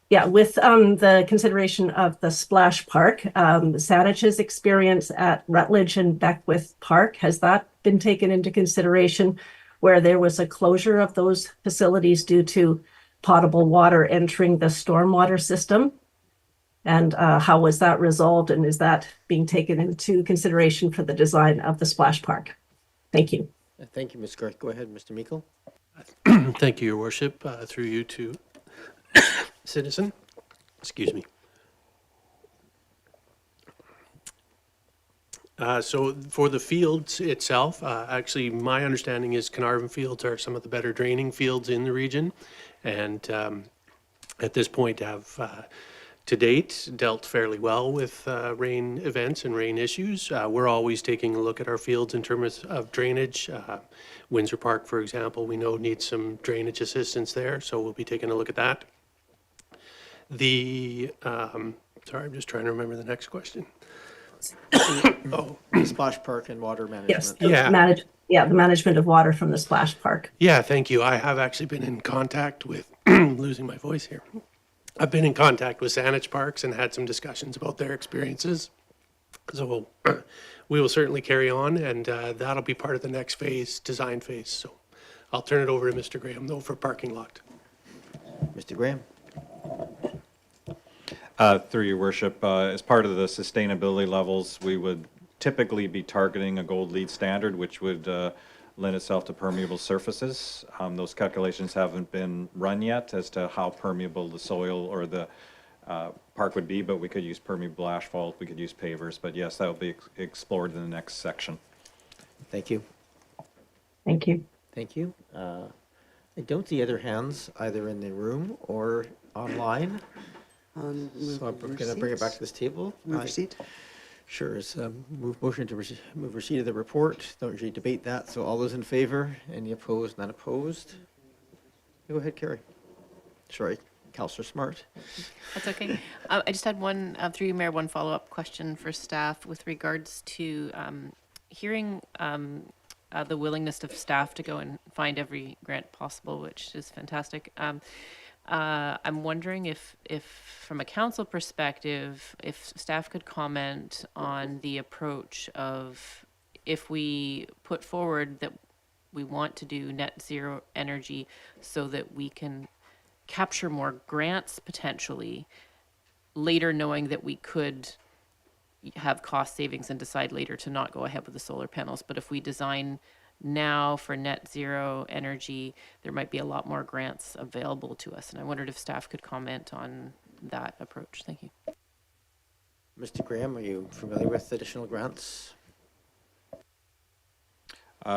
Yeah, with the consideration of the splash park, Sanich's experience at Rutledge and Beckwith Park, has that been taken into consideration where there was a closure of those facilities due to potable water entering the stormwater system? And how was that resolved, and is that being taken into consideration for the design of the splash park? Thank you. Thank you, Ms. Garth. Go ahead, Mr. Meikle. Thank you, Your Worship. Through you to citizen. Excuse me. So for the fields itself, actually my understanding is Carnarvon fields are some of the better draining fields in the region, and at this point have to date dealt fairly well with rain events and rain issues. We're always taking a look at our fields in terms of drainage. Windsor Park, for example, we know needs some drainage assistance there, so we'll be taking a look at that. Sorry, I'm just trying to remember the next question. Oh, splash park and water management. Yes, the management of water from the splash park. Yeah, thank you. I have actually been in contact with, losing my voice here. I've been in contact with Saanich Parks and had some discussions about their experiences. So we will certainly carry on, and that'll be part of the next phase, design phase. So I'll turn it over to Mr. Graham, though, for parking lot. Mr. Graham. Through your worship, as part of the sustainability levels, we would typically be targeting a gold LEED standard, which would lend itself to permeable surfaces. Those calculations haven't been run yet as to how permeable the soil or the park would be, but we could use permeable asphalt, we could use pavers, but yes, that will be explored in the next section. Thank you. Thank you. Thank you. I don't see other hands either in the room or online. So I'm going to bring it back to this table. Move your seat. Sure, it's motion to move receipt of the report. Don't usually debate that, so all those in favor? Any opposed? None opposed? Go ahead, Carrie. Sorry, Councillor Smart. That's okay. I just had one, through you, Mayor, one follow-up question for staff with regards to hearing the willingness of staff to go and find every grant possible, which is fantastic. I'm wondering if from a council perspective, if staff could comment on the approach of if we put forward that we want to do net zero energy so that we can capture more grants potentially, later knowing that we could have cost savings and decide later to not go ahead with the solar panels. But if we design now for net zero energy, there might be a lot more grants available to us. And I wondered if staff could comment on that approach. Thank you. Mr. Graham, are you familiar with additional grants?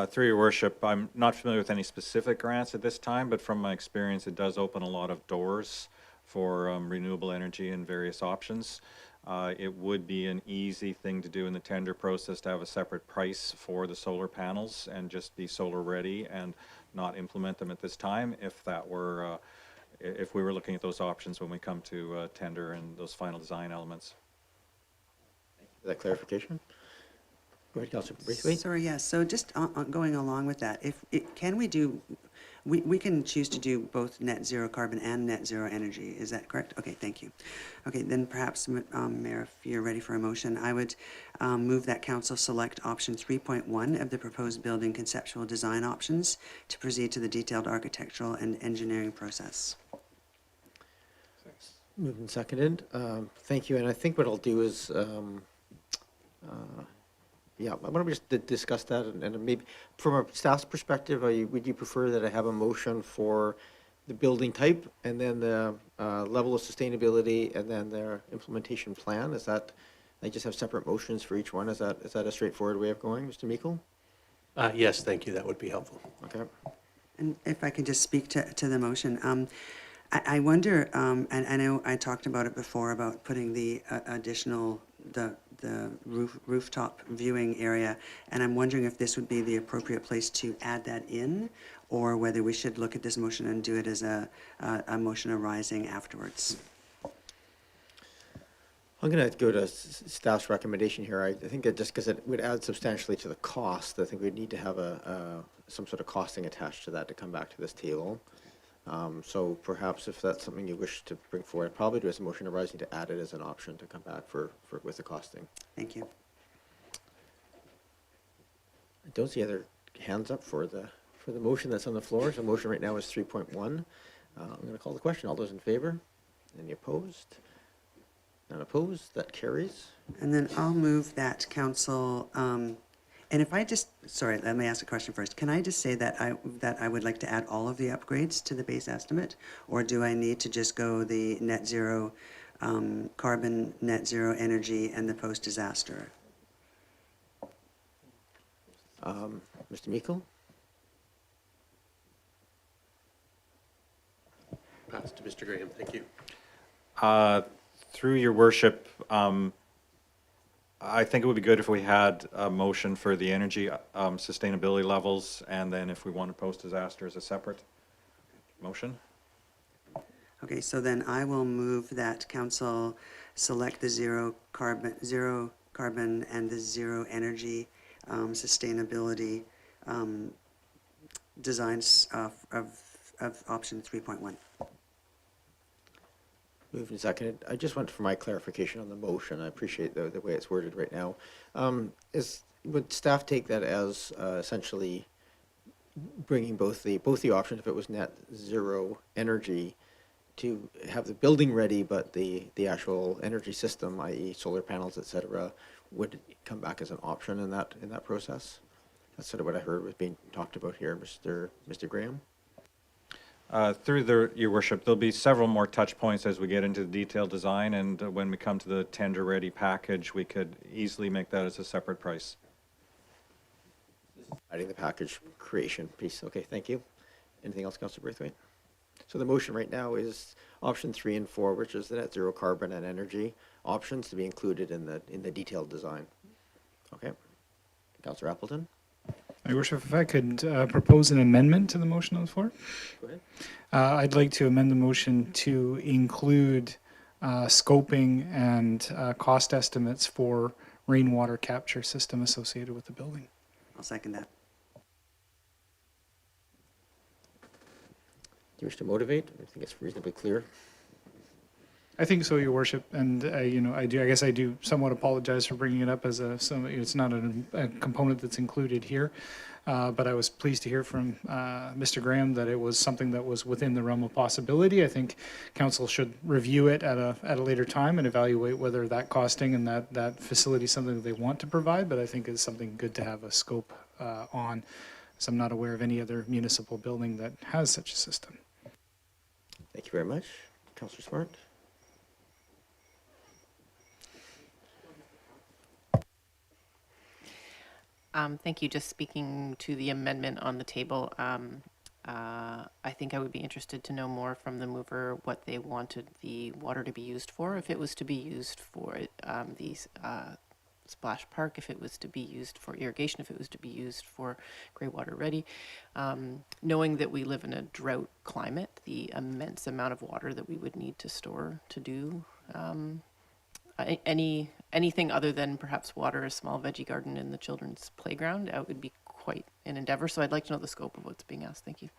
Through your worship, I'm not familiar with any specific grants at this time, but from my experience, it does open a lot of doors for renewable energy and various options. It would be an easy thing to do in the tender process to have a separate price for the solar panels and just be solar ready and not implement them at this time if that were, if we were looking at those options when we come to tender and those final design elements. Thank you for that clarification. Go ahead, Councillor Braithwaite. Sorry, yes. So just going along with that, can we do, we can choose to do both net zero carbon and net zero energy. Is that correct? Okay, thank you. Okay, then perhaps, Mayor, if you're ready for a motion, I would move that council select option 3.1 of the proposed building conceptual design options to proceed to the detailed architectural and engineering process. Moved and seconded. Thank you. And I think what I'll do is, yeah, why don't we just discuss that and maybe from a staff's perspective, would you prefer that I have a motion for the building type and then the level of sustainability and then their implementation plan? Is that, I just have separate motions for each one? Is that a straightforward way of going, Mr. Meikle? Yes, thank you. That would be helpful. Okay. And if I can just speak to the motion, I wonder, and I know I talked about it before about putting the additional, the rooftop viewing area, and I'm wondering if this would be the appropriate place to add that in, or whether we should look at this motion and do it as a motion arising afterwards. I'm going to go to staff's recommendation here. I think that just because it would add substantially to the cost, I think we'd need to have some sort of costing attached to that to come back to this table. So perhaps if that's something you wish to bring forward, I'd probably do as a motion arising to add it as an option to come back with the costing. Thank you. I don't see other hands up for the motion that's on the floor. So the motion right now is 3.1. I'm going to call the question. All those in favor? Any opposed? None opposed. That carries. And then I'll move that council. And if I just, sorry, let me ask a question first. Can I just say that I would like to add all of the upgrades to the base estimate, or do I need to just go the net zero carbon, net zero energy, and the post-disaster? Mr. Meikle? Pass to Mr. Graham. Thank you. Through your worship, I think it would be good if we had a motion for the energy sustainability levels, and then if we wanted post-disaster as a separate motion. Okay, so then I will move that council select the zero carbon and the zero energy sustainability designs of option 3.1. Moved and seconded. I just want for my clarification on the motion. I appreciate the way it's worded right now. Would staff take that as essentially bringing both the options, if it was net zero energy, to have the building ready, but the actual energy system, i.e. solar panels, etc., would come back as an option in that process? That's sort of what I heard was being talked about here, Mr. Graham. Through your worship, there'll be several more touch points as we get into the detailed design, and when we come to the tender ready package, we could easily make that as a separate price. Adding the package creation piece. Okay, thank you. Anything else, Councillor Braithwaite? So the motion right now is option 3 and 4, which is the net zero carbon and energy options, to be included in the detailed design. Okay. Councillor Appleton? Your Worship, if I could propose an amendment to the motion on the floor. Go ahead. I'd like to amend the motion to include scoping and cost estimates for rainwater capture system associated with the building. I'll second that. Do you wish to motivate? I think it's reasonably clear. I think so, Your Worship, and I guess I do somewhat apologize for bringing it up as it's not a component that's included here, but I was pleased to hear from Mr. Graham that it was something that was within the realm of possibility. I think council should review it at a later time and evaluate whether that costing and that facility is something that they want to provide, but I think it's something good to have a scope on, so I'm not aware of any other municipal building that has such a system. Thank you very much. Councillor Smart? Thank you. Just speaking to the amendment on the table, I think I would be interested to know more from the mover what they wanted the water to be used for. If it was to be used for the splash park, if it was to be used for irrigation, if it was to be used for grey water ready. Knowing that we live in a drought climate, the immense amount of water that we would need to store to do anything other than perhaps water a small veggie garden in the children's playground, it would be quite an endeavor. So I'd like to know the scope of what's being asked. Thank you.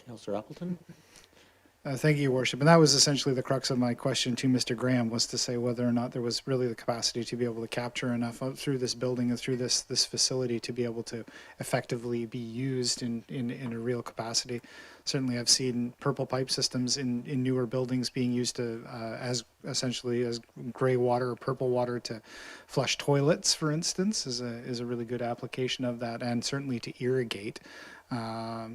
Councillor Appleton? Thank you, Your Worship. And that was essentially the crux of my question to Mr. Graham, was to say whether or not there was really the capacity to be able to capture enough through this building and through this facility to be able to effectively be used in a real capacity. Certainly I've seen purple pipe systems in newer buildings being used to as essentially as gray water or purple water to flush toilets, for instance, is a really good application of that, and certainly to irrigate.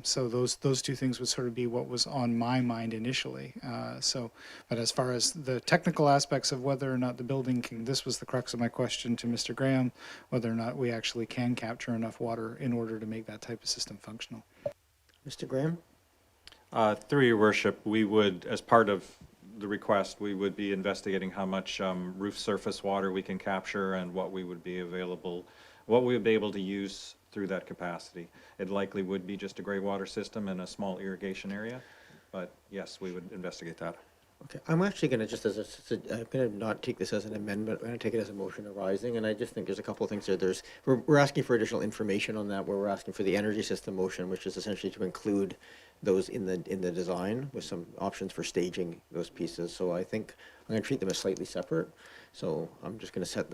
So those two things would sort of be what was on my mind initially. But as far as the technical aspects of whether or not the building can, this was the crux of my question to Mr. Graham, whether or not we actually can capture enough water in order to make that type of system functional. Mr. Graham? Through Your Worship, we would, as part of the request, we would be investigating how much roof surface water we can capture and what we would be able to use through that capacity. It likely would be just a gray water system and a small irrigation area, but yes, we would investigate that. Okay, I'm actually going to I'm going to not take this as an amendment. I'm going to take it as a motion arising, and I just think there's a couple of things there. We're asking for additional information on that, where we're asking for the energy system motion, which is essentially to include those in the design with some options for staging those pieces. So I think I'm going to treat them as slightly separate. So I'm just going to set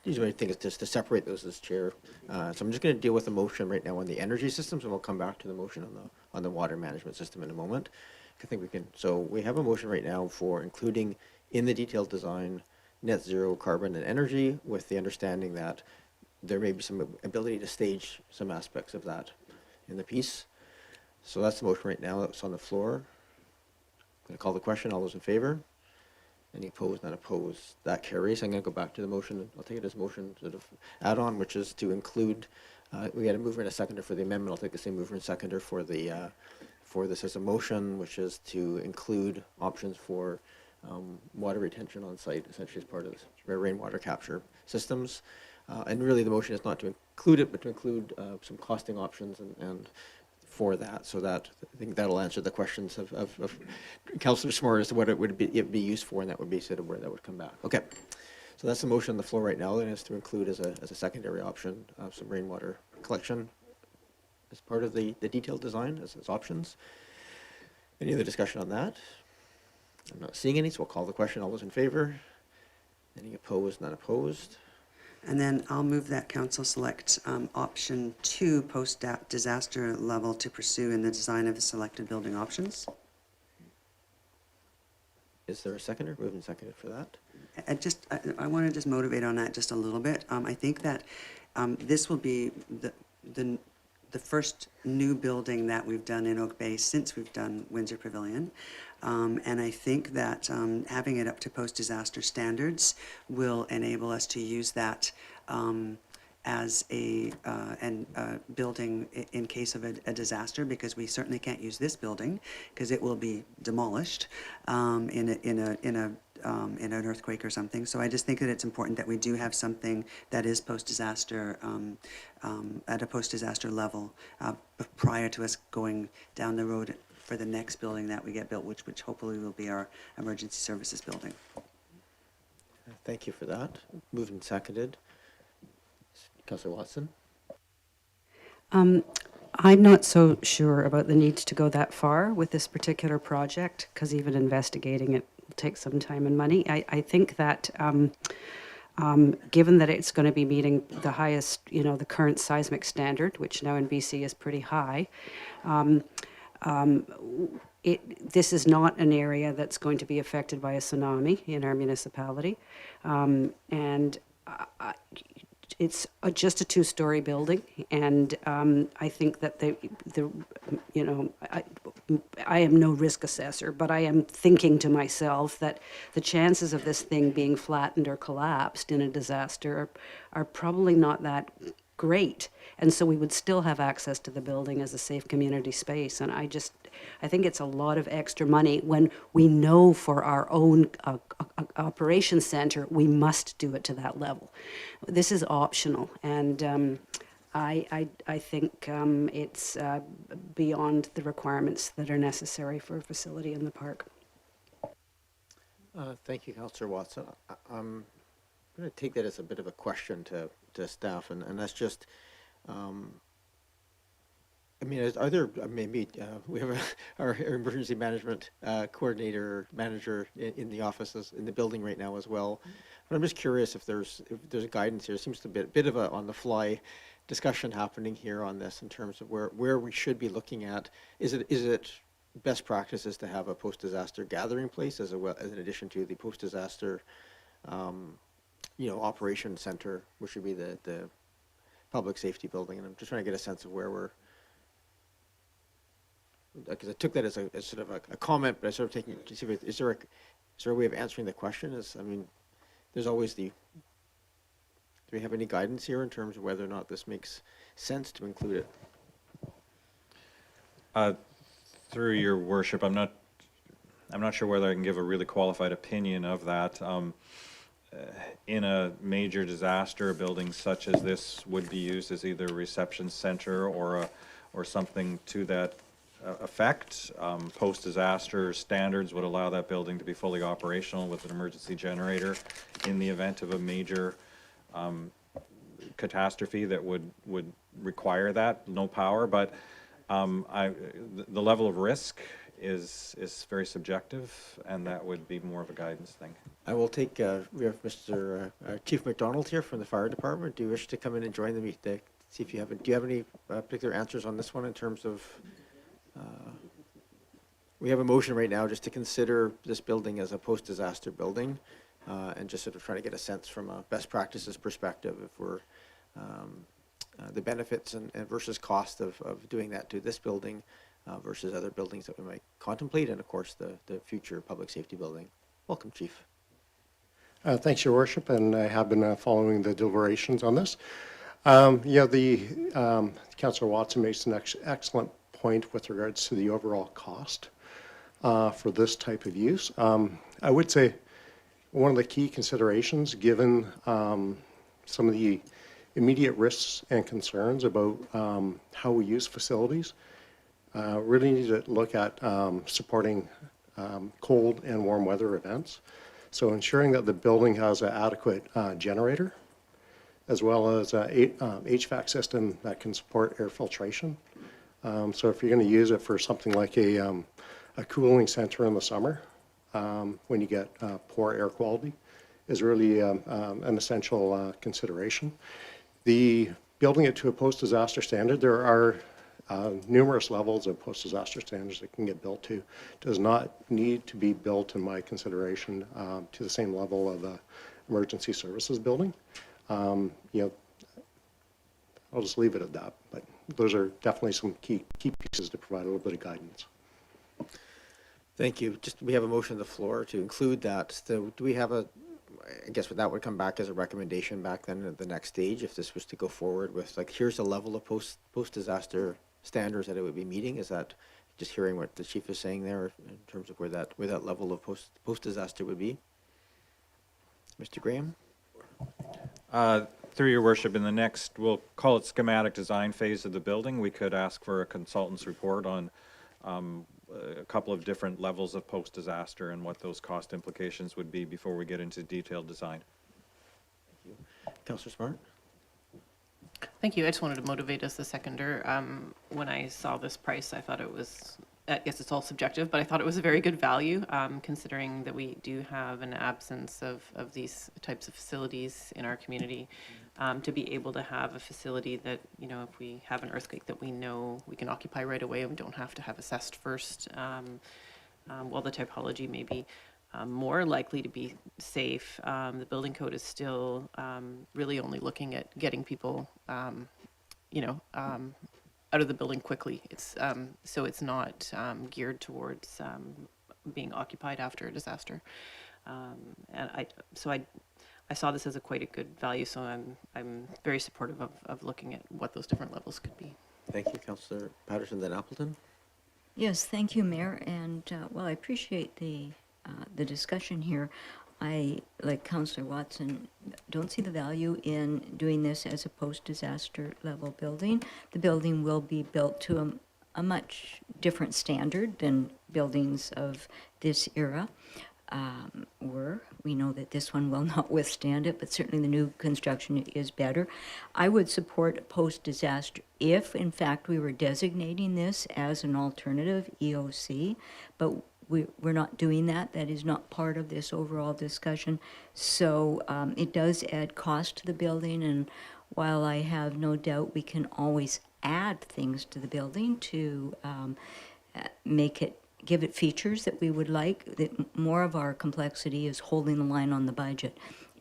usually I think it's just to separate those as chair. So I'm just going to deal with the motion right now on the energy systems, and we'll come back to the motion on the water management system in a moment. I think we can. So we have a motion right now for including in the detailed design net zero carbon and energy, with the understanding that there may be some ability to stage some aspects of that in the piece. So that's the motion right now that's on the floor. I'm going to call the question. All those in favor? Any opposed? None opposed. That carries. I'm going to go back to the motion. I'll take it as motion sort of add-on, which is to include. We had a mover and a seconder for the amendment. I'll take the same mover and seconder for this as a motion, which is to include options for water retention on site, essentially as part of this rainwater capture systems. And really, the motion is not to include it, but to include some costing options and for that, so that I think that'll answer the questions of Councillor Smart as to what it would be used for, and that would be sort of where that would come back. Okay, so that's the motion on the floor right now, and it's to include as a secondary option some rainwater collection as part of the detailed design as options. Any other discussion on that? I'm not seeing any, so we'll call the question. All those in favor? Any opposed? None opposed. And then I'll move that council select option 2 post-disaster level to pursue in the design of the selected building options. Is there a seconder? Moved and seconded for that. I want to just motivate on that just a little bit. I think that this will be the first new building that we've done in Oak Bay since we've done Windsor Pavilion. And I think that having it up to post-disaster standards will enable us to use that as a building in case of a disaster, because we certainly can't use this building because it will be demolished in an earthquake or something. So I just think that it's important that we do have something that is post-disaster, at a post-disaster level, prior to us going down the road for the next building that we get built, which hopefully will be our emergency services building. Thank you for that. Moved and seconded. Councillor Watson. I'm not so sure about the need to go that far with this particular project, because even investigating it will take some time and money. I think that given that it's going to be meeting the highest, the current seismic standard, which now in BC is pretty high, this is not an area that's going to be affected by a tsunami in our municipality. And it's just a two-story building, and I think that I am no risk assessor, but I am thinking to myself that the chances of this thing being flattened or collapsed in a disaster are probably not that great. And so we would still have access to the building as a safe community space. And I think it's a lot of extra money when we know for our own operations center, we must do it to that level. This is optional. And I think it's beyond the requirements that are necessary for a facility in the park. Thank you, Councillor Watson. I'm going to take that as a bit of a question to staff, and that's just, are there, maybe we have our emergency management coordinator, manager in the offices, in the building right now as well. But I'm just curious if there's a guidance here. It seems to be a bit of a on-the-fly discussion happening here on this in terms of where we should be looking at. Is it best practices to have a post-disaster gathering place as an addition to the post-disaster operation center, which would be the public safety building? And I'm just trying to get a sense of where we're, because I took that as sort of a comment, but I sort of taking to see if is there a way of answering the question? There's always do we have any guidance here in terms of whether or not this makes sense to include it? Through your worship, I'm not sure whether I can give a really qualified opinion of that. In a major disaster, a building such as this would be used as either a reception center or something to that effect. Post-disaster standards would allow that building to be fully operational with an emergency generator in the event of a major catastrophe that would require that, no power. But the level of risk is very subjective, and that would be more of a guidance thing. I will take, we have Mr. Chief McDonald here from the fire department. Do you wish to come in and join the meeting? See if you have, do you have any particular answers on this one in terms of, we have a motion right now just to consider this building as a post-disaster building, and just sort of trying to get a sense from a best practices perspective if we're, the benefits and versus cost of doing that to this building versus other buildings that we might contemplate, and of course the future public safety building. Welcome, Chief. Thanks, Your Worship, and I have been following the deliberations on this. Councillor Watson makes an excellent point with regards to the overall cost for this type of use. I would say one of the key considerations, given some of the immediate risks and concerns about how we use facilities, really need to look at supporting cold and warm weather events. So ensuring that the building has an adequate generator, as well as an HVAC system that can support air filtration. So if you're going to use it for something like a cooling center in the summer, when you get poor air quality, is really an essential consideration. The building it to a post-disaster standard, there are numerous levels of post-disaster standards that can get built to. Does not need to be built, in my consideration, to the same level of the emergency services building. I'll just leave it at that, but those are definitely some key pieces to provide a little bit of guidance. Thank you. We have a motion on the floor to include that. So do we have I guess that would come back as a recommendation back then at the next stage, if this was to go forward with, like, here's the level of post-disaster standards that it would be meeting. Is that just hearing what the chief is saying there in terms of where that level of post-disaster would be? Mr. Graham? Through your worship, in the next, we'll call it schematic design phase of the building, we could ask for a consultant's report on a couple of different levels of post-disaster and what those cost implications would be before we get into detailed design. Thank you. Councillor Smart? Thank you. I just wanted to motivate as the seconder. When I saw this price, I thought it was, I guess it's all subjective, but I thought it was a very good value, considering that we do have an absence of these types of facilities in our community. To be able to have a facility that, you know, if we have an earthquake, that we know we can occupy right away and we don't have to have assessed first, while the typology may be more likely to be safe. The building code is still really only looking at getting people, you know, out of the building quickly. It's so it's not geared towards being occupied after a disaster. And I saw this as quite a good value, so I'm very supportive of looking at what those different levels could be. Thank you, Councillor Patterson, then Appleton. Yes, thank you, Mayor, and well, I appreciate the discussion here. I, like Councillor Watson, don't see the value in doing this as a post-disaster level building. The building will be built to a much different standard than buildings of this era were. We know that this one will not withstand it, but certainly the new construction is better. I would support post-disaster if, in fact, we were designating this as an alternative EOC, but we're not doing that. That is not part of this overall discussion. So it does add cost to the building, and while I have no doubt we can always add things to the building to make it, give it features that we would like, that more of our complexity is holding the line on the budget.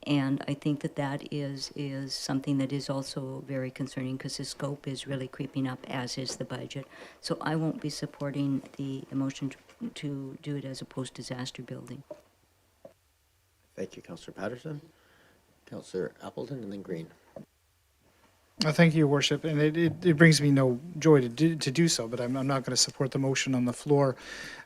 And I think that is something that is also very concerning, because the scope is really creeping up, as is the budget. So I won't be supporting the motion to do it as a post-disaster building. Thank you, Councillor Patterson. Councillor Appleton, and then Green. Thank you, Your Worship, and it brings me no joy to do so, but I'm not going to support the motion on the floor,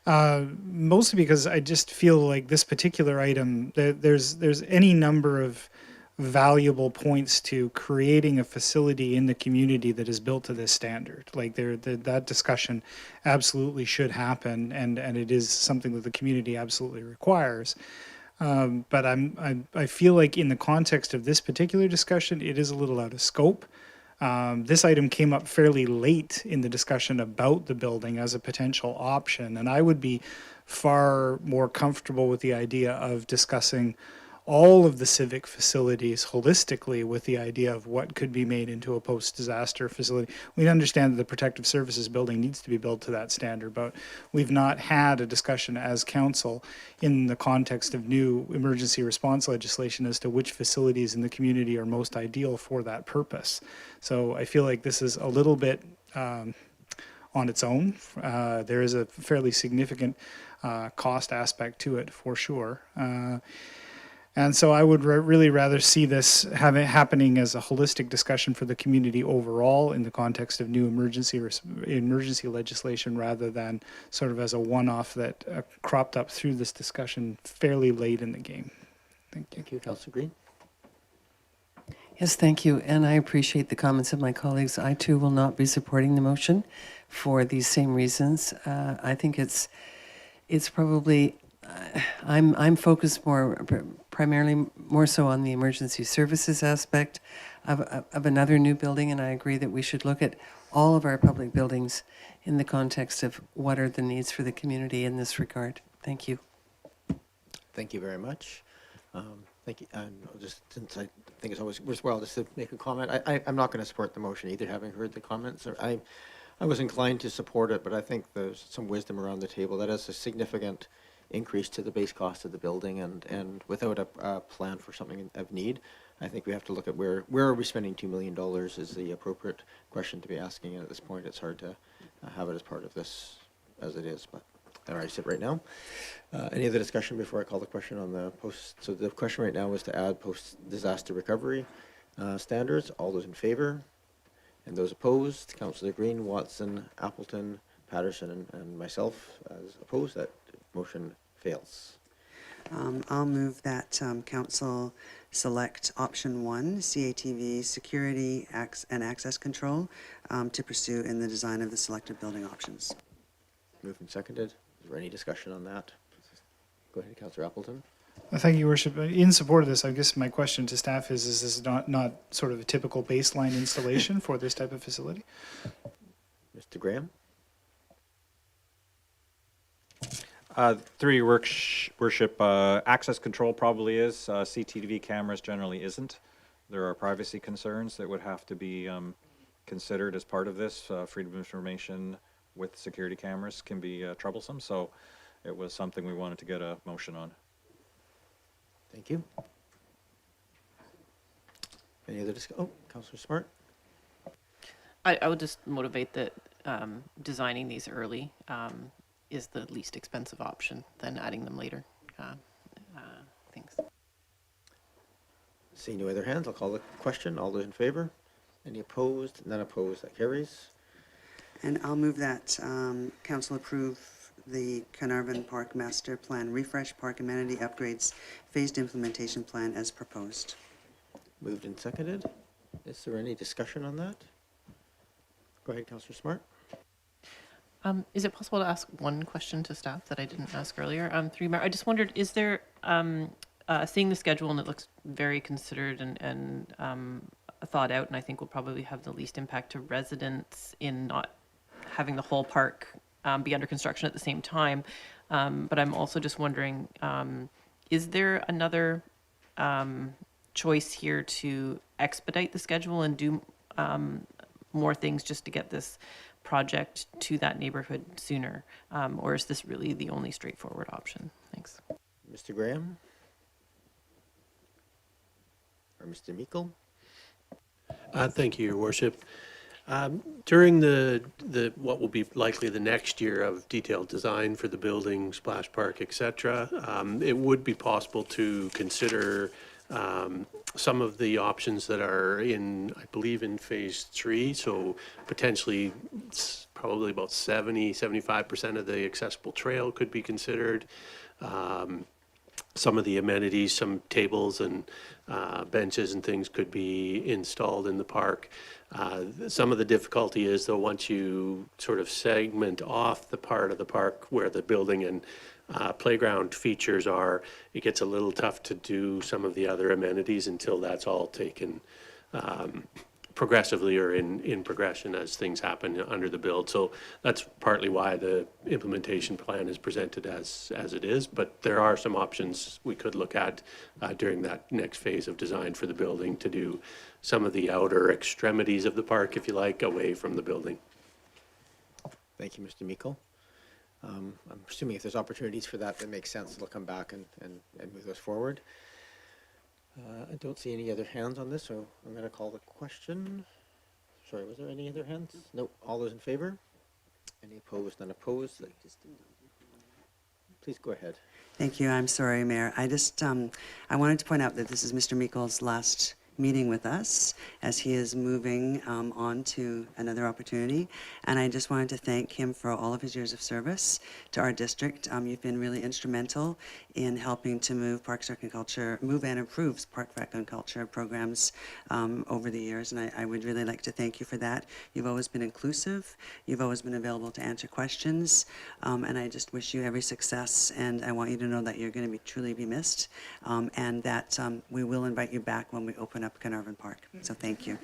mostly because I just feel like this particular item, there's any number of valuable points to creating a facility in the community that is built to this standard. Like that discussion absolutely should happen, and it is something that the community absolutely requires. But I feel like in the context of this particular discussion, it is a little out of scope. This item came up fairly late in the discussion about the building as a potential option, and I would be far more comfortable with the idea of discussing all of the civic facilities holistically with the idea of what could be made into a post-disaster facility. We understand that the protective services building needs to be built to that standard, but we've not had a discussion as council in the context of new emergency response legislation as to which facilities in the community are most ideal for that purpose. So I feel like this is a little bit on its own. There is a fairly significant cost aspect to it for sure. And so I would really rather see this happening as a holistic discussion for the community overall in the context of new emergency legislation, rather than sort of as a one-off that cropped up through this discussion fairly late in the game. Thank you. Thank you, Councillor Green. Yes, thank you. And I appreciate the comments of my colleagues. I too will not be supporting the motion for these same reasons. I think it's probably, I'm focused primarily more so on the emergency services aspect of another new building, and I agree that we should look at all of our public buildings in the context of what are the needs for the community in this regard. Thank you. Thank you very much. Thank you. And just since I think it's always worthwhile just to make a comment, I'm not going to support the motion either, having heard the comments. I was inclined to support it, but I think there's some wisdom around the table. That is a significant increase to the base cost of the building, and without a plan for something of need, I think we have to look at where are we spending $2 million is the appropriate question to be asking. And at this point, it's hard to have it as part of this as it is. But where I sit right now. Any other discussion before I call the question on the post? So the question right now is to add post-disaster recovery standards. All those in favor? And those opposed? Councillor Green, Watson, Appleton, Patterson, and myself as opposed. That motion fails. I'll move that council select option 1, CATV security and access control, to pursue in the design of the selected building options. Moved and seconded. Is there any discussion on that? Go ahead, Councillor Appleton. Thank you, Your Worship. In support of this, I guess my question to staff is this not sort of a typical baseline installation for this type of facility? Mr. Graham? Through your worship, access control probably is. CCTV cameras generally isn't. There are privacy concerns that would have to be considered as part of this. Freedom of information with security cameras can be troublesome, so it was something we wanted to get a motion on. Thank you. Any other discussion? Oh, Councillor Smart. I would just motivate that designing these early is the least expensive option than adding them later. Thanks. Seeing no other hands, I'll call the question. All those in favor? Any opposed? None opposed. That carries. And I'll move that council approve the Carnarvon Park Master Plan Refresh Park Amenity Upgrades Phased Implementation Plan as proposed. Moved and seconded. Is there any discussion on that? Go ahead, Councillor Smart. Is it possible to ask one question to staff that I didn't ask earlier? I just wondered, is there, seeing the schedule, and it looks very considered and thought out, and I think will probably have the least impact to residents in not having the whole park be under construction at the same time. But I'm also just wondering, is there another choice here to expedite the schedule and do more things just to get this project to that neighborhood sooner? Or is this really the only straightforward option? Thanks. Mr. Graham? Or Mr. Meikle? Thank you, Your Worship. During the what will be likely the next year of detailed design for the building, splash park, etc., it would be possible to consider some of the options that are in, I believe, in phase 3. So potentially, probably about 75% of the accessible trail could be considered. Some of the amenities, some tables and benches and things could be installed in the park. Some of the difficulty is, though, once you sort of segment off the part of the park where the building and playground features are, it gets a little tough to do some of the other amenities until that's all taken progressively or in progression as things happen under the build. So that's partly why the implementation plan is presented as it is, but there are some options we could look at during that next phase of design for the building to do some of the outer extremities of the park, if you like, away from the building. Thank you, Mr. Meikle. I'm assuming if there's opportunities for that makes sense, they'll come back and move those forward. I don't see any other hands on this, so I'm going to call the question. Sorry, was there any other hands? No. All those in favor? Any opposed? None opposed? Please go ahead. Thank you. I'm sorry, Mayor. I wanted to point out that this is Mr. Meikle's last meeting with us as he is moving on to another opportunity. And I just wanted to thank him for all of his years of service to our district. You've been really instrumental in helping to move Parks, Rec and Culture, move and improve Park, Rec and Culture programs over the years. And I would really like to thank you for that. You've always been inclusive. You've always been available to answer questions. And I just wish you every success. And I want you to know that you're going to truly be missed, and that we will invite you back when we open up Carnarvon Park. So thank you.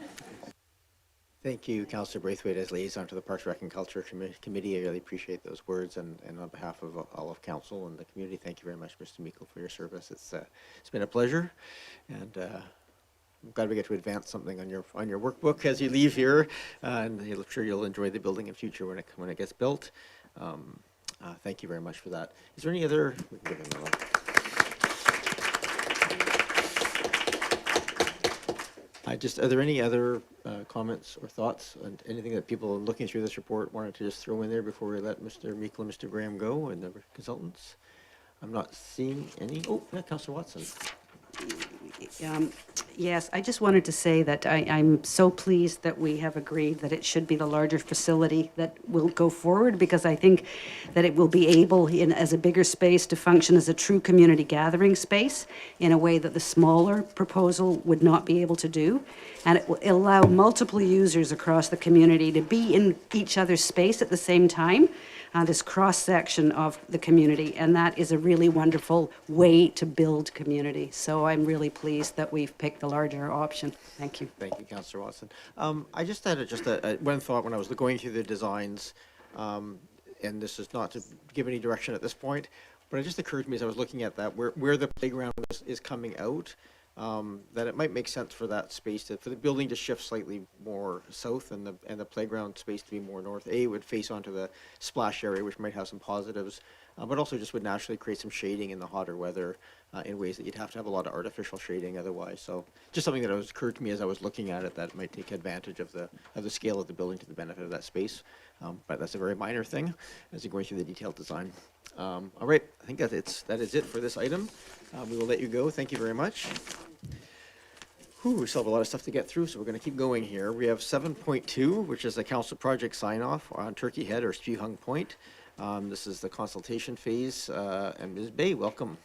Thank you, Councillor Braithwaite, as liaison to the Parks, Rec and Culture Committee. I really appreciate those words, and on behalf of all of Council and the community, thank you very much, Mr. Meikle, for your service. It's been a pleasure, and I'm glad we get to advance something on your workbook as you leave here, and I'm sure you'll enjoy the building in future when it gets built. Thank you very much for that. Is there any other? We can give him a I Just, are there any other comments or thoughts on anything that people looking through this report wanted to just throw in there before we let Mr. Meikle and Mr. Graham go and the consultants? I'm not seeing any. Oh, yeah, Councillor Watson. Yes, I just wanted to say that I'm so pleased that we have agreed that it should be the larger facility that will go forward, because I think that it will be able, as a bigger space, to function as a true community gathering space in a way that the smaller proposal would not be able to do. And it will allow multiple users across the community to be in each other's space at the same time. This cross-section of the community, and that is a really wonderful way to build community. So I'm really pleased that we've picked the larger option. Thank you. Thank you, Councillor Watson. I just had one thought when I was going through the designs, and this is not to give any direction at this point, but it just occurred to me as I was looking at that, where the playground is coming out, that it might make sense for that space for the building to shift slightly more south and the playground space to be more north. It would face onto the splash area, which might have some positives, but also just would naturally create some shading in the hotter weather in ways that you'd have to have a lot of artificial shading otherwise. So just something that occurred to me as I was looking at it, that might take advantage of the scale of the building to the benefit of that space. But that's a very minor thing as you're going through the detailed design. All right, I think that is it for this item. We will let you go. Thank you very much. We still have a lot of stuff to get through, so we're going to keep going here. We have 7.2, which is the council project sign-off on Turkey Head or Spew Hung Point. This is the consultation phase, and Ms. Bay, welcome.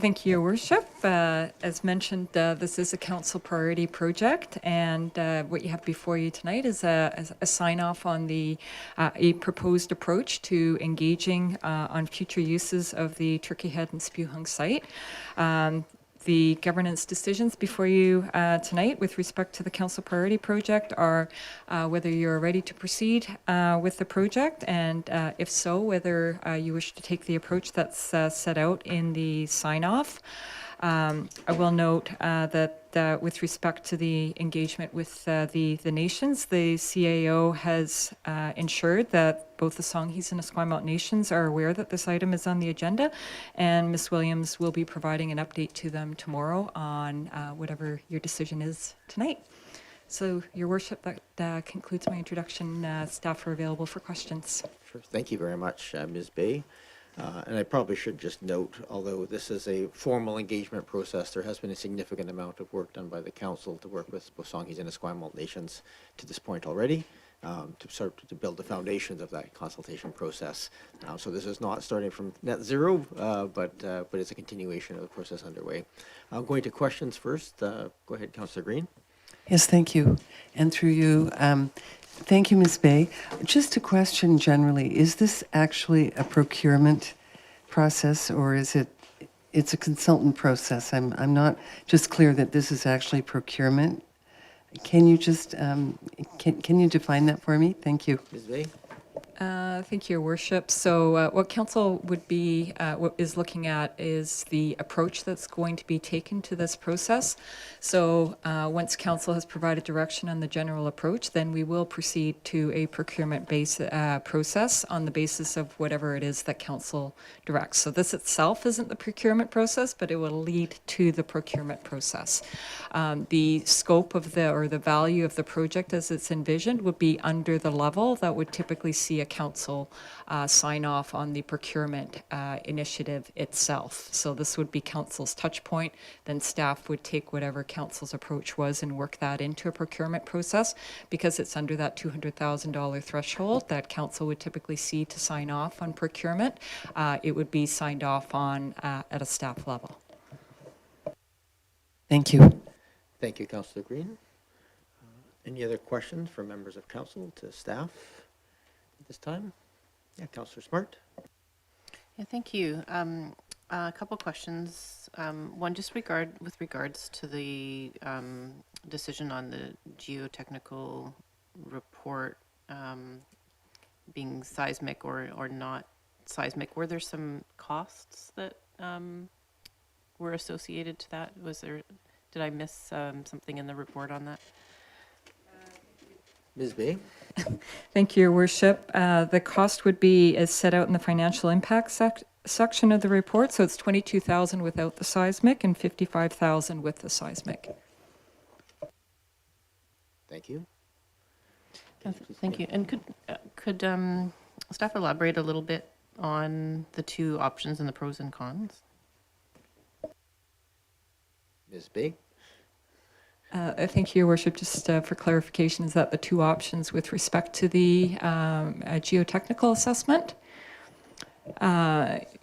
Thank you, Your Worship. As mentioned, this is a council priority project, and what you have before you tonight is a sign-off on a proposed approach to engaging on future uses of the Turkey Head and Spew Hung site. The governance decisions before you tonight with respect to the council priority project are whether you're ready to proceed with the project, and if so, whether you wish to take the approach that's set out in the sign-off. I will note that with respect to the engagement with the nations, the CAO has ensured that both the Songhees and Esquimalt nations are aware that this item is on the agenda, and Ms. Williams will be providing an update to them tomorrow on whatever your decision is tonight. So, Your Worship, that concludes my introduction. Staff are available for questions. Sure. Thank you very much, Ms. Bay. And I probably should just note, although this is a formal engagement process, there has been a significant amount of work done by the council to work with both Songhees and Esquimalt nations to this point already, to start to build the foundations of that consultation process. So this is not starting from net zero, but it's a continuation of the process underway. I'm going to questions first. Go ahead, Councillor Green. Yes, thank you. And through you, thank you, Ms. Bay. Just a question generally, is this actually a procurement process, or it's a consultant process? I'm not just clear that this is actually procurement. Can you just, can you define that for me? Thank you. Ms. Bay? Thank you, Your Worship. So what Council would be, what is looking at is the approach that's going to be taken to this process. So once Council has provided direction on the general approach, then we will proceed to a procurement-based process on the basis of whatever it is that Council directs. So this itself isn't the procurement process, but it will lead to the procurement process. The scope of the value of the project as it's envisioned would be under the level that would typically see a council sign off on the procurement initiative itself. So this would be council's touch point. Then staff would take whatever council's approach was and work that into a procurement process. Because it's under that $200,000 threshold that council would typically see to sign off on procurement, it would be signed off on at a staff level. Thank you. Thank you, Councillor Green. Any other questions from members of council to staff at this time? Yeah, Councillor Smart. Yeah, thank you. A couple questions. One, just with regards to the decision on the geotechnical report being seismic or not seismic. Were there some costs that were associated to that? Did I miss something in the report on that? Ms. Bay? Thank you, Your Worship. The cost would be as set out in the financial impact section of the report. So it's 22,000 without the seismic and 55,000 with the seismic. Thank you. Thank you. And could staff elaborate a little bit on the two options and the pros and cons? Ms. B? Thank you, Your Worship. Just for clarification, is that the two options with respect to the geotechnical assessment?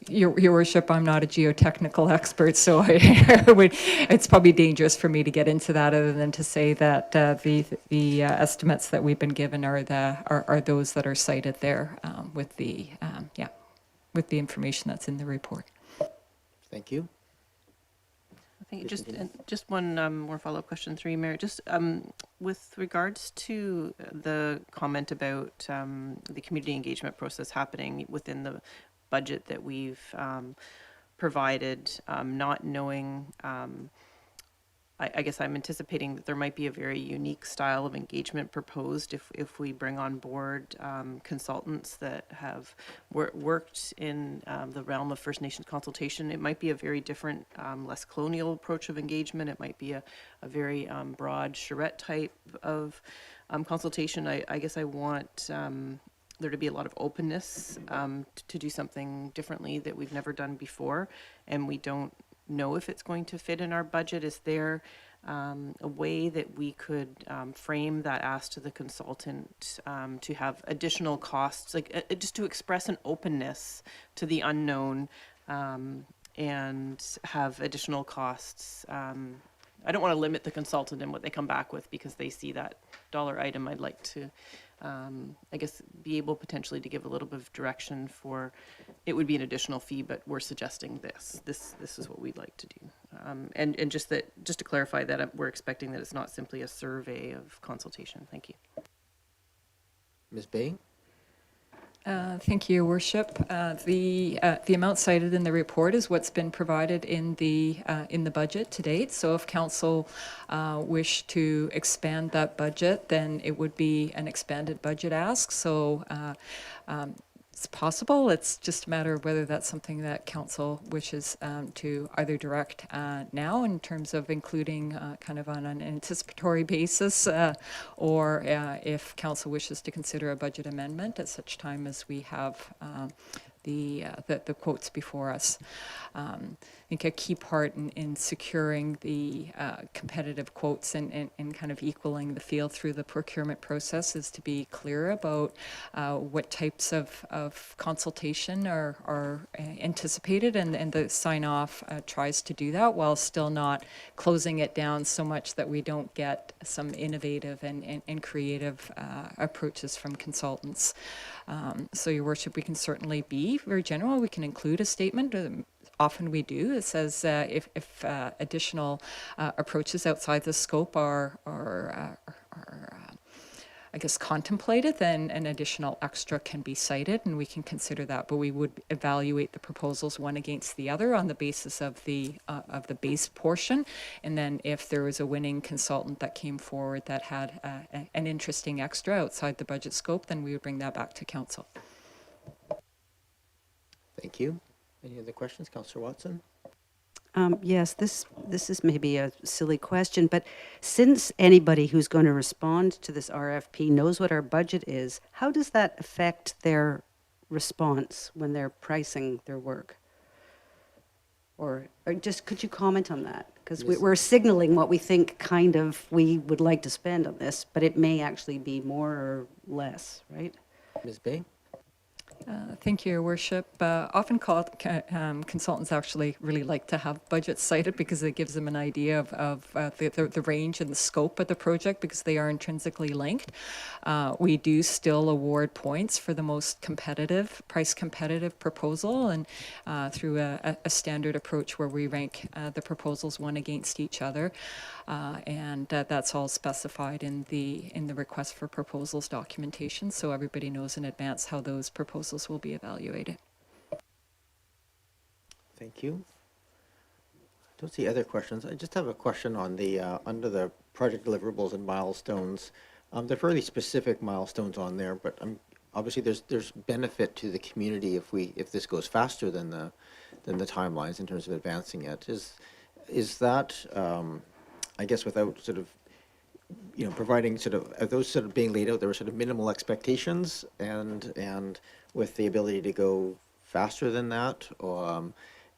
Your Worship, I'm not a geotechnical expert, so it's probably dangerous for me to get into that other than to say that the estimates that we've been given are those that are cited there with the information that's in the report. Thank you. I think just one more follow-up question through you, Mayor. Just with regards to the comment about the community engagement process happening within the budget that we've provided, not knowing, I guess I'm anticipating that there might be a very unique style of engagement proposed if we bring on board consultants that have worked in the realm of First Nations consultation. It might be a very different, less colonial approach of engagement. It might be a very broad charrette type of consultation. I guess I want there to be a lot of openness to do something differently that we've never done before, and we don't know if it's going to fit in our budget. Is there a way that we could frame that ask to the consultant to have additional costs, like just to express an openness to the unknown and have additional costs? I don't want to limit the consultant and what they come back with because they see that dollar item. I'd like to I guess, be able potentially to give a little bit of direction for, it would be an additional fee, but we're suggesting this is what we'd like to do. And just to clarify that we're expecting that it's not simply a survey of consultation. Thank you. Ms. Bay? Thank you, Your Worship. The amount cited in the report is what's been provided in the budget to date. So if council wish to expand that budget, then it would be an expanded budget ask. So it's possible. It's just a matter of whether that's something that council wishes to either direct now in terms of including kind of on an anticipatory basis, or if council wishes to consider a budget amendment at such time as we have the quotes before us. I think a key part in securing the competitive quotes and kind of equaling the field through the procurement process is to be clear about what types of consultation are anticipated, and the sign-off tries to do that while still not closing it down so much that we don't get some innovative and creative approaches from consultants. So, Your Worship, we can certainly be very general. We can include a statement. Often we do. It says if additional approaches outside the scope are I guess contemplated, then an additional extra can be cited, and we can consider that. But we would evaluate the proposals one against the other on the basis of the base portion, and then if there was a winning consultant that came forward that had an interesting extra outside the budget scope, then we would bring that back to council. Thank you. Any other questions, Councillor Watson? Yes, this is maybe a silly question, but since anybody who's going to respond to this RFP knows what our budget is, how does that affect their response when they're pricing their work? Or just could you comment on that? Because we're signaling what we think kind of we would like to spend on this, but it may actually be more or less, right? Ms. Bay? Thank you, Your Worship. Often consultants actually really like to have budgets cited because it gives them an idea of the range and the scope of the project because they are intrinsically linked. We do still award points for the most price competitive proposal, and through a standard approach where we rank the proposals one against each other. And that's all specified in the request for proposals documentation, so everybody knows in advance how those proposals will be evaluated. Thank you. I don't see other questions. I just have a question on the under the project deliverables and milestones. They're fairly specific milestones on there, but obviously there's benefit to the community if this goes faster than the timelines in terms of advancing it. Is that I guess without sort of providing sort of are those sort of being laid out, there were sort of minimal expectations and with the ability to go faster than that,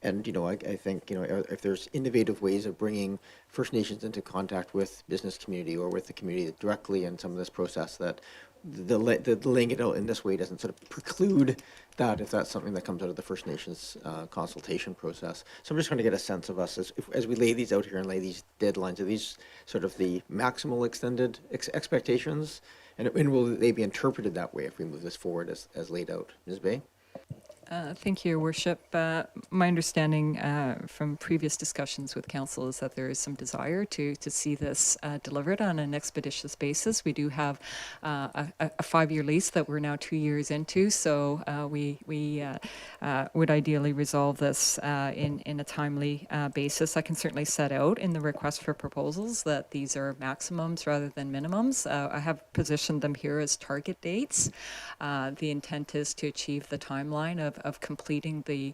and I think if there's innovative ways of bringing First Nations into contact with business community or with the community directly in some of this process, that the laying it out in this way doesn't sort of preclude that if that's something that comes out of the First Nations consultation process. So I'm just trying to get a sense of us as we lay these out here and lay these deadlines. Are these sort of the maximal extended expectations, and will they be interpreted that way if we move this forward as laid out? Ms. Bay? Thank you, Your Worship. My understanding from previous discussions with Council is that there is some desire to see this delivered on an expeditious basis. We do have a 5-year lease that we're now 2 years into, so we would ideally resolve this in a timely basis. I can certainly set out in the request for proposals that these are maximums rather than minimums. I have positioned them here as target dates. The intent is to achieve the timeline of completing the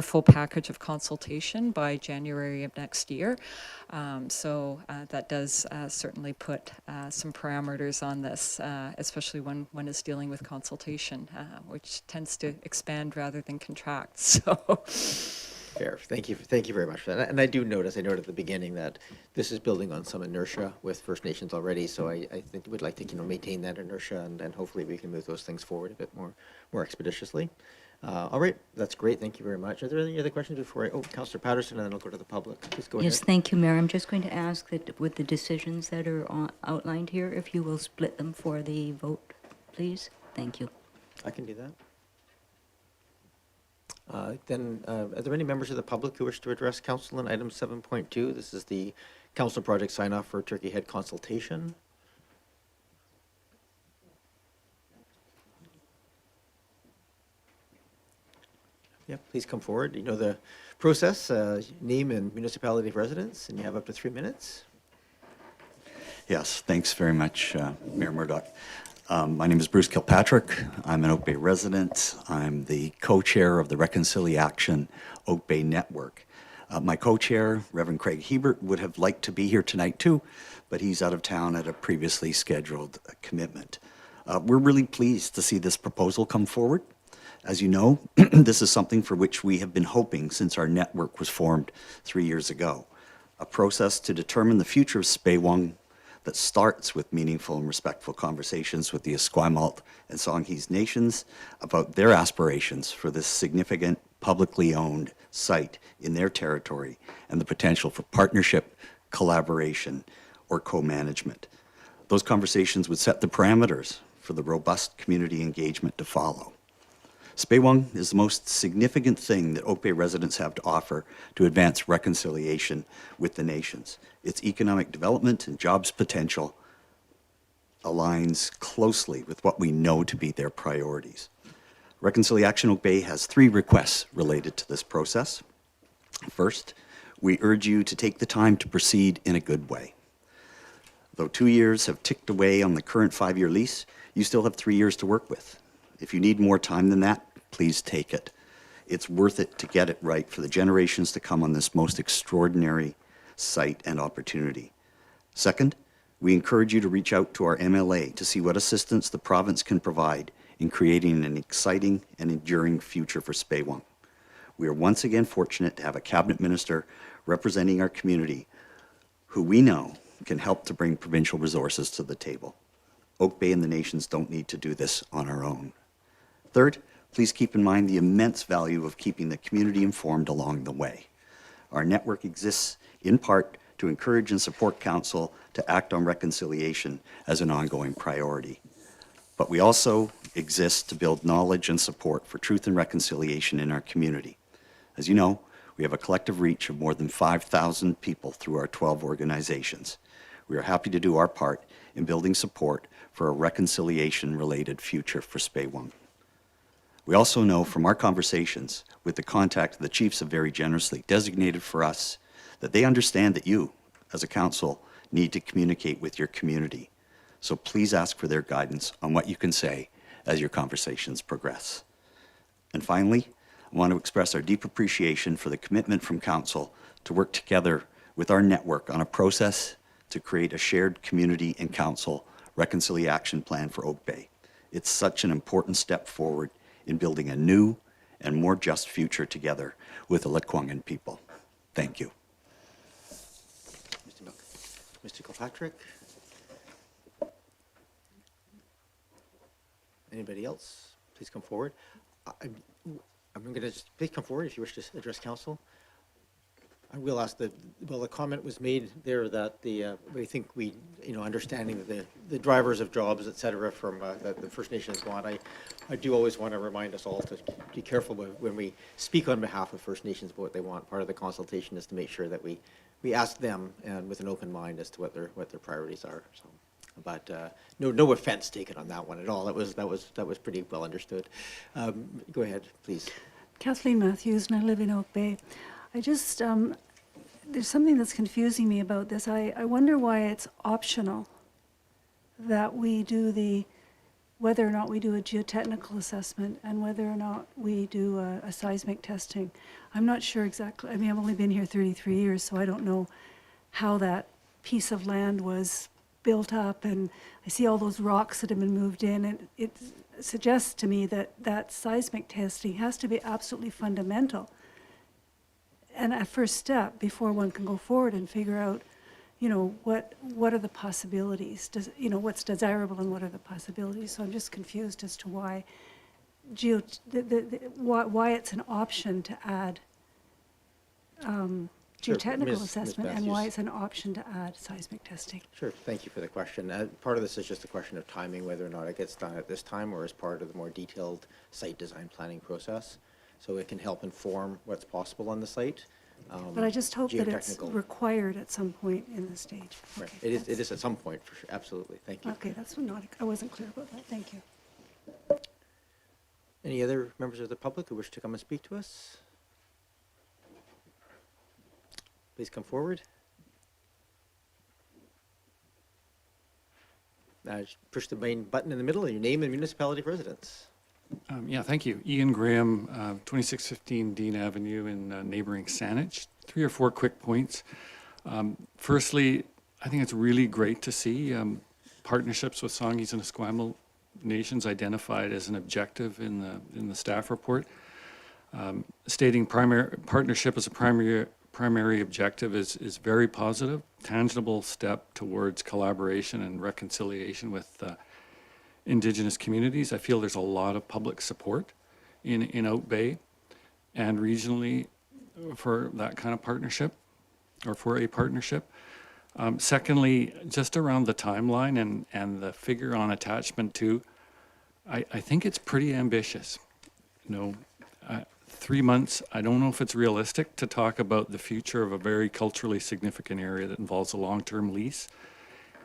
full package of consultation by January of next year. So that does certainly put some parameters on this, especially when one is dealing with consultation, which tends to expand rather than contract. So. Fair. Thank you very much for that. And I noted at the beginning that this is building on some inertia with First Nations already. So I think we'd like to maintain that inertia and hopefully we can move those things forward a bit more expeditiously. All right, that's great. Thank you very much. Are there any other questions before Councillor Patterson, and then I'll go to the public. Please go ahead. Yes, thank you, Mayor. I'm just going to ask that with the decisions that are outlined here, if you will split them for the vote, please. Thank you. I can do that. Then, are there any members of the public who wish to address Council on item 7.2? This is the Council project sign-off for Turkey Head consultation. Yeah, please come forward. You know the process, name and municipality of residence, and you have up to 3 minutes. Yes, thanks very much, Mayor Murdoch. My name is Bruce Kilpatrick. I'm an Oak Bay resident. I'm the co-chair of the Reconciliation Oak Bay Network. My co-chair, Reverend Craig Hebert, would have liked to be here tonight too, but he's out of town at a previously scheduled commitment. We're really pleased to see this proposal come forward. As you know, this is something for which we have been hoping since our network was formed 3 years ago. A process to determine the future of Speewang that starts with meaningful and respectful conversations with the Esquimalt and Songhees nations about their aspirations for this significant publicly owned site in their territory and the potential for partnership, collaboration, or co-management. Those conversations would set the parameters for the robust community engagement to follow. Speewang is the most significant thing that Oak Bay residents have to offer to advance reconciliation with the nations. Its economic development and jobs potential aligns closely with what we know to be their priorities. Reconciliation Oak Bay has 3 requests related to this process. First, we urge you to take the time to proceed in a good way. Though 2 years have ticked away on the current 5-year lease, you still have 3 years to work with. If you need more time than that, please take it. It's worth it to get it right for the generations to come on this most extraordinary site and opportunity. Second, we encourage you to reach out to our MLA to see what assistance the province can provide in creating an exciting and enduring future for Speewang. We are once again fortunate to have a cabinet minister representing our community who we know can help to bring provincial resources to the table. Oak Bay and the nations don't need to do this on our own. Third, please keep in mind the immense value of keeping the community informed along the way. Our network exists in part to encourage and support Council to act on reconciliation as an ongoing priority. But we also exist to build knowledge and support for truth and reconciliation in our community. As you know, we have a collective reach of more than 5,000 people through our 12 organizations. We are happy to do our part in building support for a reconciliation-related future for Speewang. We also know from our conversations with the contact the chiefs have very generously designated for us that they understand that you, as a council, need to communicate with your community. So please ask for their guidance on what you can say as your conversations progress. And finally, I want to express our deep appreciation for the commitment from Council to work together with our network on a process to create a shared community and council reconciliation plan for Oak Bay. It's such an important step forward in building a new and more just future together with the Lekwungen people. Thank you. Mr. Kilpatrick? Anybody else? Please come forward. I'm going to just, please come forward if you wish to address council. I will ask the comment was made there that we think understanding the drivers of jobs, et cetera, from that the First Nations want. I do always want to remind us all to be careful when we speak on behalf of First Nations about what they want. Part of the consultation is to make sure that we ask them and with an open mind as to what their priorities are. So, but no offense taken on that one at all. That was pretty well understood. Go ahead, please. Kathleen Matthews, and I live in Oak Bay. I just, there's something that's confusing me about this. I wonder why it's optional that we do whether or not we do a geotechnical assessment and whether or not we do a seismic testing. I'm not sure exactly. I mean, I've only been here 33 years, so I don't know how that piece of land was built up, and I see all those rocks that have been moved in, and it suggests to me that seismic testing has to be absolutely fundamental and a first step before one can go forward and figure out, what are the possibilities? What's desirable and what are the possibilities? So I'm just confused as to why why it's an option to add geotechnical assessment and why it's an option to add seismic testing. Sure, thank you for the question. Part of this is just a question of timing, whether or not it gets done at this time or as part of the more detailed site design planning process. So it can help inform what's possible on the site. But I just hope that it's required at some point in the stage. Right. Okay, it is at some point, for sure. Absolutely. Thank you. Okay, that's not, I wasn't clear about that. Thank you. Any other members of the public who wish to come and speak to us? Please come forward. Just push the main button in the middle, your name and municipality of residence. Yeah, thank you. Ian Graham, 2615 Dean Avenue in neighboring Saanich. 3 or 4 quick points. Firstly, I think it's really great to see partnerships with Songhees and Esquimalt nations identified as an objective in the staff report. Stating partnership as a primary objective is very positive, tangible step towards collaboration and reconciliation with Indigenous communities. I feel there's a lot of public support in Oak Bay and regionally for that kind of partnership or for a partnership. Secondly, just around the timeline and the figure on attachment 2, I think it's pretty ambitious. 3 months, I don't know if it's realistic to talk about the future of a very culturally significant area that involves a long-term lease,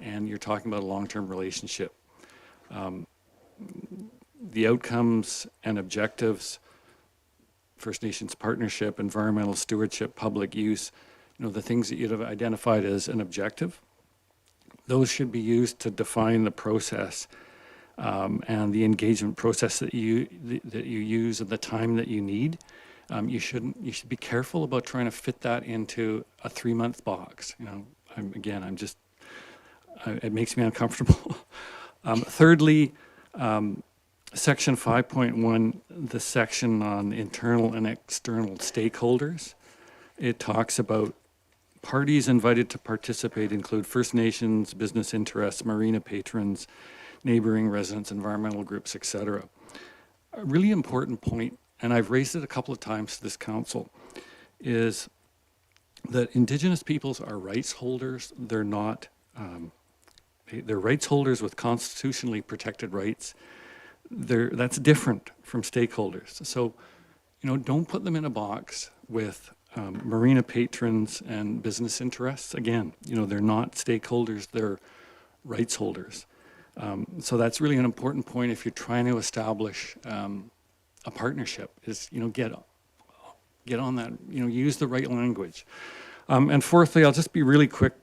and you're talking about a long-term relationship. The outcomes and objectives, First Nations partnership, environmental stewardship, public use, the things that you'd have identified as an objective, those should be used to define the process and the engagement process that you use and the time that you need. You should be careful about trying to fit that into a 3-month box. It makes me uncomfortable. Thirdly, section 5.1, the section on internal and external stakeholders, it talks about parties invited to participate include First Nations, business interests, marina patrons, neighboring residents, environmental groups, etc. A really important point, and I've raised it a couple of times to this council, is that Indigenous peoples are rights holders. They're not, they're rights holders with constitutionally protected rights. That's different from stakeholders. So, don't put them in a box with marina patrons and business interests. Again, they're not stakeholders, they're rights holders. So that's really an important point if you're trying to establish a partnership is, get on that, use the right language. And fourthly, I'll just be really quick.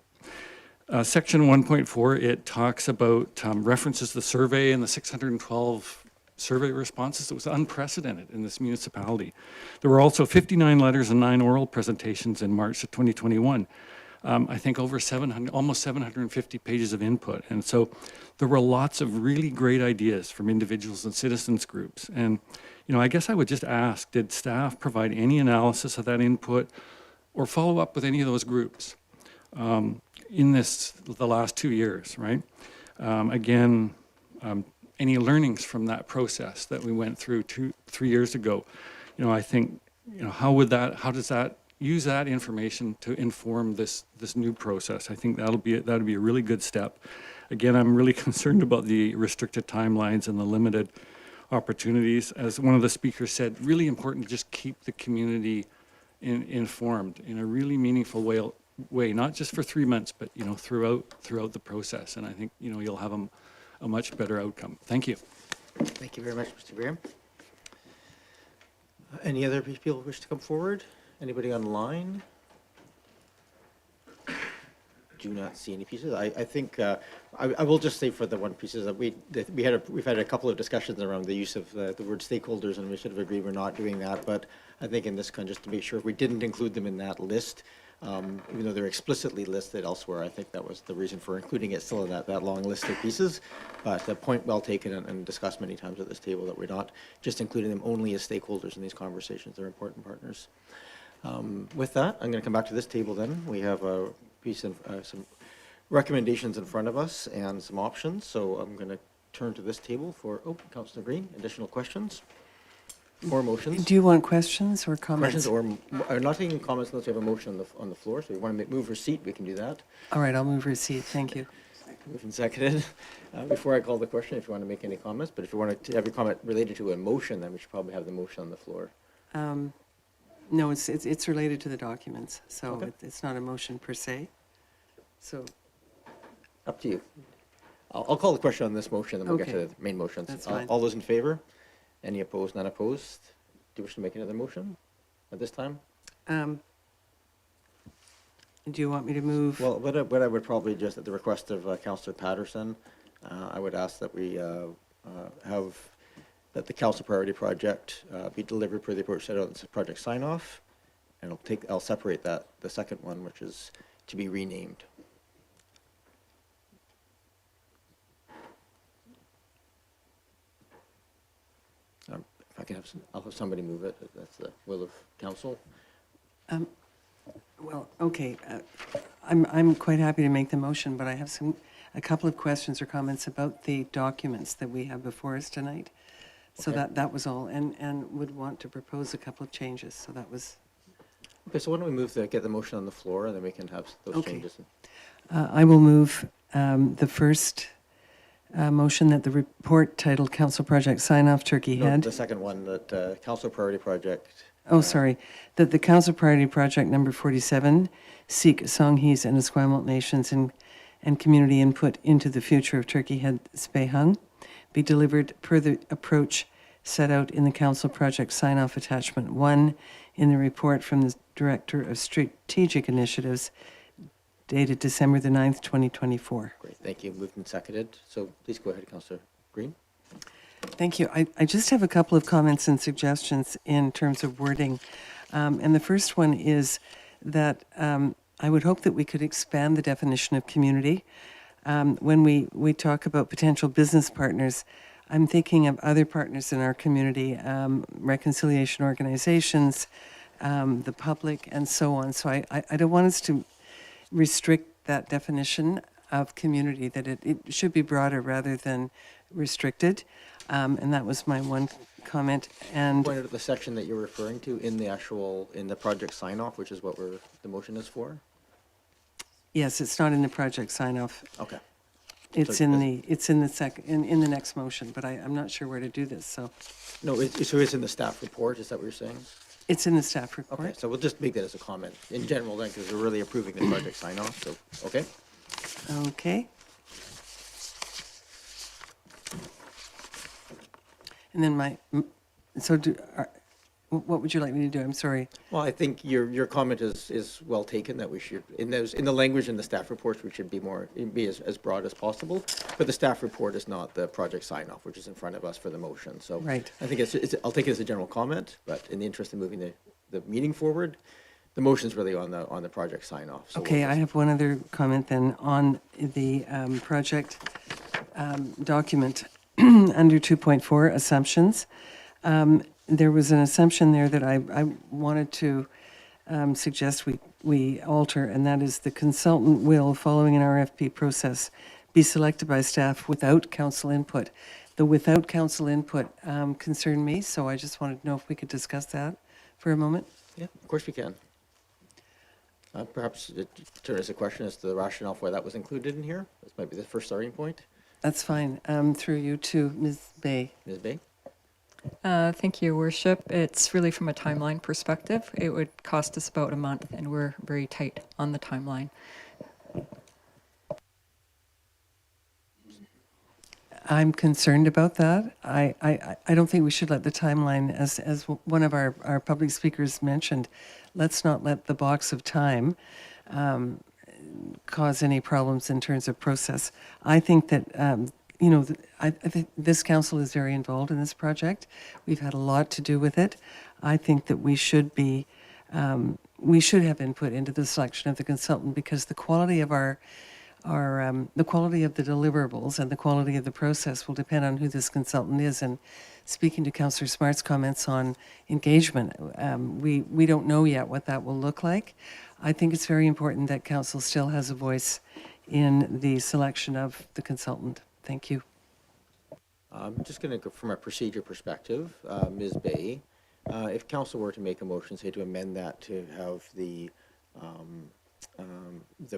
Section 1.4, it talks about, references the survey and the 612 survey responses. It was unprecedented in this municipality. There were also 59 letters and 9 oral presentations in March of 2021. I think over 700, almost 750 pages of input. And so there were lots of really great ideas from individuals and citizens groups. And, you know, I guess I would just ask, did staff provide any analysis of that input or follow up with any of those groups in the last 2 years, right? Any learnings from that process that we went through 3 years ago? You know, I think, you know, how does that use that information to inform this new process? I think that'd be a really good step. Again, I'm really concerned about the restricted timelines and the limited opportunities. As one of the speakers said, really important to just keep the community informed in a really meaningful way, not just for 3 months, but, you know, throughout the process. And I think, you know, you'll have a much better outcome. Thank you. Thank you very much, Mr. Graham. Any other people wish to come forward? Anybody online? Do not see any pieces. I think I will just say for the one pieces that we've had a couple of discussions around the use of the word stakeholders, and we should have agreed we're not doing that. But I think in this one, just to make sure we didn't include them in that list, even though they're explicitly listed elsewhere. I think that was the reason for including it still in that long list of pieces. But the point well taken and discussed many times at this table that we're not just including them only as stakeholders in these conversations. They're important partners. With that, I'm going to come back to this table then. We have a piece of some recommendations in front of us and some options. So I'm going to turn to this table for, Councillor Green, additional questions or motions. Do you want questions or comments? Questions or not taking comments unless you have a motion on the floor. So if you want to move receipt, we can do that. All right, I'll move receipt. Thank you. Moved and seconded. Before I call the question, if you want to make any comments, but if you want to have a comment related to a motion, then we should probably have the motion on the floor. No, it's related to the documents, so Okay. it's not a motion per se. So Up to you. I'll call the question on this motion, then we'll get Okay. to the main motions. That's fine. All those in favor? Any opposed? None opposed? Do you wish to make another motion at this time? do you want me to move? Well, what I would probably just, at the request of Councillor Patterson, I would ask that we that the council priority project be delivered per the approach set out in the project sign-off, and I'll separate the second one, which is to be renamed. If I can I'll have somebody move it. That's the will of council. Well, okay, I'm quite happy to make the motion, but I have a couple of questions or comments about the documents that we have before us tonight. So Okay. that was all, and would want to propose a couple of changes. So that was. Okay, so why don't we get the motion on the floor, and then we can have those Okay. changes. I will move the first motion that the report titled Council Project Sign-Off Turkey No, Head. the second one, that council priority project. Oh, sorry. That the Council Priority Project number 47, seek Songhees and Esquimalt nations and community input into the future of Turkey Head Spehung, be delivered per the approach set out in the Council Project Sign-Off Attachment 1 in the report from the Director of Strategic Initiatives dated December the 9th, 2024. Great, thank you. Moved and seconded. So please go ahead, Councillor Green. Thank you. I just have a couple of comments and suggestions in terms of wording. And the first one is that I would hope that we could expand the definition of community. When we talk about potential business partners, I'm thinking of other partners in our community, reconciliation organizations, the public, and so on. So I don't want us to restrict that definition of community, that it should be broader rather than restricted. And that was my one comment. And Pointed at the section that you're referring to in the project sign-off, which is what the motion is for? yes, it's not in the project sign-off. Okay. It's So in the next motion, but I'm not sure where to do this, so. No, so it's in the staff report, is that what you're saying? It's in the staff report. Okay, so we'll just make that as a comment in general then, because we're really approving the project sign-off, so, okay? Okay. And then What would you like me to do? I'm sorry. Well, I think your comment is well taken, that we should, in the language in the staff reports, we should be as broad as possible. But the staff report is not the project sign-off, which is in front of us for the motion. So Right. I think I'll take it as a general comment, but in the interest of moving the meeting forward, the motion's really on the project sign-off. So Okay, I have one other comment then on the project document under 2.4 assumptions. There was an assumption there that I wanted to suggest we alter, and that is the consultant will, following an RFP process, be selected by staff without council input. The without council input concerned me, so I just wanted to know if we could discuss that for a moment. Yeah, of course we can. Perhaps turn as a question as to the rationale for why that was included in here. This might be the first starting point. That's fine. Through you to Ms. Bay. Ms. Bay? Thank you, Your Worship. It's really from a timeline perspective. It would cost us about a month, and we're very tight on the timeline. I'm concerned about that. I don't think we should let the timeline, as one of our public speakers mentioned, let's not let the box of time cause any problems in terms of process. I think that, I think this council is very involved in this project. We've had a lot to do with it. I think that we should have input into the selection of the consultant, because the quality of the quality of the deliverables and the quality of the process will depend on who this consultant is. And speaking to Councillor Smart's comments on engagement, we don't know yet what that will look like. I think it's very important that council still has a voice in the selection of the consultant. Thank you. I'm just going to go from a procedure perspective, Ms. Bay. If council were to make a motion, say to amend that to have the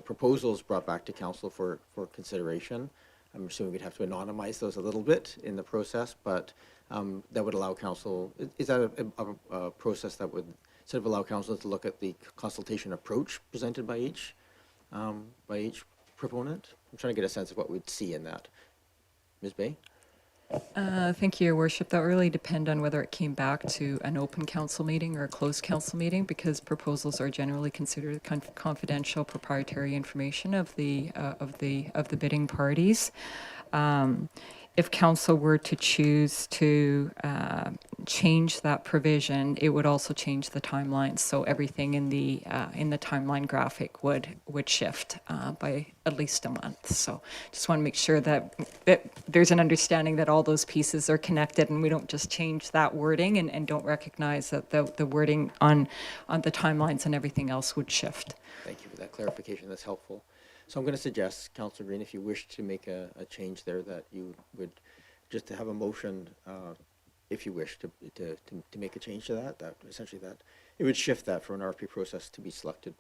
proposals brought back to council for consideration, I'm assuming we'd have to anonymize those a little bit in the process, but that would allow council, is that a process that would sort of allow council to look at the consultation approach presented by each proponent? I'm trying to get a sense of what we'd see in that. Ms. Bay? Thank you, Your Worship. That would really depend on whether it came back to an open council meeting or a closed council meeting, because proposals are generally considered confidential, proprietary information of the bidding parties. If council were to choose to change that provision, it would also change the timeline. So everything in the timeline graphic would shift by at least a month. So just want to make sure that there's an understanding that all those pieces are connected, and we don't just change that wording and don't recognize that the wording on the timelines and everything else would shift. Thank you for that clarification. That's helpful. So I'm going to suggest, Councillor Green, if you wish to make a change there, that you would just to have a motion, if you wish to make a change to that essentially that it would shift that from an RFP process to be selected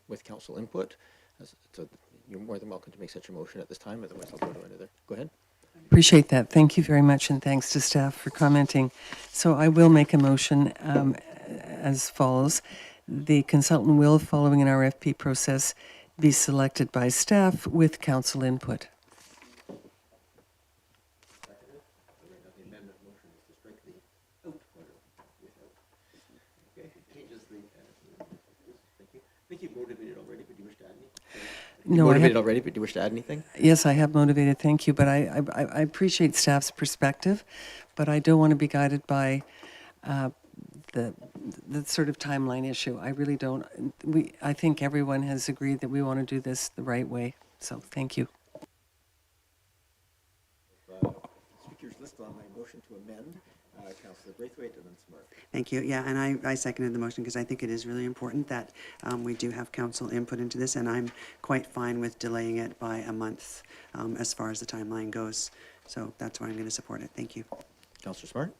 with council input. So you're more than welcome to make such a motion at this time. Otherwise, I'll go to another. Go ahead. Appreciate that. Thank you very much, and thanks to staff for commenting. So I will make a motion as follows. The consultant will, following an RFP process, be selected by staff with council input. No, motivated already, but do you wish to add anything? Yes, I have motivated, thank you, but I appreciate staff's perspective, but I don't want to be guided by the sort of timeline issue. I really don't. I think everyone has agreed that we want to do this the right way, so thank you. Speakers list on my motion to amend, Councillor Braithwaite and then Smart. Thank you. Yeah, and I seconded the motion because I think it is really important that we do have council input into this, and I'm quite fine with delaying it by a month as far as the timeline goes. So that's why I'm going to support it. Thank you. Councillor Smart?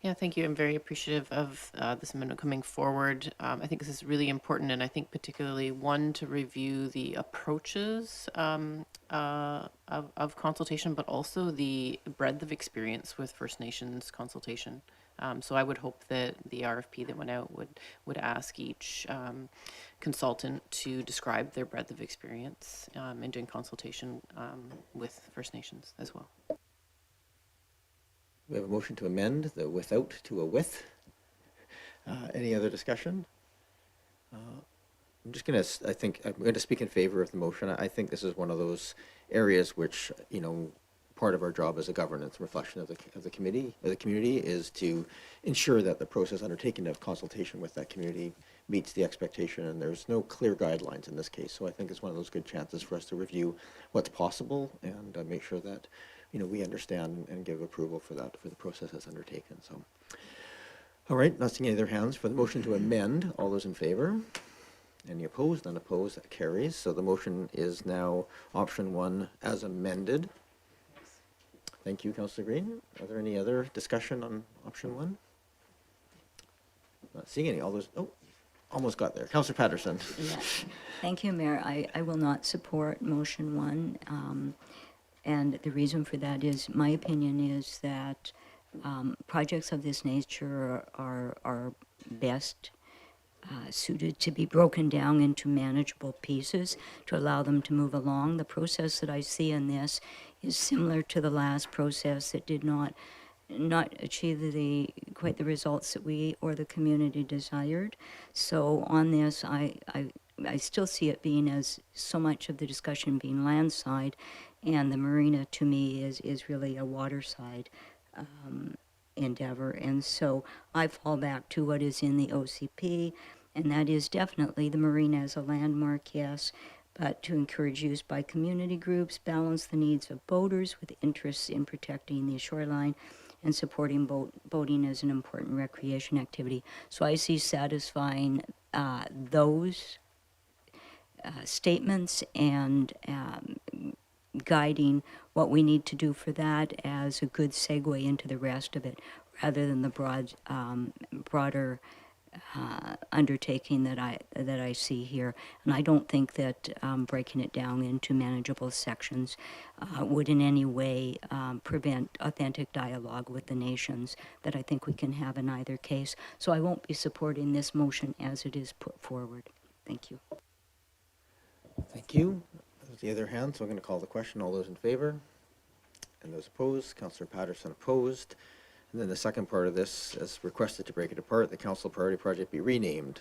Yeah, thank you. I'm very appreciative of this amendment coming forward. I think this is really important, and I think particularly one to review the approaches of consultation, but also the breadth of experience with First Nations consultation. So I would hope that the RFP that went out would ask each consultant to describe their breadth of experience in doing consultation with First Nations as well. We have a motion to amend the without to a with. Any other discussion? I'm just going to, I think, I'm going to speak in favor of the motion. I think this is one of those areas which, you know, part of our job as a governance reflection of the committee, of the community, is to ensure that the process undertaken of consultation with that community meets the expectation, and there's no clear guidelines in this case. So I think it's one of those good chances for us to review what's possible and make sure that, you know, we understand and give approval for that, for the process that's undertaken. So, all right, not seeing any other hands for the motion to amend. All those in favor? Any opposed? None opposed. That carries. So the motion is now option 1 as amended. Thank you, Councillor Green. Are there any other discussion on option 1? Not seeing any. All those, oh, almost got there. Councillor Patterson. Yeah. Thank you, Mayor. I will not support motion 1. And the reason for that is, my opinion is that projects of this nature are best suited to be broken down into manageable pieces to allow them to move along. The process that I see in this is similar to the last process that did not achieve quite the results that we or the community desired. So on this, I still see it being as so much of the discussion being landside, and the marina to me is really a waterside endeavor. And so I fall back to what is in the OCP, and that is definitely the marina as a landmark, yes, but to encourage use by community groups, balance the needs of boaters with interests in protecting the shoreline, and supporting boating as an important recreation activity. So I see satisfying those statements and guiding what we need to do for that as a good segue into the rest of it, rather than the broader undertaking that I see here. And I don't think that breaking it down into manageable sections would in any way prevent authentic dialogue with the nations that I think we can have in either case. So I won't be supporting this motion as it is put forward. Thank you. Thank you. The other hand, so I'm going to call the question. All those in favor? And those opposed? Councillor Patterson opposed. And then the second part of this is requested to break it apart, the council priority project be renamed.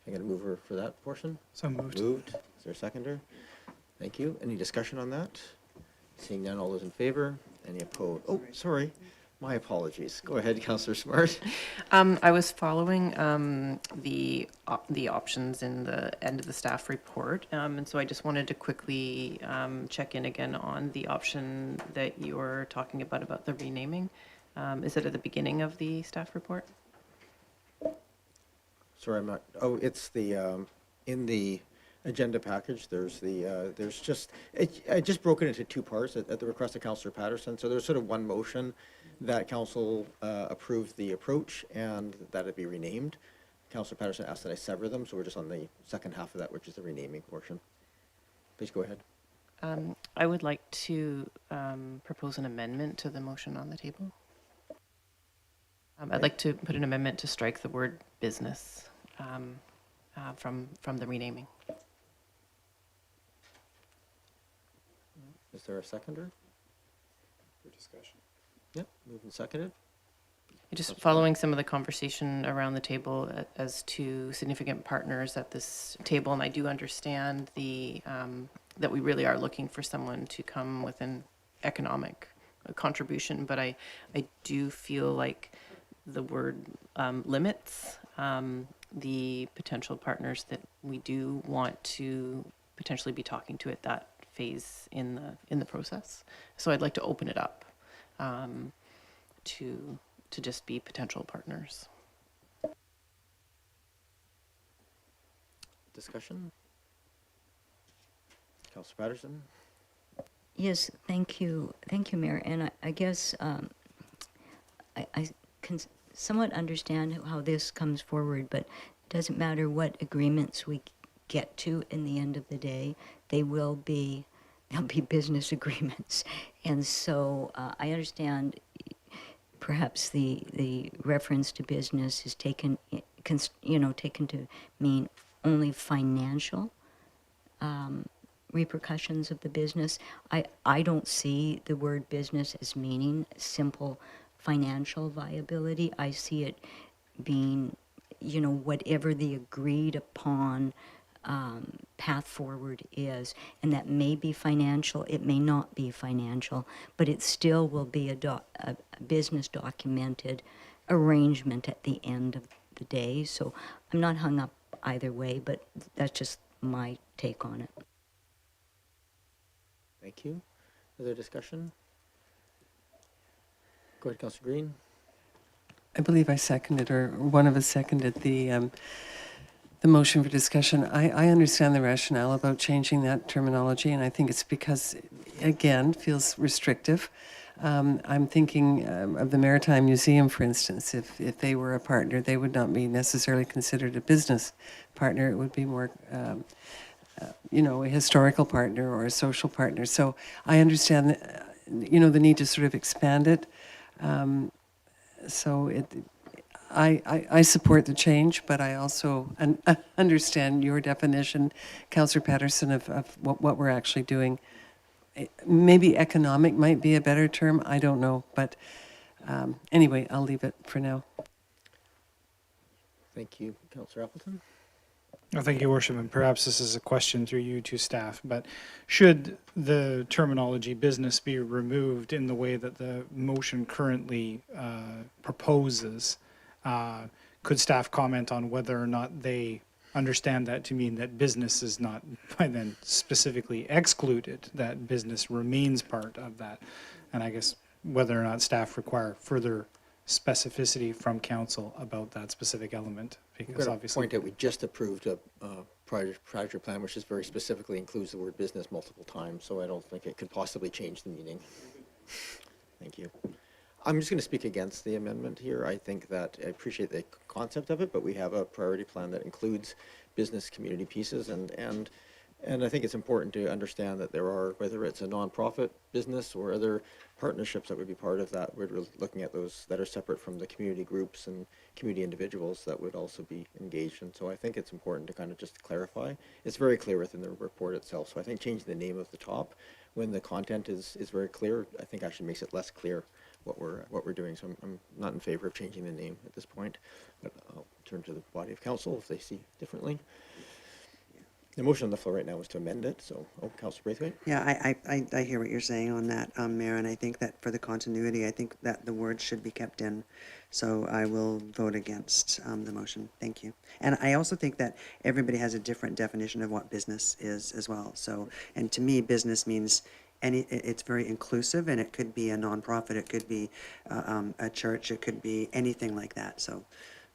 I'm going to move her for that portion. So moved. Moved. Is there a seconder? Thank you. Any discussion on that? Seeing none, all those in favor? Any opposed? Oh, sorry. My apologies. Go ahead, Councillor Smart. I was following the options in the end of the staff report, and so I just wanted to quickly check in again on the option that you were talking about the renaming. Is it at the beginning of the staff report? Sorry, I'm not, oh, it's the, in the agenda package, there's the, there's just, I just broke it into 2 parts at the request of Councillor Patterson. So there's sort of one motion that council approved the approach and that it be renamed. Councillor Patterson asked that I sever them, so we're just on the second half of that, which is the renaming portion. Please go ahead. I would like to propose an amendment to the motion on the table. I'd like to put an amendment to strike the word business from the renaming. Is there a seconder? For discussion. Yep, moved and seconded. Just following some of the conversation around the table as to significant partners at this table, and I do understand that we really are looking for someone to come with an economic contribution, but I do feel like the word limits the potential partners that we do want to potentially be talking to at that phase in the process. So I'd like to open it up to just be potential partners. Discussion? Councillor Patterson? Yes, thank you, Mayor. And I guess I can somewhat understand how this comes forward, but it doesn't matter what agreements we get to in the end of the day, they'll be business agreements. And so I understand perhaps the reference to business is taken to mean only financial repercussions of the business. I don't see the word business as meaning simple financial viability. I see it being, you know, whatever the agreed upon path forward is, and that may be financial, it may not be financial, but it still will be a business documented arrangement at the end of the day. So I'm not hung up either way, but that's just my take on it. Thank you. Other discussion? Go ahead, Councillor Green. I believe I seconded, or one of us seconded the motion for discussion. I understand the rationale about changing that terminology, and I think it's because, again, feels restrictive. I'm thinking of the Maritime Museum, for instance. If they were a partner, they would not be necessarily considered a business partner. It would be more, you know, a historical partner or a social partner. So I understand, you know, the need to sort of expand it. I support the change, but I also understand your definition, Councillor Patterson, of what we're actually doing. Maybe economic might be a better term. I don't know. But anyway, I'll leave it for now. Thank you, Councillor Appleton. Well, thank you, Worship, and perhaps this is a question through you to staff, but should the terminology business be removed in the way that the motion currently proposes? Could staff comment on whether or not they understand that to mean that business is not by then specifically excluded, that business remains part of that? And I guess whether or not staff require further specificity from council about that specific element, because obviously point out we just approved a project plan which is very specifically includes the word business multiple times, so I don't think it could possibly change the meaning. Thank you. I'm just going to speak against the amendment here. I think that I appreciate the concept of it, but we have a priority plan that includes business community pieces, and I think it's important to understand that there are, whether it's a nonprofit business or other partnerships that would be part of that, we're looking at those that are separate from the community groups and community individuals that would also be engaged. And so I think it's important to kind of just clarify. It's very clear within the report itself. So I think changing the name of the top when the content is very clear, I think actually makes it less clear what we're doing. So I'm not in favor of changing the name at this point, but I'll turn to the body of council if they see differently. The motion on the floor right now is to amend it, so, Councillor Braithwaite? Yeah, I hear what you're saying on that, Mayor, and I think that for the continuity, I think that the words should be kept in. So I will vote against the motion. Thank you. And I also think that everybody has a different definition of what business is as well. So, and to me, business means it's very inclusive, and it could be a nonprofit, it could be a church, it could be anything like that. So,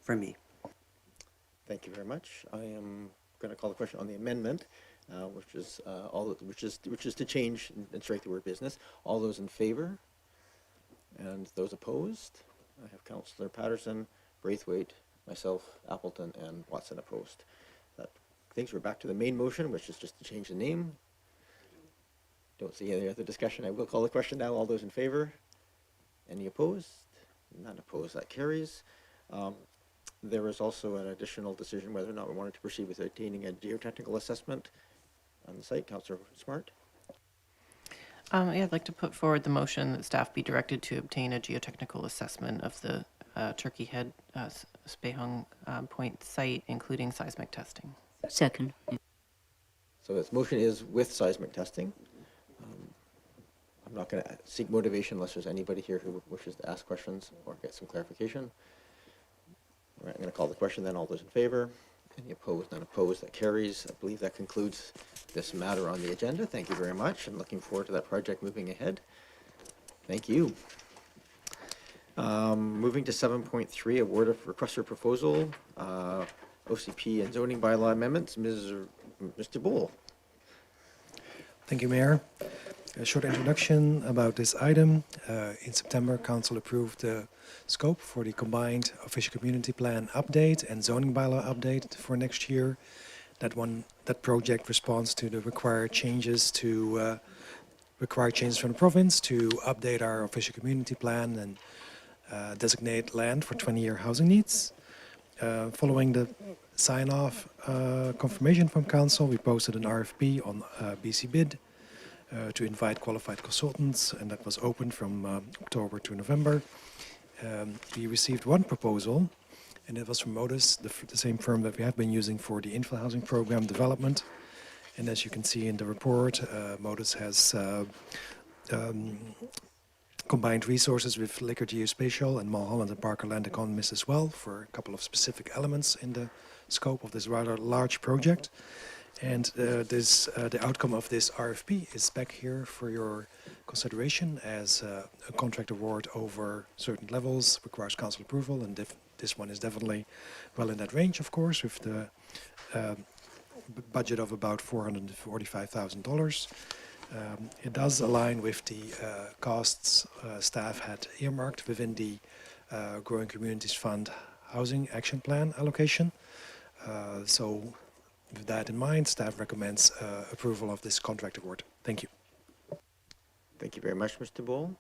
for me. Thank you very much. I am going to call the question on the amendment, which is to change and strike the word business. All those in favor, and those opposed. I have Councillor Patterson, Braithwaite, myself, Appleton, and Watson opposed. That things we're back to the main motion, which is just to change the name. Don't see any other discussion. I will call the question now. All those in favor? Any opposed? None opposed. That carries. There is also an additional decision whether or not we wanted to proceed with obtaining a geotechnical assessment on the site. Councillor Smart. Yeah, I'd like to put forward the motion that staff be directed to obtain a geotechnical assessment of the Turkey Head Spehung Point site, including seismic testing. Second. So this motion is with seismic testing. I'm not going to seek motivation unless there's anybody here who wishes to ask questions or get some clarification. All right, I'm going to call the question then. All those in favor? Any opposed? None opposed. That carries. I believe that concludes this matter on the agenda. Thank you very much. I'm looking forward to that project moving ahead. Thank you. Moving to 7.3, award of request for proposal, OCP and zoning bylaw amendments. Mr. Bull. Thank you, Mayor. A short introduction about this item. In September, Council approved the scope for the combined official community plan update and zoning bylaw update for next year. That project responds to the required changes from the province to update our official community plan and designate land for 20-year housing needs. Following the sign-off confirmation from Council, we posted an RFP on BC Bid to invite qualified consultants, and that was open from October to November. We received one proposal, and it was from Modus, the same firm that we have been using for the infill housing program development. And as you can see in the report, Modus has combined resources with Liquor Geospatial and Mulholland and Parker Land Economists as well for a couple of specific elements in the scope of this rather large project. And the outcome of this RFP is back here for your consideration as a contract award over certain levels, requires council approval, and this one is definitely well in that range, of course, with the budget of about $445,000. It does align with the costs staff had earmarked within the Growing Communities Fund Housing Action Plan allocation. So with that in mind, staff recommends approval of this contract award. Thank you. Thank you very much, Mr. Bull.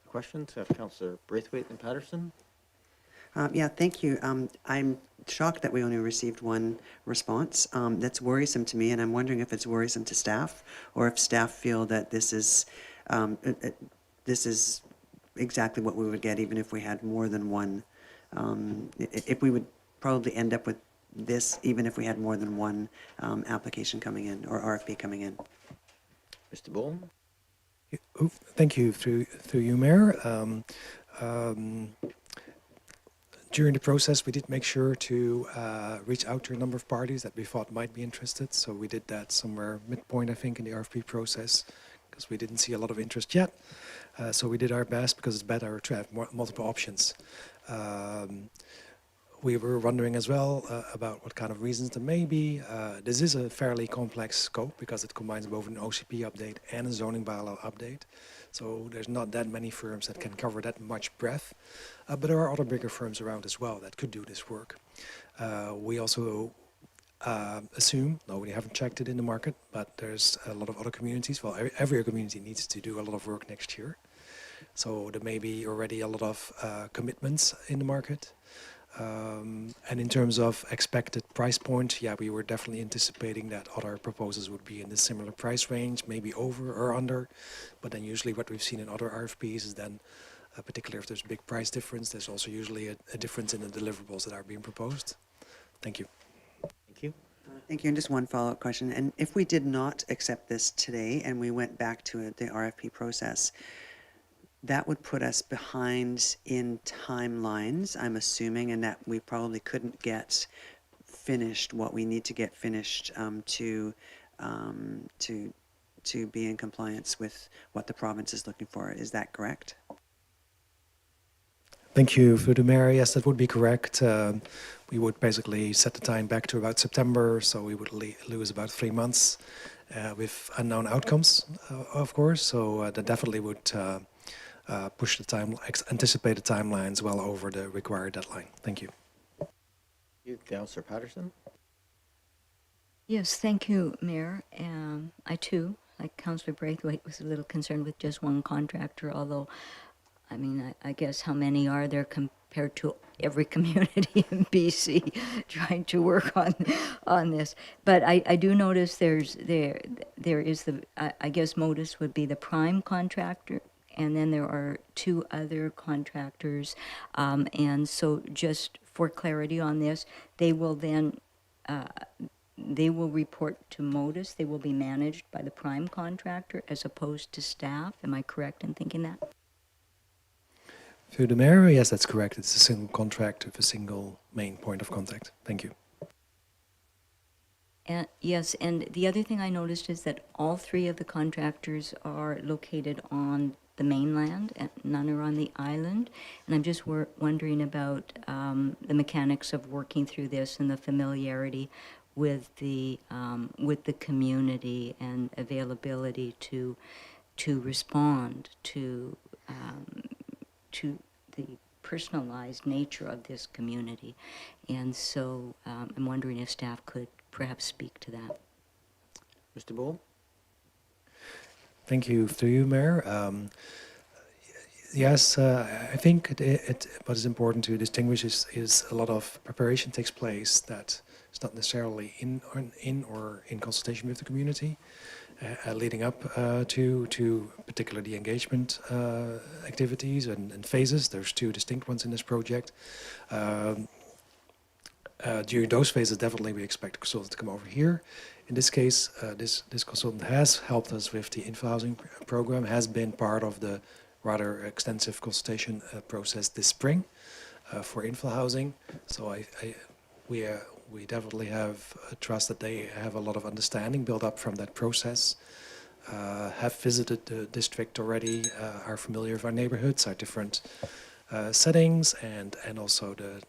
Questions of Councillor Braithwaite and Patterson? Yeah, thank you. I'm shocked that we only received one response. That's worrisome to me, and I'm wondering if it's worrisome to staff, or if staff feel that this is exactly what we would get even if we had more than one. If we would probably end up with this even if we had more than one application coming in or RFP coming in. Mr. Bull? Thank you. Through you, Mayor. During the process, we did make sure to reach out to a number of parties that we thought might be interested. So we did that somewhere midpoint, I think, in the RFP process, because we didn't see a lot of interest yet. So we did our best, because it's better to have multiple options. We were wondering as well about what kind of reasons there may be. This is a fairly complex scope because it combines both an OCP update and a zoning bylaw update. So there's not that many firms that can cover that much breadth. But there are other bigger firms around as well that could do this work. We also assume, no, we haven't checked it in the market, but there's a lot of other communities. Well, every community needs to do a lot of work next year. So there may be already a lot of commitments in the market. And in terms of expected price point, yeah, we were definitely anticipating that other proposals would be in the similar price range, maybe over or under. But then usually what we've seen in other RFPs is then, particularly if there's a big price difference, there's also usually a difference in the deliverables that are being proposed. Thank you. Thank you. Thank you. And just one follow-up question. And if we did not accept this today and we went back to the RFP process, that would put us behind in timelines, I'm assuming, and that we probably couldn't get finished what we need to get finished to be in compliance with what the province is looking for. Is that correct? Thank you, through the Mayor. Yes, that would be correct. We would basically set the time back to about September, so we would lose about 3 months with unknown outcomes, of course. So that definitely would push the anticipated timelines well over the required deadline. Thank you. You, Councillor Patterson? Yes, thank you, Mayor. I too, like Councillor Braithwaite, was a little concerned with just one contractor, although, I mean, I guess how many are there compared to every community in BC trying to work on this? But I do notice there is the, I guess Modus would be the prime contractor, and then there are 2 other contractors. And so just for clarity on this, they will then, they will report to Modus. They will be managed by the prime contractor as opposed to staff. Am I correct in thinking that? Through the Mayor, yes, that's correct. It's a single contract with a single main point of contact. Thank you. Yes, and the other thing I noticed is that all 3 of the contractors are located on the mainland, and none are on the island. And I'm just wondering about the mechanics of working through this and the familiarity with the community and availability to respond to the personalized nature of this community. And so I'm wondering if staff could perhaps speak to that. Mr. Bull? Thank you. Through you, Mayor. Yes, I think what is important to distinguish is a lot of preparation takes place that is not necessarily in consultation with the community. leading up to particularly the engagement activities and phases. There's two distinct ones in this project. During those phases, definitely we expect a consultant to come over here. In this case, this consultant has helped us with the info housing program, has been part of the rather extensive consultation process this spring for info housing. So we definitely have trust that they have a lot of understanding built up from that process. Have visited the district already, are familiar with our neighborhoods, our different settings, and also the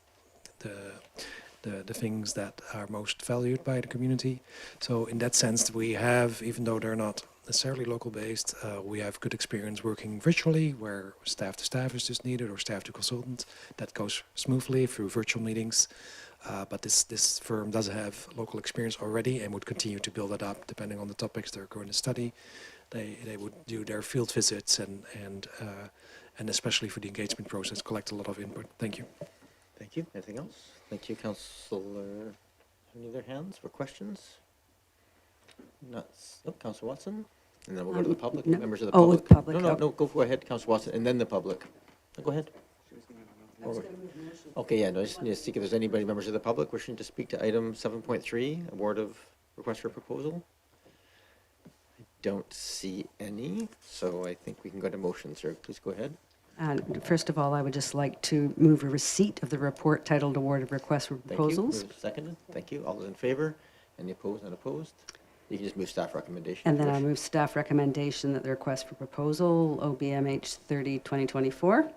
things that are most valued by the community. So in that sense, we have, even though they're not necessarily local based, we have good experience working virtually, where staff to staff is just needed or staff to consultant. That goes smoothly through virtual meetings. But this firm does have local experience already and would continue to build it up depending on the topics they're going to study. They would do their field visits and especially for the engagement process, collect a lot of input. Thank you. Thank you. Anything else? Thank you, Councillor. Any other hands for questions? Not. Oh, Councillor Watson, and then we'll go to the public. No. Members of the Oh, public. with public, No, oh. go ahead, Councillor Watson, and then the public. Go ahead. Okay, yeah, no, I just need to see if there's anybody, members of the public, wishing to speak to item 7.3, award of request for proposal. I don't see any, so I think we can go to motion, sir. Please go ahead. And first of all, I would just like to move a receipt of the report titled Award of Request for Proposals. Thank you. Seconded. Thank you. All those in favor? Any opposed? Unopposed? You can just move staff recommendation. And then I move staff recommendation that the request for proposal, OBMH 30-2024,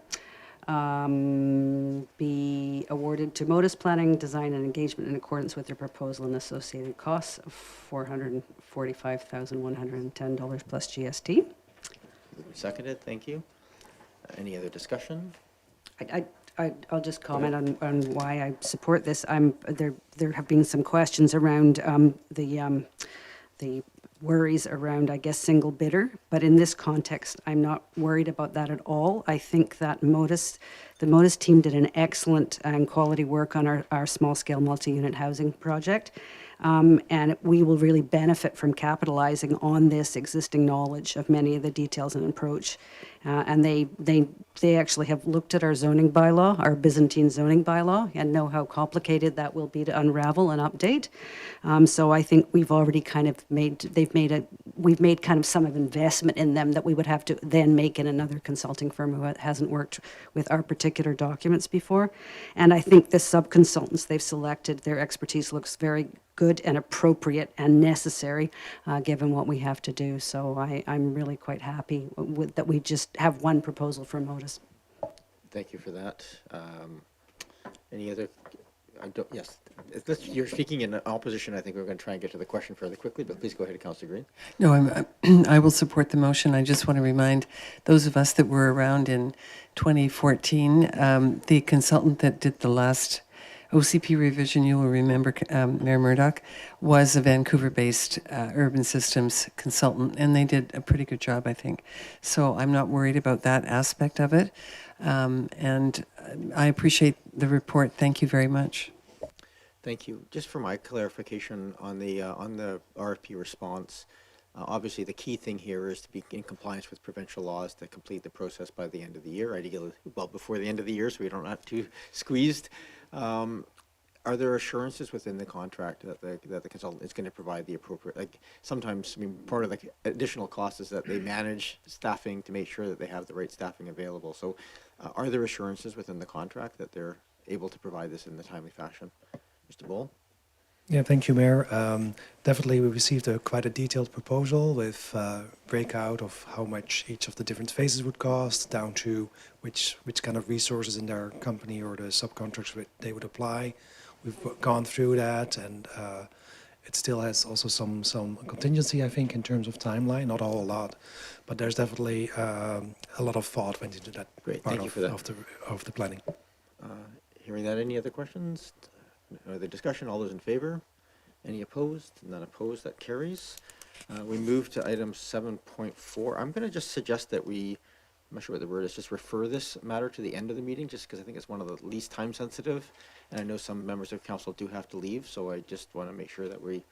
be awarded to Modus Planning, Design and Engagement in accordance with their proposal and associated costs of $445,110 plus GST. Seconded. Thank you. Any other discussion? I'll just comment on why I support this. There have been some questions around the worries around, I guess, single bidder, but in this context, I'm not worried about that at all. I think that the Modus team did an excellent and quality work on our small-scale multi-unit housing project. And we will really benefit from capitalizing on this existing knowledge of many of the details and approach. And they actually have looked at our zoning bylaw, our Byzantine zoning bylaw, and know how complicated that will be to unravel and update. So I think we've already kind of we've made kind of some of investment in them that we would have to then make in another consulting firm who hasn't worked with our particular documents before. And I think the sub-consultants they've selected, their expertise looks very good and appropriate and necessary given what we have to do. So I'm really quite happy with that we just have one proposal for Modus. Thank you for that. Any other? Yes. You're speaking in opposition. I think we're going to try and get to the question fairly quickly, but please go ahead, Councillor Green. No, I will support the motion. I just want to remind those of us that were around in 2014, the consultant that did the last OCP revision, you will remember, Mayor Murdoch, was a Vancouver-based urban systems consultant, and they did a pretty good job, I think. So I'm not worried about that aspect of it. And I appreciate the report. Thank you very much. Thank you. Just for my clarification on the RFP response, obviously the key thing here is to be in compliance with provincial laws to complete the process by the end of the year, ideally, well, before the end of the year, so we don't have too squeezed. Are there assurances within the contract that the consultant is going to provide the appropriate, like sometimes, I mean, part of the additional cost is that they manage staffing to make sure that they have the right staffing available. So are there assurances within the contract that they're able to provide this in the timely fashion? Mr. Bowl? Yeah, thank you, Mayor. Definitely, we received quite a detailed proposal with breakout of how much each of the different phases would cost, down to which kind of resources in their company or the subcontractors they would apply. We've gone through that, and it still has also some contingency, I think, in terms of timeline. Not a whole lot, but there's definitely a lot of thought went into that. Great, part thank you for that. Of the planning. Hearing that, any other questions? No other discussion? All those in favor? Any opposed? None opposed. That carries. We move to item 7.4. I'm going to just suggest that we, I'm not sure what the word is, just refer this matter to the end of the meeting, just because I think it's one of the least time sensitive. And I know some members of council do have to leave, so I just want to make sure that we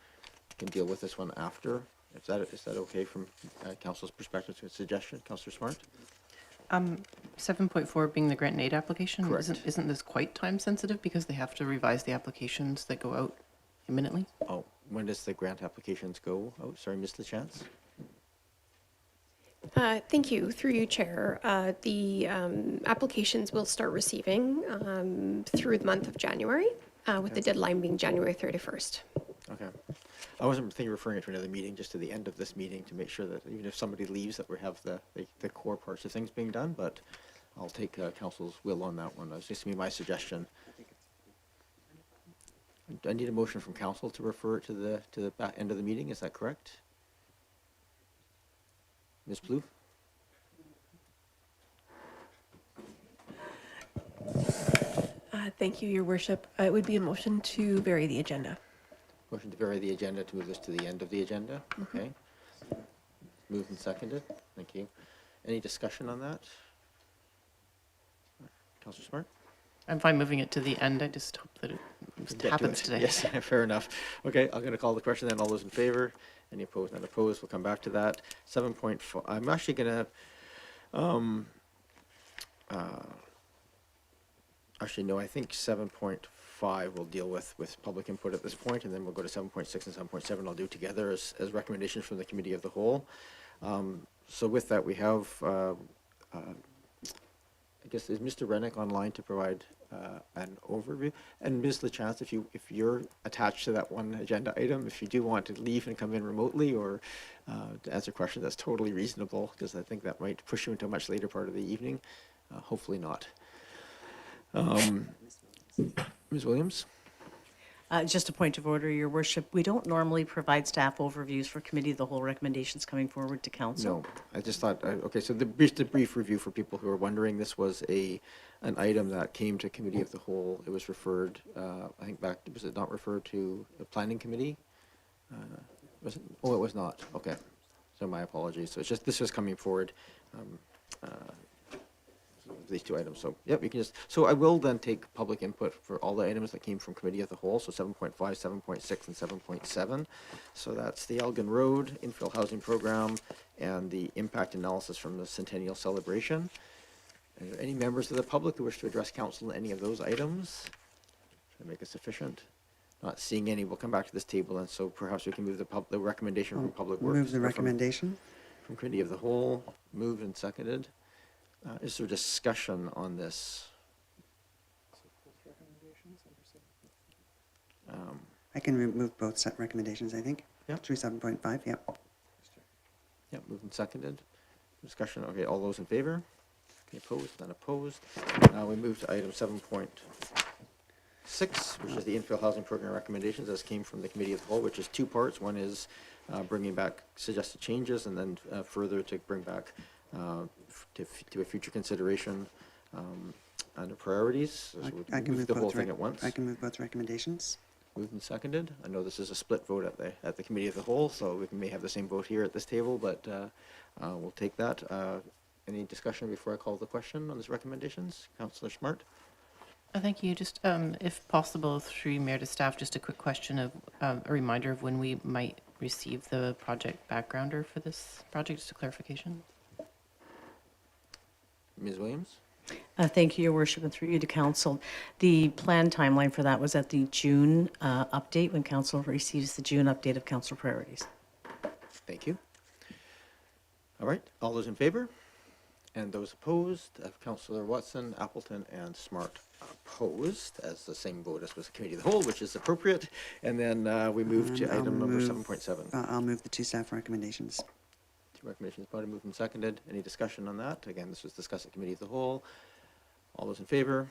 can deal with this one after Is that okay from council's perspective, suggestion, Councillor Smart? 7.4 being the grant and aid application, Correct. isn't this quite time sensitive because they have to revise the applications that go out imminently? Oh, when does the grant applications go? Oh, sorry, Ms. LaChance? Thank you. Through you, Chair. The applications will start receiving through the month of January, with the deadline being January 31st. Okay. I wasn't referring to another meeting, just to the end of this meeting to make sure that even if somebody leaves, that we have the core parts of things being done, but I'll take council's will on that one. That's just me, my suggestion. I need a motion from council to refer it to the back end of the meeting. Is that correct? Ms. Plouffe? Thank you, Your Worship. It would be a motion to vary the agenda. Motion to vary the agenda to move this to the end of the agenda. Okay. Moved and seconded. Thank you. Any discussion on that? Councillor Smart? I'm fine moving it to the end. I just hope that it Get to happens it. today. Yes, fair enough. Okay, I'm going to call the question then. All those in favor? Any opposed? None opposed. We'll come back to that. 7.4. I'm actually going to, actually, no, I think 7.5 will deal with public input at this point, and then we'll go to 7.6 and 7.7. I'll do together as recommendations from the Committee of the Whole. So with that, we have, I guess, is Mr. Rennick online to provide an overview? And Ms. LaChance, if you're attached to that one agenda item, if you do want to leave and come in remotely or to answer questions, that's totally reasonable, because I think that might push you into a much later part of the evening. Hopefully not. Ms. Williams? Just a point of order, Your Worship. We don't normally provide staff overviews for Committee of the Whole recommendations coming forward to Council. No, I just thought, okay, so just a brief review for people who are wondering. This was an item that came to Committee of the Whole. It was referred, I think back, was it not referred to the Planning Committee? Was it? Oh, it was not. Okay. So my apologies. So it's just, this was coming forward, these two items. So, yep, you can just, so I will then take public input for all the items that came from Committee of the Whole, so 7.5, 7.6, and 7.7. So that's the Elgin Road infill housing program and the impact analysis from the Centennial Celebration. Are there any members of the public who wish to address council on any of those items? Should I make it sufficient? Not seeing any, we'll come back to this table, and so perhaps we can move the recommendation from Public Works. Move the recommendation. From Committee of the Whole, moved and seconded. Is there discussion on this? I can remove both set recommendations, I think. Yep. Through 7.5, yep. Yep, moved and seconded. Discussion, okay, all those in favor? Okay, opposed, none opposed. Now we move to item 7.6, which is the infill housing program recommendations as came from the Committee of the Whole, which is two parts. One is bringing back suggested changes, and then further to bring back to a future consideration under priorities. So I can move the both whole thing at once. I can move both recommendations. Moved and seconded. I know this is a split vote at the Committee of the Whole, so we may have the same vote here at this table, but we'll take that. Any discussion before I call the question on these recommendations? Councillor Smart? Thank you. Just if possible, through Mayor to staff, just a quick question of a reminder of when we might receive the project backgrounder for this project, just a clarification. Ms. Williams? Thank you, Your Worship, and through you to Council. The planned timeline for that was at the June update, when Council receives the June update of Council priorities. Thank you. All right, all those in favor? And those opposed? Councillor Watson, Appleton, and Smart opposed, as the same vote as was the Committee of the Whole, which is appropriate. And then we move to item number 7.7. I'll move the two staff recommendations. Recommendations body moved and seconded. Any discussion on that? Again, this was discussed at Committee of the Whole. All those in favor?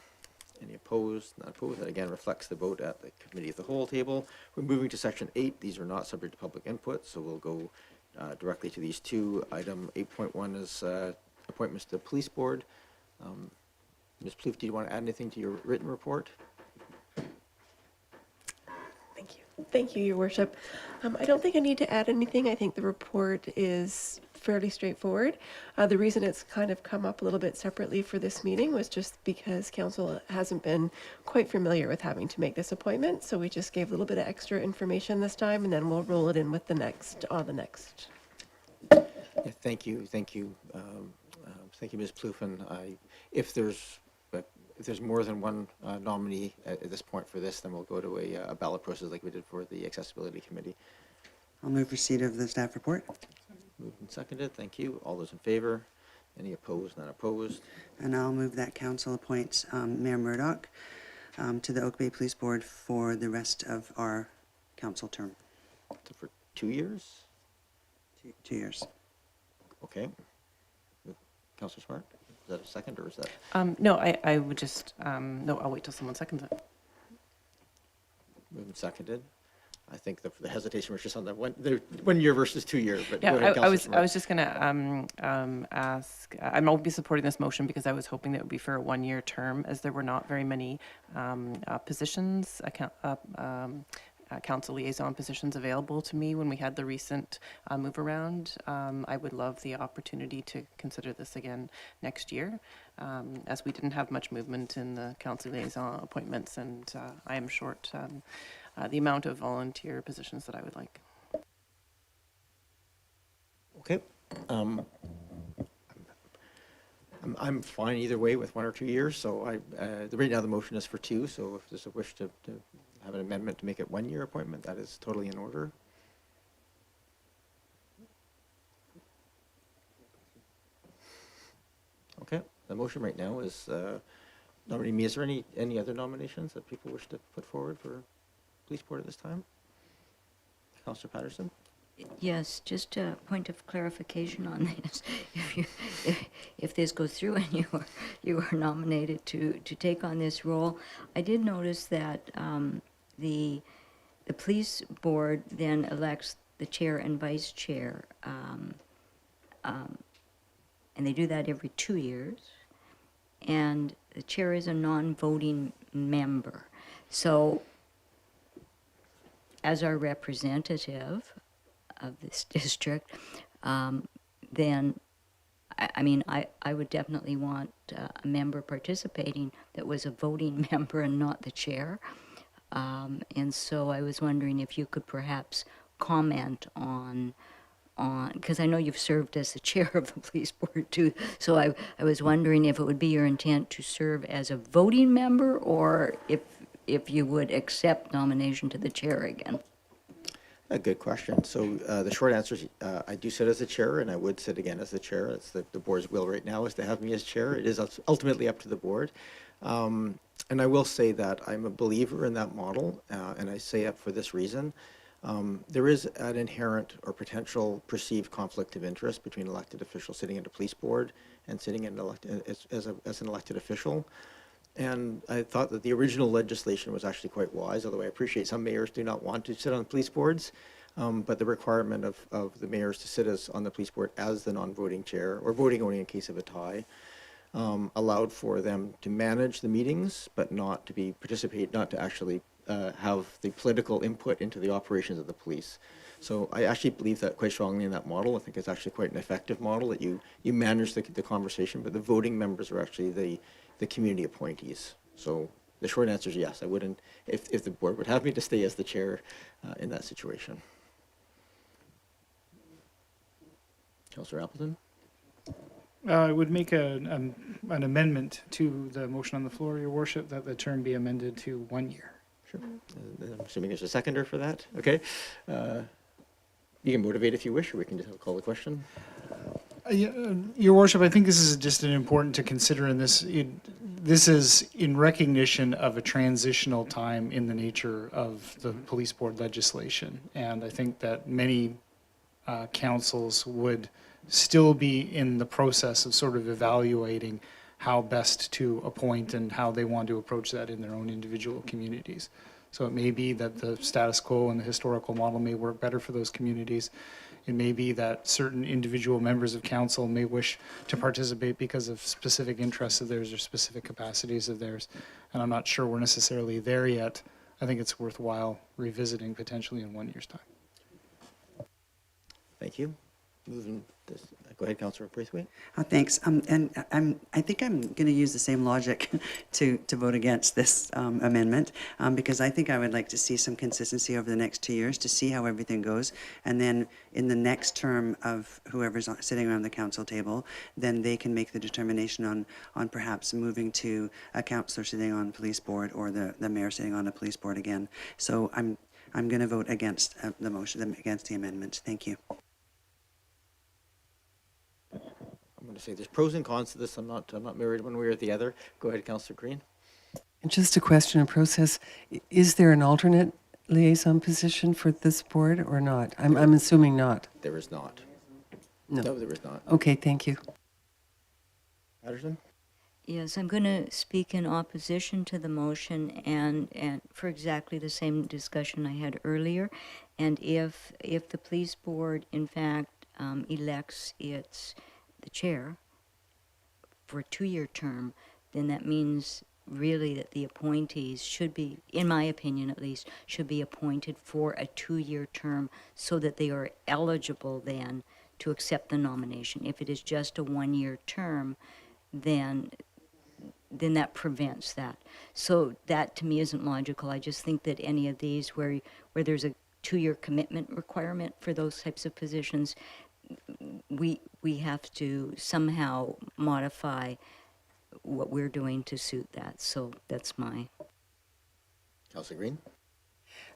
Any opposed? Not opposed. That again reflects the vote at the Committee of the Whole table. We're moving to section 8. These are not subject to public input, so we'll go directly to these two. Item 8.1 is appointments to the Police Board. Ms. Plouffe, do you want to add anything to your written report? Thank you, Your Worship. I don't think I need to add anything. I think the report is fairly straightforward. The reason it's kind of come up a little bit separately for this meeting was just because council hasn't been quite familiar with having to make this appointment. So we just gave a little bit of extra information this time, and then we'll roll it in with the next, the next. Yeah, thank you, thank you. Thank you, Ms. Plouffe. If there's more than one nominee at this point for this, then we'll go to a ballot process like we did for the Accessibility Committee. I'll move receipt of the staff report. Moved and seconded. Thank you. All those in favor? Any opposed? None opposed? And I'll move that council appoints Mayor Murdoch to the Oak Bay Police Board for the rest of our council term. So for 2 years? 2 years. Okay. Councilor Smart, is that a second or is that? No, I would just, no, I'll wait till someone seconds it. Moved and seconded. I think the hesitation was just on the 1 year versus 2 year. But Yeah, go ahead, I was Councilor Smart. just going to ask. I'm not be supporting this motion because I was hoping that it would be for a 1 year term, as there were not very many positions, council liaison positions available to me when we had the recent move around. I would love the opportunity to consider this again next year, as we didn't have much movement in the council liaison appointments, and I am short the amount of volunteer positions that I would like. Okay. I'm fine either way with 1 or 2 years. So right now the motion is for 2. So if there's a wish to have an amendment to make it 1 year appointment, that is totally in order. Okay. The motion right now is nominating me. Is there any other nominations that people wish to put forward for police board at this time? Councillor Patterson? Yes, just a point of clarification on this. If this goes through and you are nominated to take on this role, I did notice that the police board then elects the chair and vice chair, and they do that every 2 years. And the chair is a non-voting member. So, as our representative of this district, then I would definitely want a member participating that was a voting member and not the chair. And so I was wondering if you could perhaps comment on because I know you've served as the chair of the police board too, so I was wondering if it would be your intent to serve as a voting member, or if you would accept nomination to the chair again. A good question. So the short answer is I do sit as the chair, and I would sit again as the chair. It's the board's will right now is to have me as chair. It is ultimately up to the board. And I will say that I'm a believer in that model, and I say it for this reason. There is an inherent or potential perceived conflict of interest between elected officials sitting in a police board and sitting in as an elected official. And I thought that the original legislation was actually quite wise, although I appreciate some mayors do not want to sit on police boards. But the requirement of the mayors to sit on the police board as the non-voting chair, or voting only in case of a tie, allowed for them to manage the meetings, but not to participate, not to actually have the political input into the operations of the police. So I actually believe that quite strongly in that model. I think it's actually quite an effective model that you manage the conversation, but the voting members are actually the community appointees. So the short answer is yes, I wouldn't, if the board would have me to stay as the chair in that situation. Councillor Appleton? I would make an amendment to the motion on the floor, Your Worship, that the term be amended to 1 year. Sure. I'm assuming there's a seconder for that. Okay. You can motivate if you wish, or we can just call the question. Your Worship, I think this is just an important to consider in this. This is in recognition of a transitional time in the nature of the police board legislation. And I think that many councils would still be in the process of sort of evaluating how best to appoint and how they want to approach that in their own individual communities. So it may be that the status quo and the historical model may work better for those communities. It may be that certain individual members of council may wish to participate because of specific interests of theirs or specific capacities of theirs. And I'm not sure we're necessarily there yet. I think it's worthwhile revisiting potentially in 1 year's time. Thank you. Moving this, go ahead, Councillor Braithwaite. Thanks. I think I'm going to use the same logic to vote against this amendment because I think I would like to see some consistency over the next 2 years to see how everything goes. And then in the next term of whoever's sitting around the council table, then they can make the determination on perhaps moving to a councillor sitting on police board or the mayor sitting on a police board again. So I'm going to vote against the motion, against the amendment. Thank you. I'm going to say there's pros and cons to this. I'm not married one way or the other. Go ahead, Councillor Green. And just a question of process, is there an alternate liaison position for this board or not? I'm assuming not. There is not. No. No, there is not. Okay, thank you. Patterson? Yes, I'm going to speak in opposition to the motion and for exactly the same discussion I had earlier. And if the police board, in fact, elects the chair for a 2-year term, then that means really that the appointees should be, in my opinion at least, should be appointed for a 2-year term so that they are eligible then to accept the nomination. If it is just a 1-year term, then that prevents that. So that to me isn't logical. I just think that any of these where there's a 2-year commitment requirement for those types of positions, we have to somehow modify what we're doing to suit that. So that's my. Councillor Green?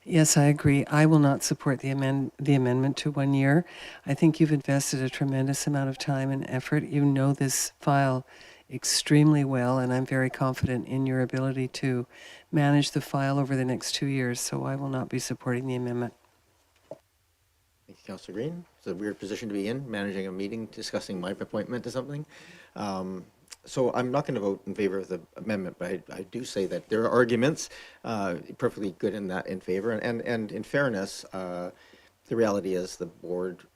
Yes, I agree. I will not support the amendment to 1 year. I think you've invested a tremendous amount of time and effort. You know this file extremely well, and I'm very confident in your ability to manage the file over the next 2 years, so I will not be supporting the amendment. Thank you, Councillor Green. It's a weird position to be in, managing a meeting, discussing my appointment to something. So I'm not going to vote in favor of the amendment, but I do say that there are arguments perfectly good in favor. And in fairness, the reality is the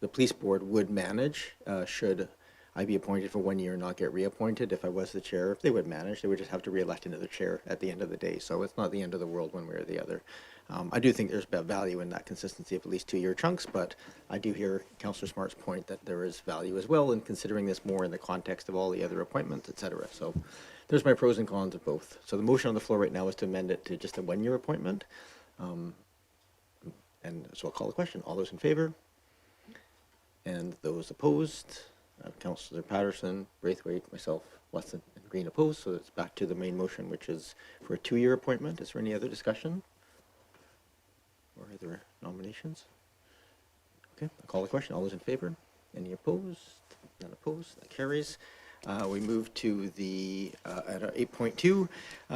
police board would manage should I be appointed for 1 year and not get reappointed. If I was the chair, they would manage. They would just have to re-elect another chair at the end of the day. So it's not the end of the world one way or the other. I do think there's value in that consistency of at least 2-year chunks, but I do hear Councillor Smart's point that there is value as well in considering this more in the context of all the other appointments, et cetera. So there's my pros and cons of both. So the motion on the floor right now is to amend it to just a 1-year appointment. And so I'll call the question. All those in favor? And those opposed? Councillor Patterson, Braithwaite, myself, Weston, and Green opposed. So it's back to the main motion, which is for a 2-year appointment. Is there any other discussion? Or other nominations? Okay, I'll call the question. All those in favor? Any opposed? None opposed. That carries. We move to the at 8.2,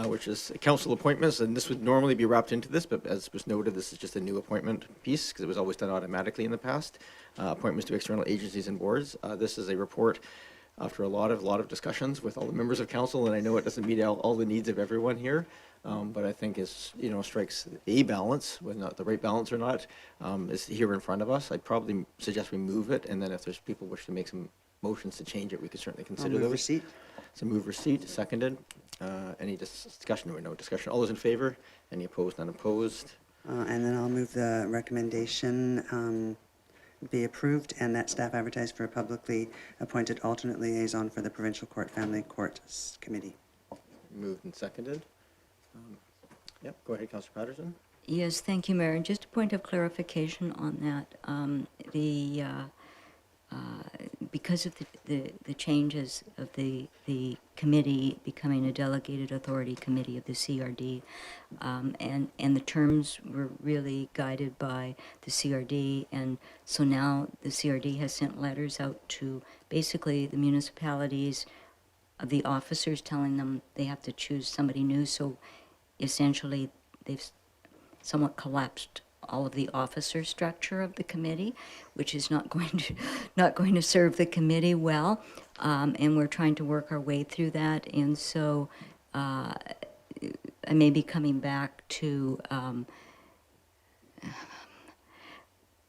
which is council appointments, and this would normally be wrapped into this, but as was noted, this is just a new appointment piece because it was always done automatically in the past. Appointments to external agencies and boards. This is a report after a lot of discussions with all the members of council, and I know it doesn't meet all the needs of everyone here, but I think is strikes a balance, whether not the right balance or not, is here in front of us. I'd probably suggest we move it, and then if there's people wish to make some motions to change it, we could certainly consider those. Receipt. So move receipt, seconded. Any discussion or no discussion? All those in favor? Any opposed? None opposed? And then I'll move the recommendation be approved and that staff advertise for a publicly appointed alternate liaison for the Provincial Court Family Court Committee. Moved and seconded. Yep, go ahead, Councillor Patterson. Yes, thank you, Mayor. And just a point of clarification on that. Because of the changes of the committee becoming a delegated authority committee of the CRD, and the terms were really guided by the CRD, and so now the CRD has sent letters out to basically the municipalities of the officers telling them they have to choose somebody new, so essentially they've somewhat collapsed all of the officer structure of the committee, which is not going to serve the committee well, and we're trying to work our way through that. And so I may be coming back to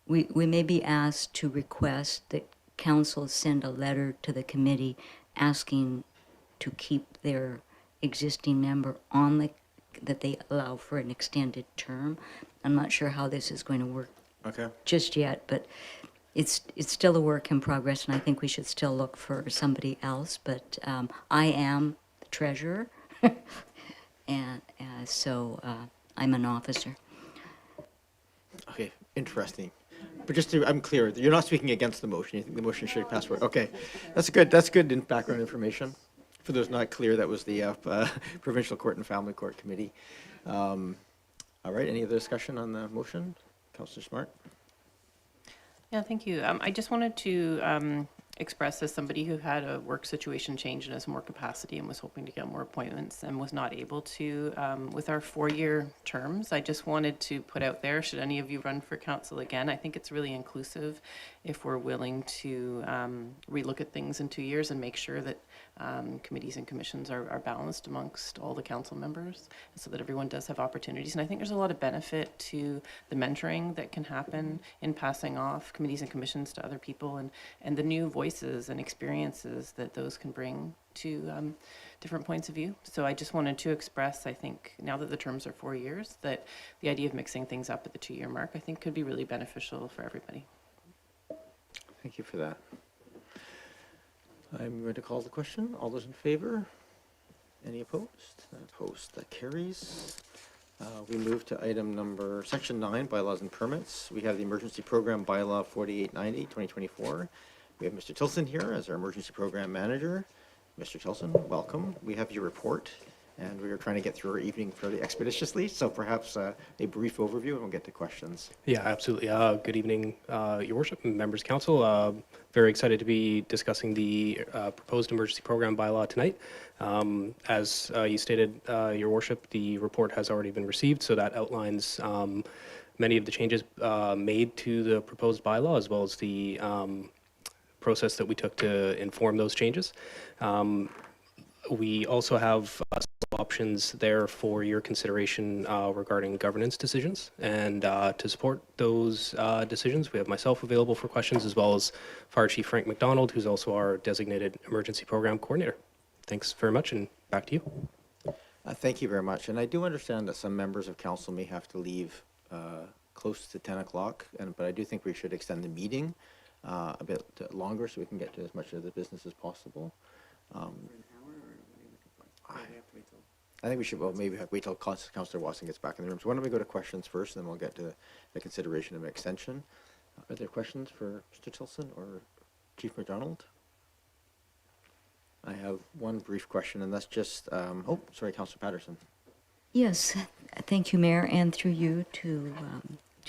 we may be asked to request that council send a letter to the committee asking to keep their existing member on that they allow for an extended term. I'm not sure how this is going to work just yet, but it's still a work in progress, and I think we should still look for somebody else. But I am the treasurer, and so I'm an officer. Okay, interesting. But just to, I'm clear, you're not speaking against the motion. You think the motion should pass forward? Okay, that's good. That's good in background information. For those not clear, that was the Provincial Court and Family Court Committee. All right, any other discussion on the motion? Councillor Smart? Yeah, thank you. I just wanted to express, as somebody who had a work situation change and has more capacity and was hoping to get more appointments and was not able to with our 4-year terms, I just wanted to put out there, should any of you run for council again, I think it's really inclusive if we're willing to relook at things in 2 years and make sure that committees and commissions are balanced amongst all the council members so that everyone does have opportunities. And I think there's a lot of benefit to the mentoring that can happen in passing off committees and commissions to other people, and the new voices and experiences that those can bring to different points of view. So I just wanted to express, I think, now that the terms are 4 years, that the idea of mixing things up at the 2-year mark, I think, could be really beneficial for everybody. Thank you for that. I'm going to call the question. All those in favor? Any opposed? Opposed. That carries. We move to item number, section 9, bylaws and permits. We have the emergency program bylaw 4890, 2024. We have Mr. Tilson here as our emergency program manager. Mr. Tilson, welcome. We have your report, and we are trying to get through our evening fairly expeditiously, so perhaps a brief overview, and we'll get to questions. Yeah, absolutely. Good evening, Your Worship and members of council. Very excited to be discussing the proposed emergency program bylaw tonight. As you stated, Your Worship, the report has already been received, so that outlines many of the changes made to the proposed bylaw, as well as the process that we took to inform those changes. We also have options there for your consideration regarding governance decisions, and to support those decisions, we have myself available for questions, as well as Fire Chief Frank McDonald, who's also our designated emergency program coordinator. Thanks very much, and back to you. Thank you very much. And I do understand that some members of council may have to leave close to 10 o'clock, but I do think we should extend the meeting a bit longer so we can get to as much of the business as possible. I think we should, well, maybe wait till Councillor Watson gets back in the room. So why don't we go to questions first, and then we'll get to the consideration of an extension. Are there questions for Mr. Tilson or Chief McDonald? I have one brief question, and that's just, oh, sorry, Councillor Patterson. Yes, thank you, Mayor, and through you to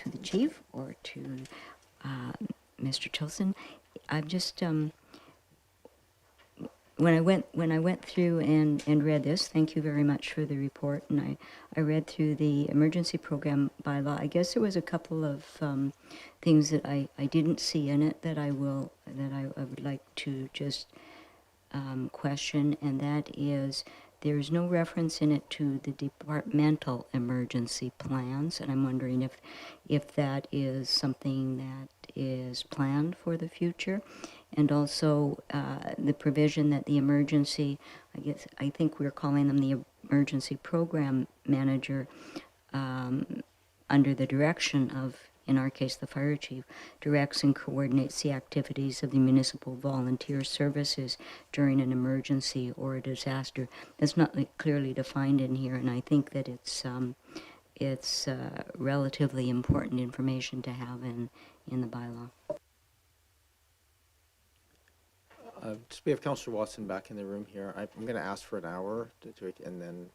the chief or to Mr. Tilson. I've just when I went through and read this, thank you very much for the report, and I read through the emergency program bylaw. I guess there was a couple of things that I didn't see in it that I would like to just question, and that is there's no reference in it to the departmental emergency plans, and I'm wondering if that is something that is planned for the future. And also the provision that the emergency, I think we're calling them the emergency program manager, under the direction of, in our case, the fire chief, directs and coordinates the activities of the municipal volunteer services during an emergency or a disaster. That's not clearly defined in here, and I think that it's relatively important information to have in the bylaw. We have Councillor Watson back in the room here. I'm going to ask for an hour, and then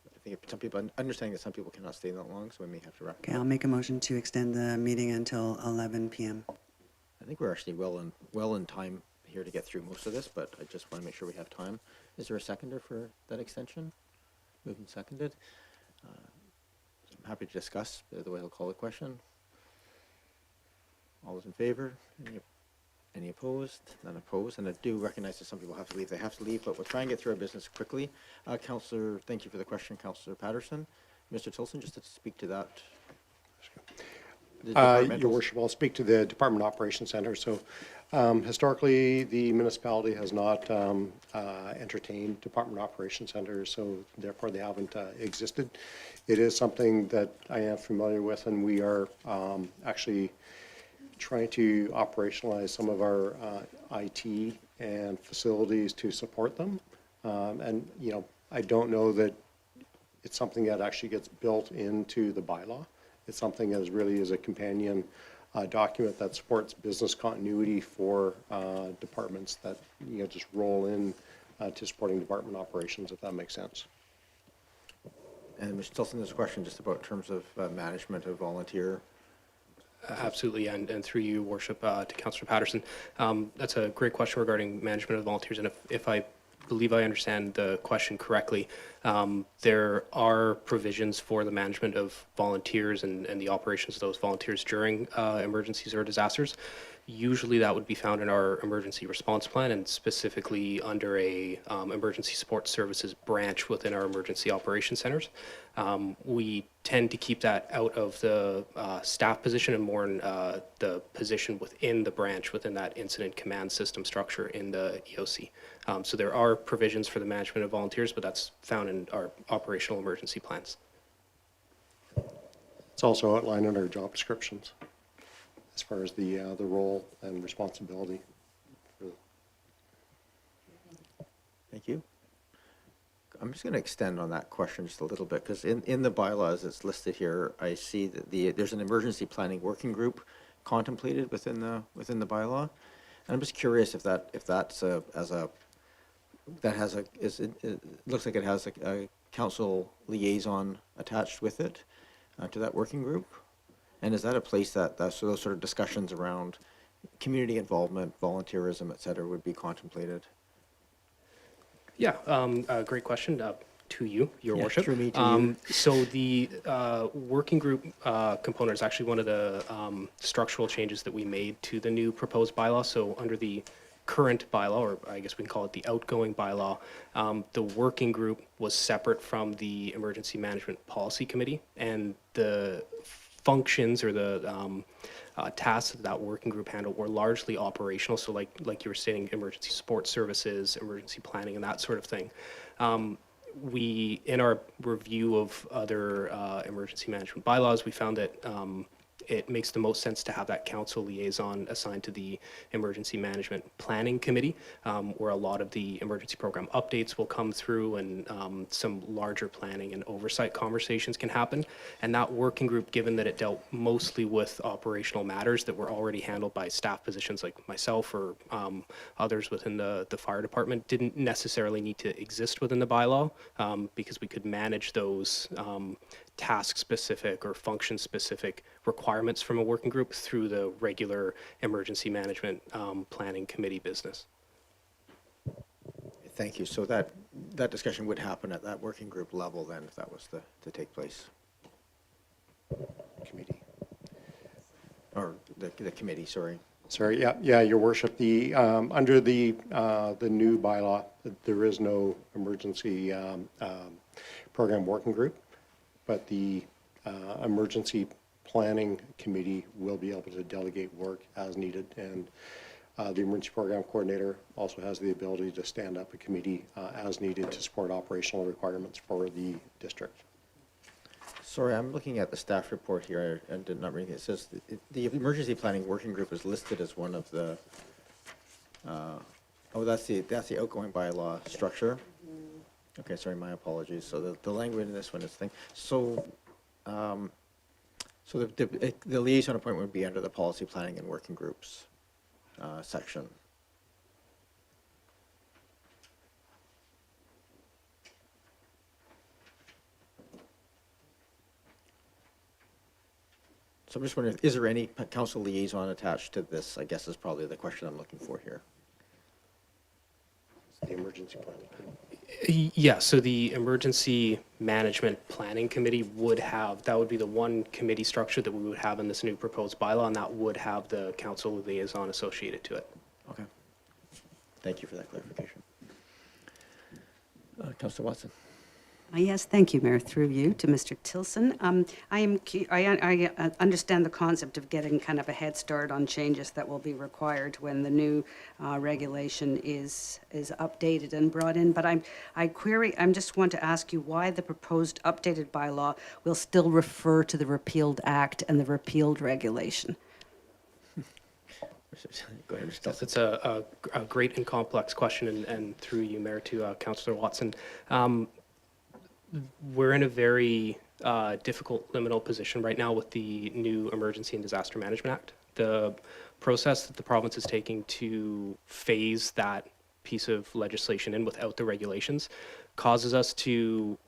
I think some people, understanding that some people cannot stay that long, so we may have to wrap. Okay, I'll make a motion to extend the meeting until 11 p.m. I think we're actually well in time here to get through most of this, but I just want to make sure we have time. Is there a seconder for that extension? Moved and seconded. I'm happy to discuss the way I'll call the question. All those in favor? Any opposed? None opposed. And I do recognize that some people have to leave. They have to leave, but we'll try and get through our business quickly. Councillor, thank you for the question, Councillor Patterson. Mr. Tilson, just to speak to that. Your Worship, I'll speak to the Department Operations Center. So historically, the municipality has not entertained Department Operations Centers, so therefore they haven't existed. It is something that I am familiar with, and we are actually trying to operationalize some of our IT and facilities to support them. And, you know, I don't know that it's something that actually gets built into the bylaw. It's something that really is a companion document that supports business continuity for departments that, you know, just roll in to supporting department operations, if that makes sense. And Mr. Tilson, there's a question just about terms of management of volunteer. Absolutely, and through you, Worship, to Councillor Patterson. That's a great question regarding management of volunteers, and if I believe I understand the question correctly, there are provisions for the management of volunteers and the operations of those volunteers during emergencies or disasters. Usually that would be found in our emergency response plan and specifically under a emergency support services branch within our emergency operations centers. We tend to keep that out of the staff position and more in the position within the branch, within that incident command system structure in the EOC. So there are provisions for the management of volunteers, but that's found in our operational emergency plans. It's also outlined in our job descriptions as far as the role and responsibility. Thank you. I'm just going to extend on that question just a little bit, because in the bylaws it's listed here, I see that there's an emergency planning working group contemplated within the bylaw, and I'm just curious if it looks like it has a council liaison attached with it to that working group, and is that a place that so those sort of discussions around community involvement, volunteerism, et cetera, would be contemplated? Yeah, great question to you, Your Worship. Through me to you. So the working group component is actually one of the structural changes that we made to the new proposed bylaw. So under the current bylaw, or I guess we can call it the outgoing bylaw, the working group was separate from the Emergency Management Policy Committee, and the functions or the tasks that that working group handled were largely operational. So like you were stating, emergency support services, emergency planning, and that sort of thing. We, in our review of other emergency management bylaws, we found that it makes the most sense to have that council liaison assigned to the Emergency Management Planning Committee, where a lot of the emergency program updates will come through and some larger planning and oversight conversations can happen. And that working group, given that it dealt mostly with operational matters that were already handled by staff positions like myself or others within the fire department, didn't necessarily need to exist within the bylaw because we could manage those task-specific or function-specific requirements from a working group through the regular emergency management planning committee business. Thank you. So that discussion would happen at that working group level then, if that was to take place? Committee. Or the committee, sorry. Sorry, yeah, Your Worship. The under the new bylaw, there is no emergency program working group, but the emergency planning committee will be able to delegate work as needed, and the emergency program coordinator also has the ability to stand up a committee as needed to support operational requirements for the district. Sorry, I'm looking at the staff report here and did not read it. It says the emergency planning working group is listed as one of the, that's the outgoing bylaw structure. Okay, sorry, my apologies. So the language in this one is thing. So, so the liaison appointment would be under the policy planning and working groups section. So I'm just wondering, is there any council liaison attached to this? I guess is probably the question I'm looking for here. The emergency planning. Yeah, so the Emergency Management Planning Committee would have, that would be the one committee structure that we would have in this new proposed bylaw, and that would have the council liaison associated to it. Okay. Thank you for that clarification. Councillor Watson. Yes, thank you, Mayor. Through you to Mr. Tilson. I understand the concept of getting kind of a head start on changes that will be required when the new regulation is updated and brought in. But I just want to ask you why the proposed updated bylaw will still refer to the repealed act and the repealed regulation. Go ahead, Mr. Yes, Nelson. it's a great and complex question, and through you, Mayor, to Councillor Watson. We're in a very difficult liminal position right now with the new Emergency and Disaster Management Act. The process that the province is taking to phase that piece of legislation in without the regulations causes us to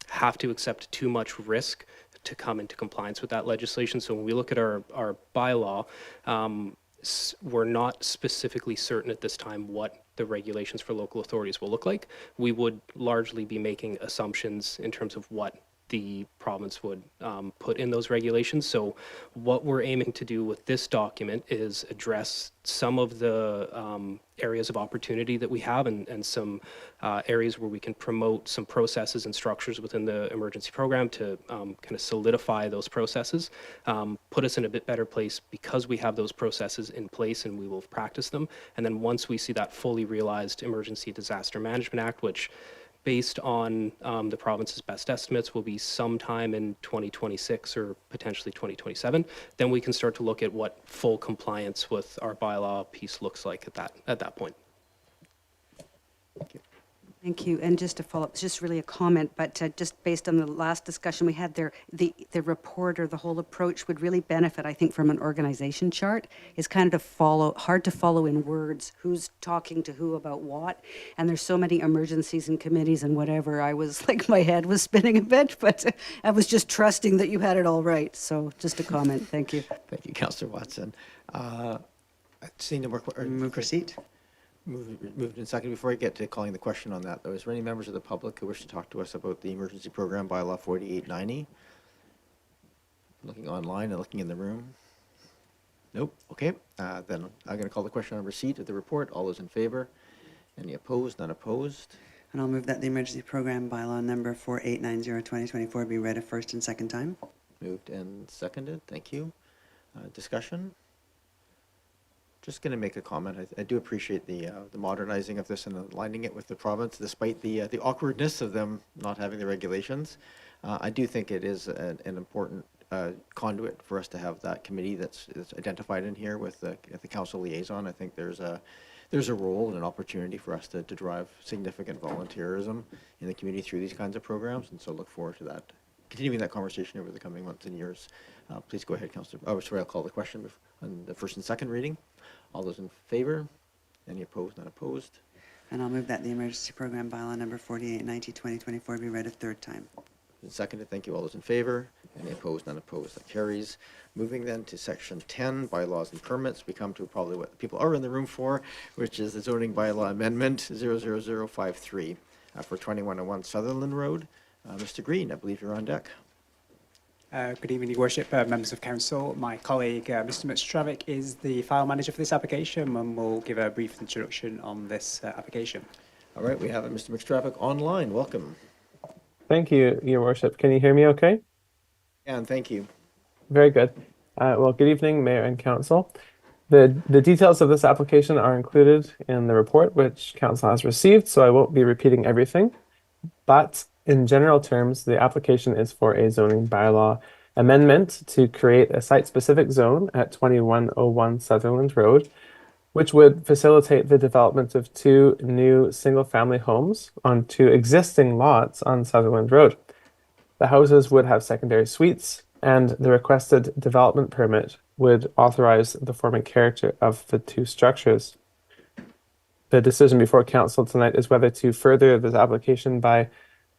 have to accept too much risk to come into compliance with that legislation. So when we look at our bylaw, we're not specifically certain at this time what the regulations for local authorities will look like. We would largely be making assumptions in terms of what the province would put in those regulations. So what we're aiming to do with this document is address some of the areas of opportunity that we have and some areas where we can promote some processes and structures within the emergency program to kind of solidify those processes, put us in a bit better place because we have those processes in place and we will practice them. And then once we see that fully realized Emergency Disaster Management Act, which based on the province's best estimates will be sometime in 2026 or potentially 2027, then we can start to look at what full compliance with our bylaw piece looks like at that point. Thank you. And just to follow up, it's just really a comment, but just based on the last discussion we had there, the report or the whole approach would really benefit, I think, from an organization chart. It's kind of hard to follow in words, who's talking to who about what. And there's so many emergencies and committees and whatever. I was like, my head was spinning a bit, but I was just trusting that you had it all right. So just a comment. Thank you. Thank you, Councillor Watson. Seeing no more Move for seat. Moved and seconded. Before I get to calling the question on that, though, is there any members of the public who wish to talk to us about the emergency program bylaw 4890? Looking online and looking in the room. Nope. Okay. Then I'm going to call the question on receipt of the report. All those in favor? Any opposed? None opposed? And I'll move that the emergency program bylaw number 4890/2024 be read a first and second time. Moved and seconded. Thank you. Discussion? Just going to make a comment. I do appreciate the modernizing of this and aligning it with the province, despite the awkwardness of them not having the regulations. I do think it is an important conduit for us to have that committee that's identified in here with the council liaison. I think there's a role and an opportunity for us to drive significant volunteerism in the community through these kinds of programs, and so look forward to that. Continuing that conversation over the coming months and years. Please go ahead, Councillor. Oh, sorry, I'll call the question on the first and second reading. All those in favor? Any opposed? Not opposed? And I'll move that the emergency program bylaw number 4890/2024 be read a third time. Seconded. Thank you. All those in favor? Any opposed? None opposed. That carries. Moving then to section 10, bylaws and permits. We come to probably what people are in the room for, which is the zoning bylaw amendment 00053 for 2101 Sutherland Road. Mr. Green, I believe you're on deck. Good evening, Your Worship, members of Council. My colleague, Mr. Mitstravic, is the file manager for this application and will give a brief introduction on this application. All right, we have Mr. McStravick online. Welcome. Thank you, Your Worship. Can you hear me okay? And thank you. Very good. Well, good evening, Mayor and Council. The details of this application are included in the report which Council has received, so I won't be repeating everything. But in general terms, the application is for a zoning bylaw amendment to create a site-specific zone at 2101 Sutherland Road, which would facilitate the development of 2 new single-family homes on 2 existing lots on Sutherland Road. The houses would have secondary suites, and the requested development permit would authorize the form and character of the 2 structures. The decision before Council tonight is whether to further this application by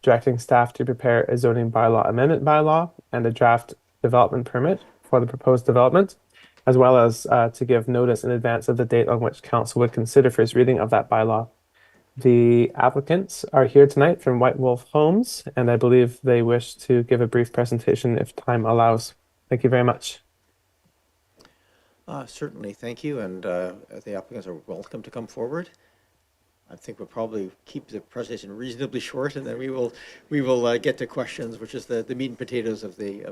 directing staff to prepare a zoning bylaw amendment bylaw and a draft development permit for the proposed development, as well as to give notice in advance of the date on which Council would consider first reading of that bylaw. The applicants are here tonight from White Wolf Homes, and I believe they wish to give a brief presentation if time allows. Thank you very much. Certainly, thank you, and the applicants are welcome to come forward. I think we'll probably keep the presentation reasonably short, and then we will get to questions, which is the meat and potatoes of the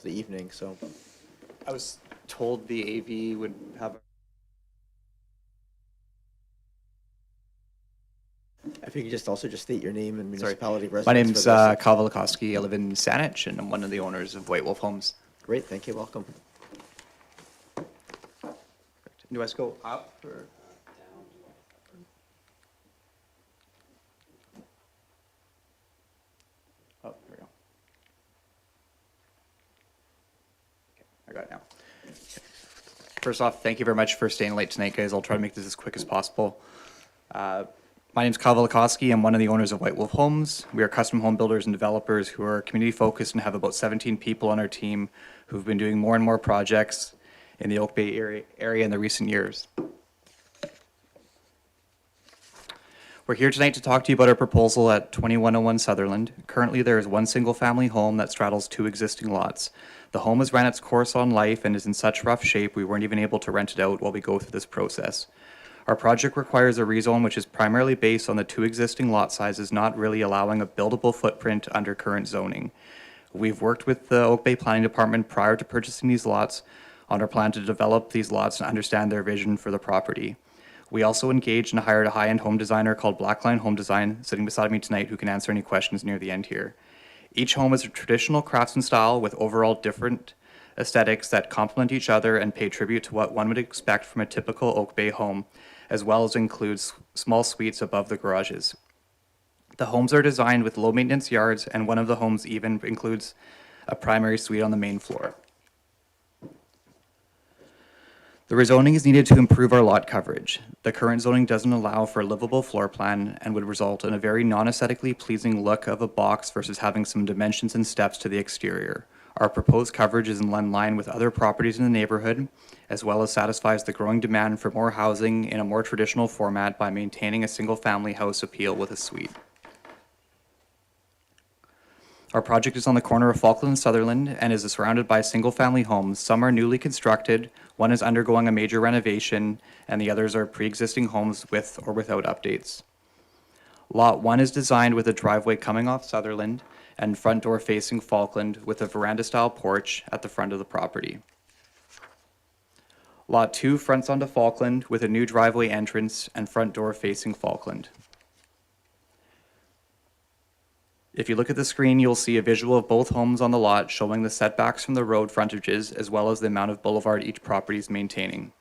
evening. So, I was told the AV would have. If you could just state your name and municipality residence. My name's Kyle Velikovsky. I live in Saanich, and I'm one of the owners of White Wolf Homes. Great, thank you. Welcome. Do I go up or? Oh, there we go. Okay, I got it now. First off, thank you very much for staying late tonight, guys. I'll try to make this as quick as possible. My name is Kyle Velikowski. I'm one of the owners of White Wolf Homes. We are custom home builders and developers who are community focused and have about 17 people on our team who've been doing more and more projects in the Oak Bay area in the recent years. We're here tonight to talk to you about our proposal at 2101 Sutherland. Currently, there is one single family home that straddles 2 existing lots. The home has ran its course on life and is in such rough shape we weren't even able to rent it out while we go through this process. Our project requires a rezone which is primarily based on the 2 existing lot sizes, not really allowing a buildable footprint under current zoning. We've worked with the Oak Bay Planning Department prior to purchasing these lots on our plan to develop these lots and understand their vision for the property. We also engaged and hired a high-end home designer called Blackline Home Design, sitting beside me tonight, who can answer any questions near the end here. Each home is a traditional craftsman style with overall different aesthetics that complement each other and pay tribute to what one would expect from a typical Oak Bay home, as well as includes small suites above the garages. The homes are designed with low maintenance yards, and one of the homes even includes a primary suite on the main floor. The rezoning is needed to improve our lot coverage. The current zoning doesn't allow for a livable floor plan and would result in a very non-aesthetically pleasing look of a box versus having some dimensions and steps to the exterior. Our proposed coverage is in line with other properties in the neighborhood, as well as satisfies the growing demand for more housing in a more traditional format by maintaining a single-family house appeal with a suite. Our project is on the corner of Falkland and Sutherland and is surrounded by single-family homes. Some are newly constructed, one is undergoing a major renovation, and the others are pre-existing homes with or without updates. Lot 1 is designed with a driveway coming off Sutherland and front door facing Falkland with a veranda-style porch at the front of the property. Lot 2 fronts onto Falkland with a new driveway entrance and front door facing Falkland. If you look at the screen, you'll see a visual of both homes on the lot showing the setbacks from the road frontages as well as the amount of boulevard each property is maintaining.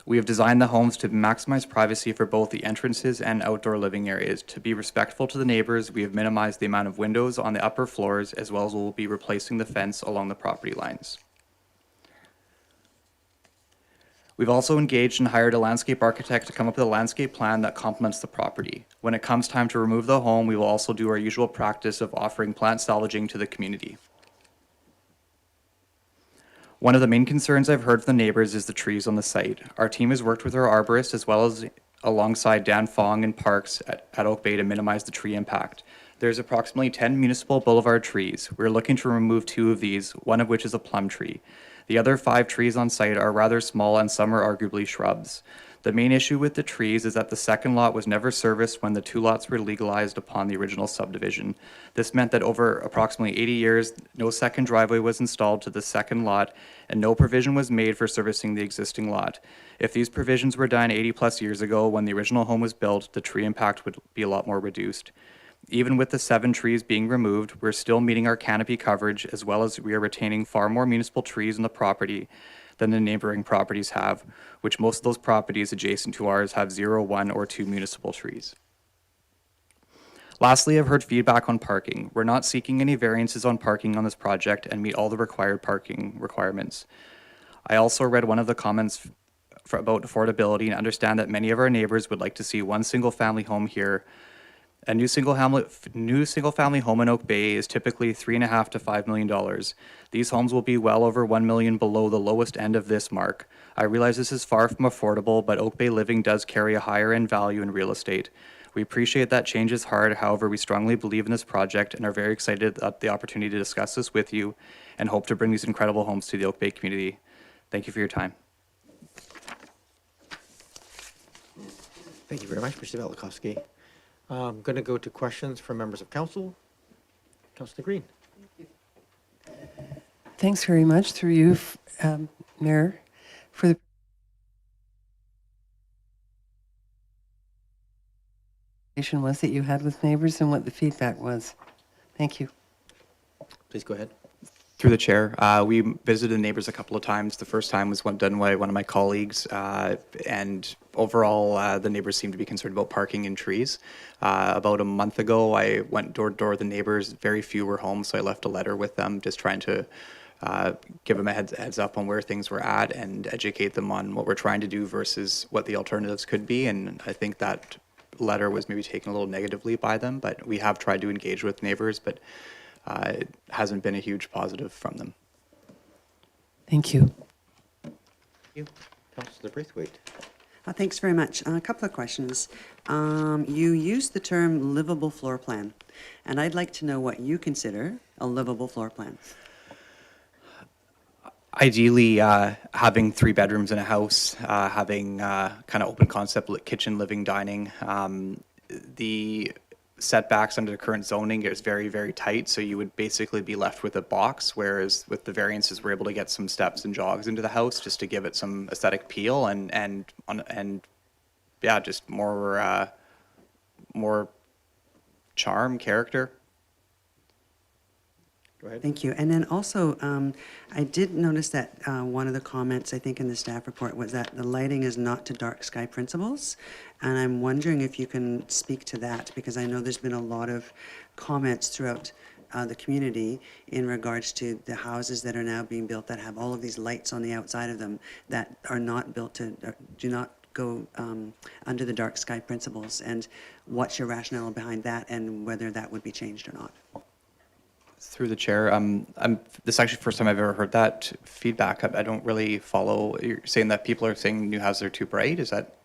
We have designed the homes to maximize privacy for both the entrances and outdoor living areas. To be respectful to the neighbors, we have minimized the amount of windows on the upper floors, as well as we'll be replacing the fence along the property lines. We've also engaged and hired a landscape architect to come up with a landscape plan that complements the property. When it comes time to remove the home, we will also do our usual practice of offering plant salvaging to the community. One of the main concerns I've heard from the neighbors is the trees on the site. Our team has worked with our arborist as well as alongside Dan Fong and Parks at Oak Bay to minimize the tree impact. There's approximately 10 municipal boulevard trees. We're looking to remove 2 of these, one of which is a plum tree. The other 5 trees on site are rather small and some are arguably shrubs. The main issue with the trees is that the second lot was never serviced when the 2 lots were legalized upon the original subdivision. This meant that over approximately 80 years, no second driveway was installed to the second lot and no provision was made for servicing the existing lot. If these provisions were done 80 plus years ago when the original home was built, the tree impact would be a lot more reduced. Even with the 7 trees being removed, we're still meeting our canopy coverage, as well as we are retaining far more municipal trees on the property than the neighboring properties have, which most of those properties adjacent to ours have 0, 1, or 2 municipal trees. Lastly, I've heard feedback on parking. We're not seeking any variances on parking on this project and meet all the required parking requirements. I also read one of the comments about affordability and understand that many of our neighbors would like to see one single family home here. A new single-family home in Oak Bay is typically $3.5 to $5 million. These homes will be well over $1 million below the lowest end of this mark. I realize this is far from affordable, but Oak Bay living does carry a higher end value in real estate. We appreciate that change is hard. However, we strongly believe in this project and are very excited at the opportunity to discuss this with you and hope to bring these incredible homes to the Oak Bay community. Thank you for your time. Thank you very much, Mr. Velikowski. I'm going to go to questions from members of council. Councillor Green. Thanks very much through you, Mayor, for the conversation was that you had with neighbors and what the feedback was. Thank you. Please go ahead. Through the chair, we visited neighbors a couple of times. The first time was done by one of my colleagues, and overall, the neighbors seemed to be concerned about parking and trees. About a month ago, I went door to door with the neighbors. Very few were home, so I left a letter with them, just trying to give them a heads up on where things were at and educate them on what we're trying to do versus what the alternatives could be. And I think that letter was maybe taken a little negatively by them, but we have tried to engage with neighbors, but it hasn't been a huge positive from them. Thank you. Thank you. Councillor Braithwaite. Thanks very much. A couple of questions. You used the term livable floor plan, and I'd like to know what you consider a livable floor plan. Ideally, having 3 bedrooms in a house, having kind of open concept kitchen, living, dining. The setbacks under the current zoning is very, very tight, so you would basically be left with a box, whereas with the variances, we're able to get some steps and jogs into the house just to give it some aesthetic appeal and yeah, just more charm, character. Go ahead. Thank you. And then also, I did notice that one of the comments, I think, in the staff report was that the lighting is not to dark sky principles. And I'm wondering if you can speak to that, because I know there's been a lot of comments throughout the community in regards to the houses that are now being built that have all of these lights on the outside of them that are not built to, do not go under the dark sky principles. And what's your rationale behind that and whether that would be changed or not? Through the chair, this is actually the first time I've ever heard that feedback. I don't really follow. You're saying that people are saying new houses are too bright? Is that?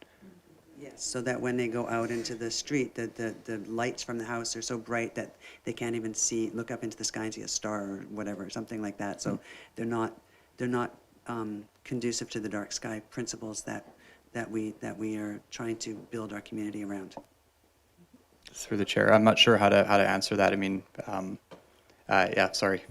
Yes, so that when they go out into the street, the lights from the house are so bright that they can't even look up into the sky and see a star or whatever, something like that. So they're not conducive to the dark sky principles that we are trying to build our community around. Through the chair, I'm not sure how to answer that. I mean. Yeah, sorry.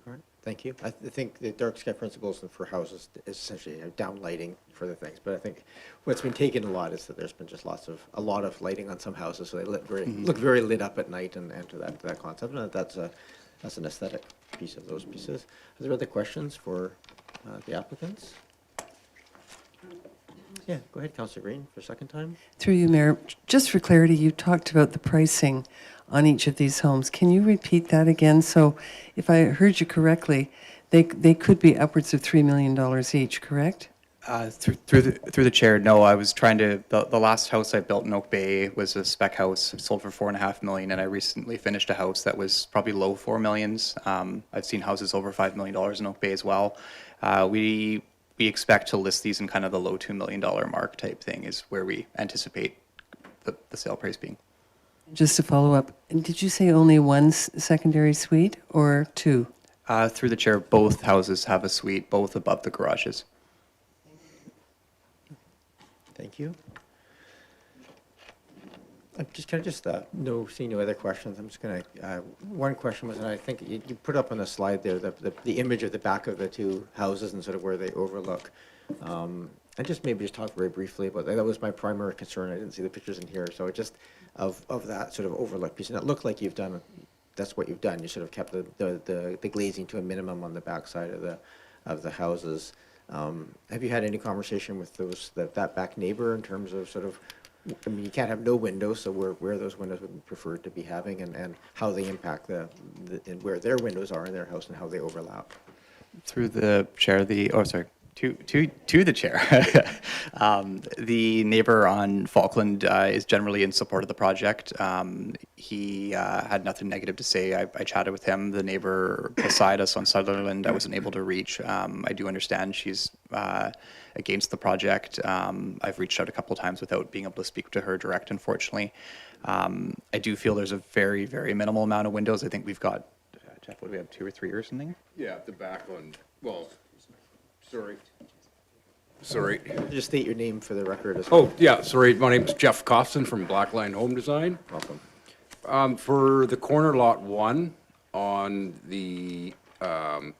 All right, thank you. I think the dark sky principles for houses is essentially down lighting for the things, but I think what's been taken a lot is that there's been just a lot of lighting on some houses, so they look very lit up at night and enter that concept, and that's an aesthetic piece of those pieces. Are there other questions for the applicants? Yeah, go ahead, Councillor Green, for a second time. Through you, Mayor, just for clarity, you talked about the pricing on each of these homes. Can you repeat that again? So if I heard you correctly, they could be upwards of $3 million each, correct? Through the chair, no. I was trying to. The last house I built in Oak Bay was a spec house, sold for $4.5 million, and I recently finished a house that was probably low $4 millions. I've seen houses over $5 million in Oak Bay as well. We expect to list these in kind of the low $2 million mark type thing is where we anticipate the sale price being. Just to follow up, did you say only one secondary suite or 2? Through the chair, both houses have a suite, both above the garages. Thank you. I'm just kind of seeing no other questions. I'm just going to, one question was, and I think you put up on the slide there, the image of the back of the 2 houses and sort of where they overlook. And just maybe talk very briefly about that. That was my primary concern. I didn't see the pictures in here. So it just, of that sort of overlook piece. And it looked like you've done, that's what you've done. You sort of kept the glazing to a minimum on the back side of the houses. Have you had any conversation with that back neighbor in terms of sort of, I mean, you can't have no windows, so where those windows would be preferred to be having and how they impact and where their windows are in their house and how they overlap? Through the chair, to the chair. The neighbor on Falkland is generally in support of the project. He had nothing negative to say. I chatted with him. The neighbor beside us on Sutherland, I wasn't able to reach. I do understand she's against the project. I've reached out a couple of times without being able to speak to her direct, unfortunately. I do feel there's a very, very minimal amount of windows. I think we've got, Jeff, what do we have, 2 or 3 or something? Yeah, the back on, well, sorry. Just state your name for the record as well. Oh, yeah, sorry. My name is Jeff Kaufson from Blackline Home Design. Welcome. For the corner lot 1 on the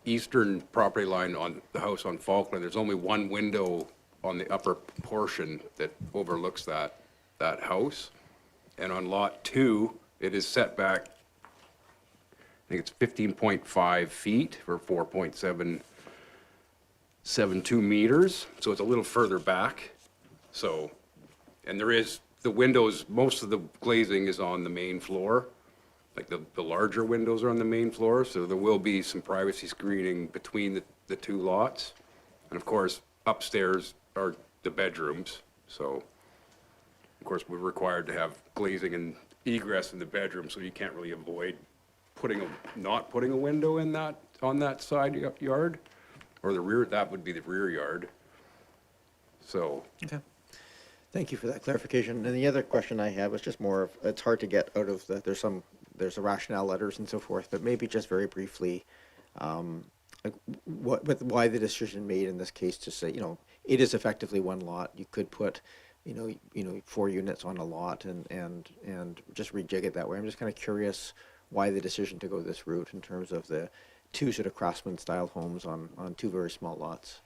eastern property line on the house on Falkland, there's only one window on the upper portion that overlooks that house. And on lot 2, it is set back think it's 15.5 feet or 4.772 meters. So it's a little further back. So, and there is, the windows, most of the glazing is on the main floor. Like the larger windows are on the main floor, so there will be some privacy screening between the two lots. And of course, upstairs are the bedrooms, so of course, we're required to have glazing and egress in the bedroom, so you can't really avoid not putting a window in that, on that side yard, or the rear, that would be the rear yard. So. Okay. Thank you for that clarification. And the other question I have is just more of, it's hard to get out of the, there's a rationale letters and so forth, but maybe just very briefly, like why the decision made in this case to say, it is effectively one lot. You could put, 4 units on a lot and just rejig it that way. I'm just kind of curious why the decision to go this route in terms of the 2 sort of craftsman style homes on 2 very small lots.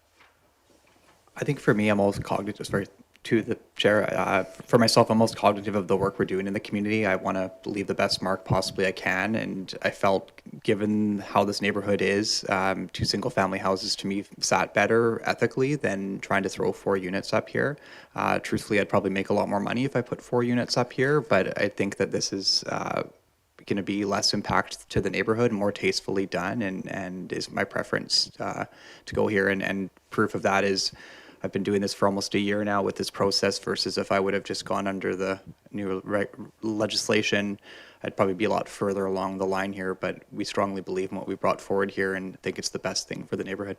I think for me, I'm always cognitive, sorry, to the chair. For myself, I'm most cognitive of the work we're doing in the community. I want to leave the best mark possibly I can. And I felt, given how this neighborhood is, 2 single family houses to me sat better ethically than trying to throw 4 units up here. Truthfully, I'd probably make a lot more money if I put 4 units up here, but I think that this is going to be less impact to the neighborhood, more tastefully done, and is my preference to go here. And proof of that is I've been doing this for almost a year now with this process versus if I would have just gone under the new legislation, I'd probably be a lot further along the line here, but we strongly believe in what we brought forward here and think it's the best thing for the neighborhood.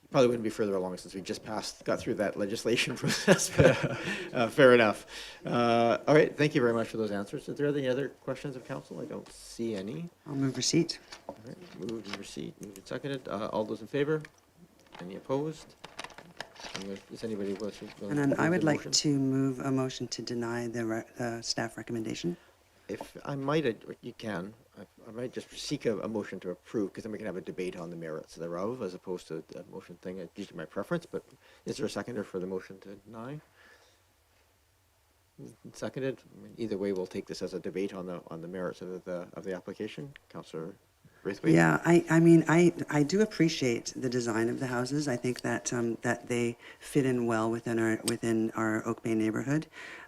Probably wouldn't be further along since we just got through that legislation process, but fair enough. All right, thank you very much for those answers. Is there any other questions of council? I don't see any. I'll move receipt. All right, moved and receipt, moved and seconded. All those in favor? Any opposed? Is anybody willing to And then I would the like motion? to move a motion to deny the staff recommendation. If I might, you can. I might just seek a motion to approve, because then we can have a debate on the merits thereof, as opposed to a motion thing. It's usually my preference, but is there a seconder for the motion to deny? Seconded. I mean, either way, we'll take this as a debate on the merits of the application. Councillor Braithwaite. Yeah, I mean, I do appreciate the design of the houses. I think that that they fit in well within our Oak Bay neighborhood,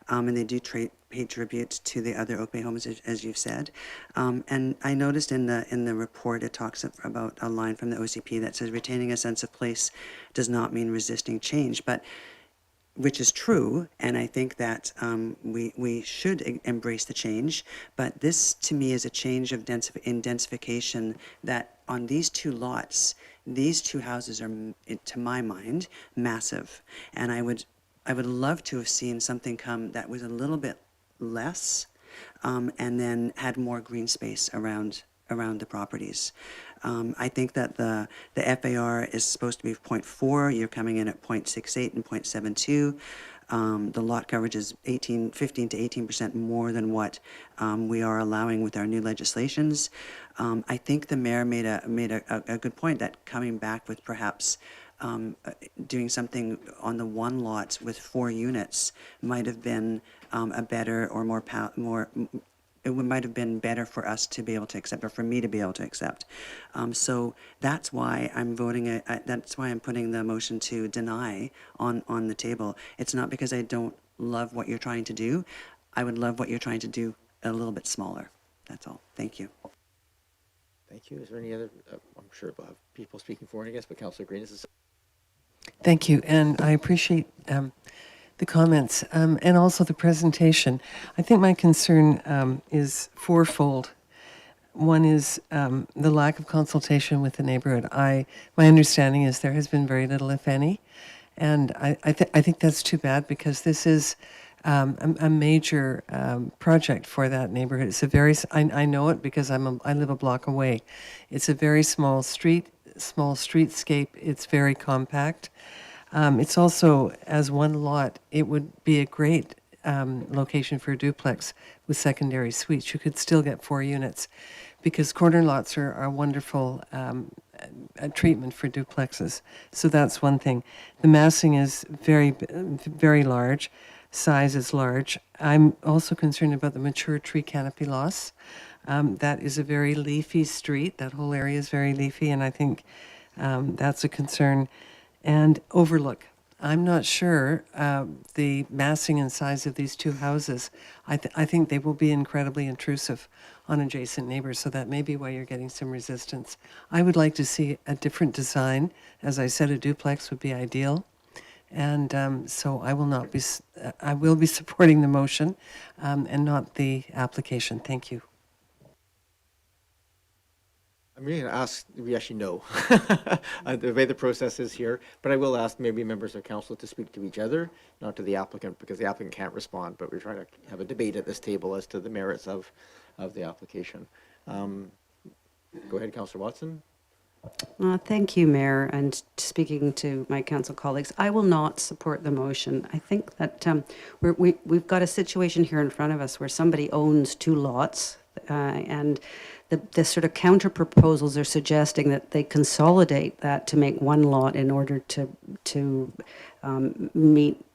and they do pay tribute to the other Oak Bay homes, as you've said. And I noticed in the report it talks about a line from the OCP that says retaining a sense of place does not mean resisting change, but which is true, and I think that we should embrace the change, but this to me is a change of densification that on these 2 lots, these 2 houses are, to my mind, massive, and I would love to have seen something come that was a little bit less, and then had more green space around the properties. I think that the FAR is supposed to be 0.4. You're coming in at 0.68 and 0.72. The lot coverage is 15 to 18% more than what we are allowing with our new legislations. I think the mayor made a good point that coming back with perhaps doing something on the 1 lot with 4 units might have been a better or more it might have been better for us to be able to accept, or for me to be able to accept. So that's why I'm voting. That's why I'm putting the motion to deny on the table. It's not because I don't love what you're trying to do. I would love what you're trying to do a little bit smaller. That's all. Thank you. Thank you. Is there any other? I'm sure we'll have people speaking for and against, but Councillor Green is. Thank you, and I appreciate the comments and also the presentation. I think my concern is fourfold. One is the lack of consultation with the neighborhood. My understanding is there has been very little, if any, and I think that's too bad, because this is a major project for that neighborhood. It's a very, I know it because I live a block away. It's a very small streetscape. It's very compact. It's also, as 1 lot, it would be a great location for a duplex with secondary suites. You could still get 4 units, because corner lots are a wonderful treatment for duplexes. So that's one thing. The massing is very, very large. Size is large. I'm also concerned about the mature tree canopy loss. That is a very leafy street. That whole area is very leafy, and I think that's a concern. And overlook. I'm not sure the massing and size of these two houses. I think they will be incredibly intrusive on adjacent neighbors, so that may be why you're getting some resistance. I would like to see a different design. As I said, a duplex would be ideal. And so I will be supporting the motion and not the application. Thank you. I'm really going to ask, we actually know the way the process is here, but I will ask maybe members of council to speak to each other, not to the applicant, because the applicant can't respond, but we're trying to have a debate at this table as to the merits of the application. Go ahead, Councillor Watson. Thank you, Mayor. And speaking to my council colleagues, I will not support the motion. I think that we've got a situation here in front of us where somebody owns two lots, and the sort of counter proposals are suggesting that they consolidate that to make one lot in order to meet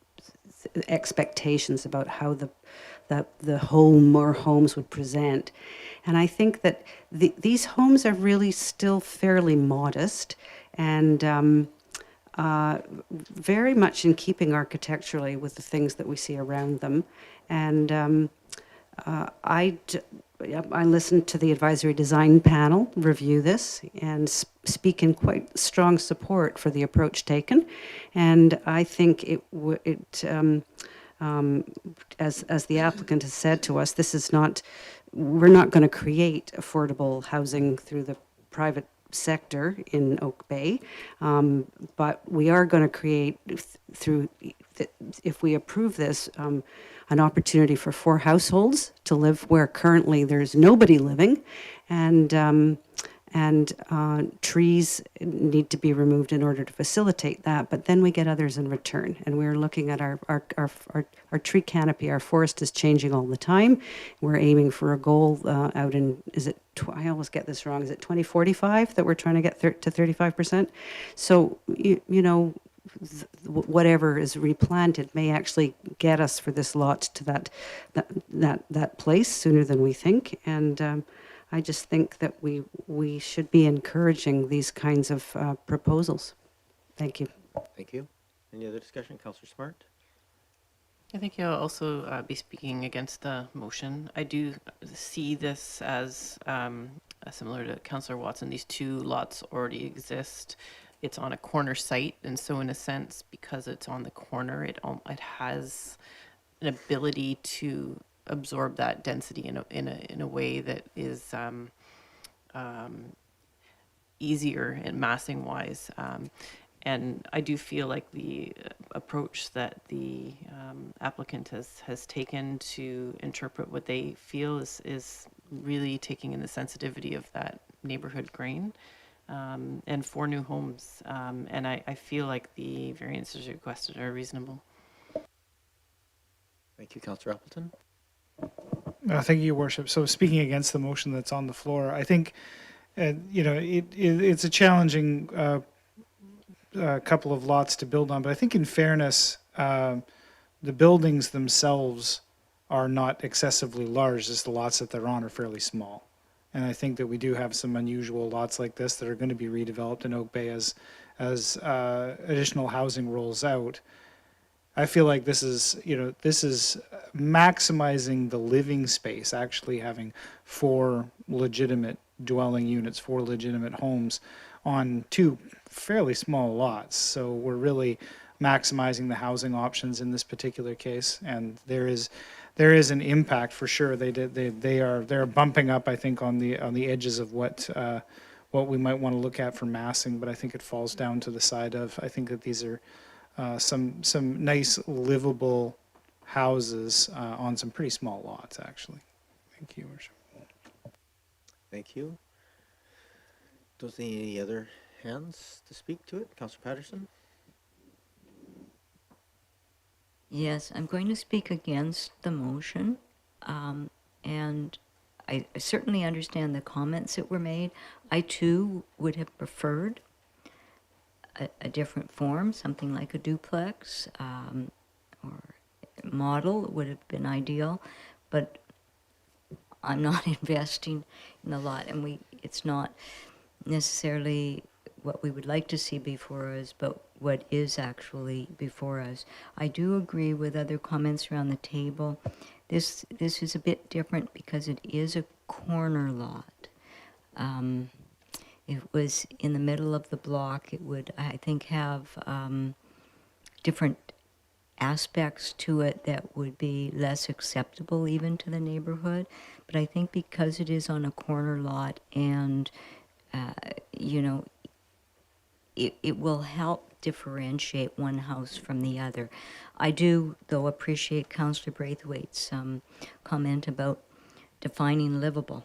expectations about how the home or homes would present. And I think that these homes are really still fairly modest and very much in keeping architecturally with the things that we see around them. And I listened to the advisory design panel review this and speak in quite strong support for the approach taken. And I think as the applicant has said to us, we're not going to create affordable housing through the private sector in Oak Bay, but we are going to create if we approve this, an opportunity for 4 households to live where currently there's nobody living, and trees need to be removed in order to facilitate that. But then we get others in return, and we're looking at our tree canopy. Our forest is changing all the time. We're aiming for a goal out in, I always get this wrong, is it 2045 that we're trying to get to 35%? So, whatever is replanted may actually get us for this lot to that place sooner than we think. And I just think that we should be encouraging these kinds of proposals. Thank you. Thank you. Any other discussion? Councillor Smart? I think I'll also be speaking against the motion. I do see this as similar to Councillor Watson. These two lots already exist. It's on a corner site, and so in a sense, because it's on the corner, it has an ability to absorb that density in a way that is easier and massing wise. And I do feel like the approach that the applicant has taken to interpret what they feel is really taking in the sensitivity of that neighborhood grain. And 4 new homes. And I feel like the variances requested are reasonable. Thank you, Councillor Appleton. Thank you, Your Worship. So speaking against the motion that's on the floor, I think, it's a challenging couple of lots to build on, but I think in fairness, the buildings themselves are not excessively large, just the lots that they're on are fairly small. And I think that we do have some unusual lots like this that are going to be redeveloped in Oak Bay as additional housing rolls out. I feel like this is maximizing the living space, actually having 4 legitimate dwelling units, 4 legitimate homes on 2 fairly small lots. So we're really maximizing the housing options in this particular case, and there is an impact for sure. They're bumping up, I think, on the edges of what we might want to look at for massing, but I think it falls down to the side of, I think that these are some nice livable houses on some pretty small lots, actually. Thank you, Worship. Thank you. Don't see any other hands to speak to it. Councillor Patterson? Yes, I'm going to speak against the motion, and I certainly understand the comments that were made. I too would have preferred a different form, something like a duplex or model would have been ideal, but I'm not investing in the lot, and it's not necessarily what we would like to see before us, but what is actually before us. I do agree with other comments around the table. This is a bit different because it is a corner lot. If it was in the middle of the block, it would, I think, have different aspects to it that would be less acceptable even to the neighborhood. But I think because it is on a corner lot and, you know, it will help differentiate one house from the other. I do, though, appreciate Councillor Braithwaite's comment about defining livable,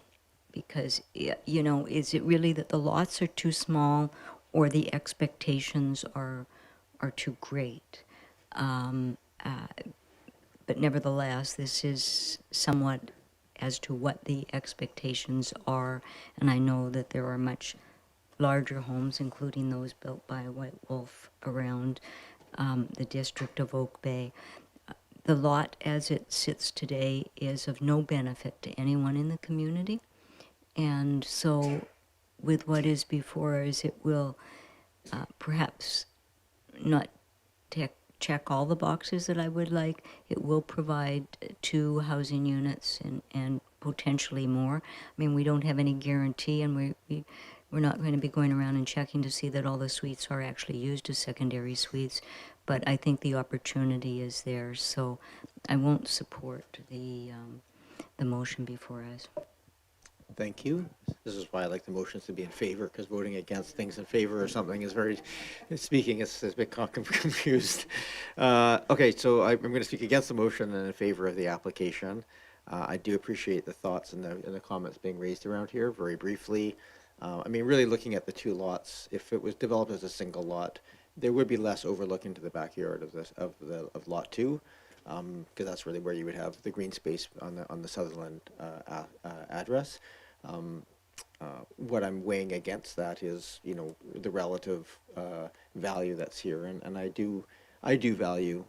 because, you know, is it really that the lots are too small or the expectations are too great? But nevertheless, this is somewhat as to what the expectations are, and I know that there are much larger homes, including those built by White Wolf around the district of Oak Bay. The lot as it sits today is of no benefit to anyone in the community, and so with what is before us, it will perhaps not check all the boxes that I would like. It will provide 2 housing units and potentially more. I mean, we don't have any guarantee, and we're not going to be going around and checking to see that all the suites are actually used as secondary suites, but I think the opportunity is there, so I won't support the motion before us. Thank you. This is why I like the motions to be in favor, because voting against things in favor or something is very, speaking, it's a bit confused. Okay, so I'm going to speak against the motion and in favor of the application. I do appreciate the thoughts and the comments being raised around here. Very briefly, I mean, really looking at the 2 lots, if it was developed as a single lot, there would be less overlook into the backyard of lot 2, because that's really where you would have the green space on the Sutherland address. What I'm weighing against that is, you know, the relative value that's here, and I do value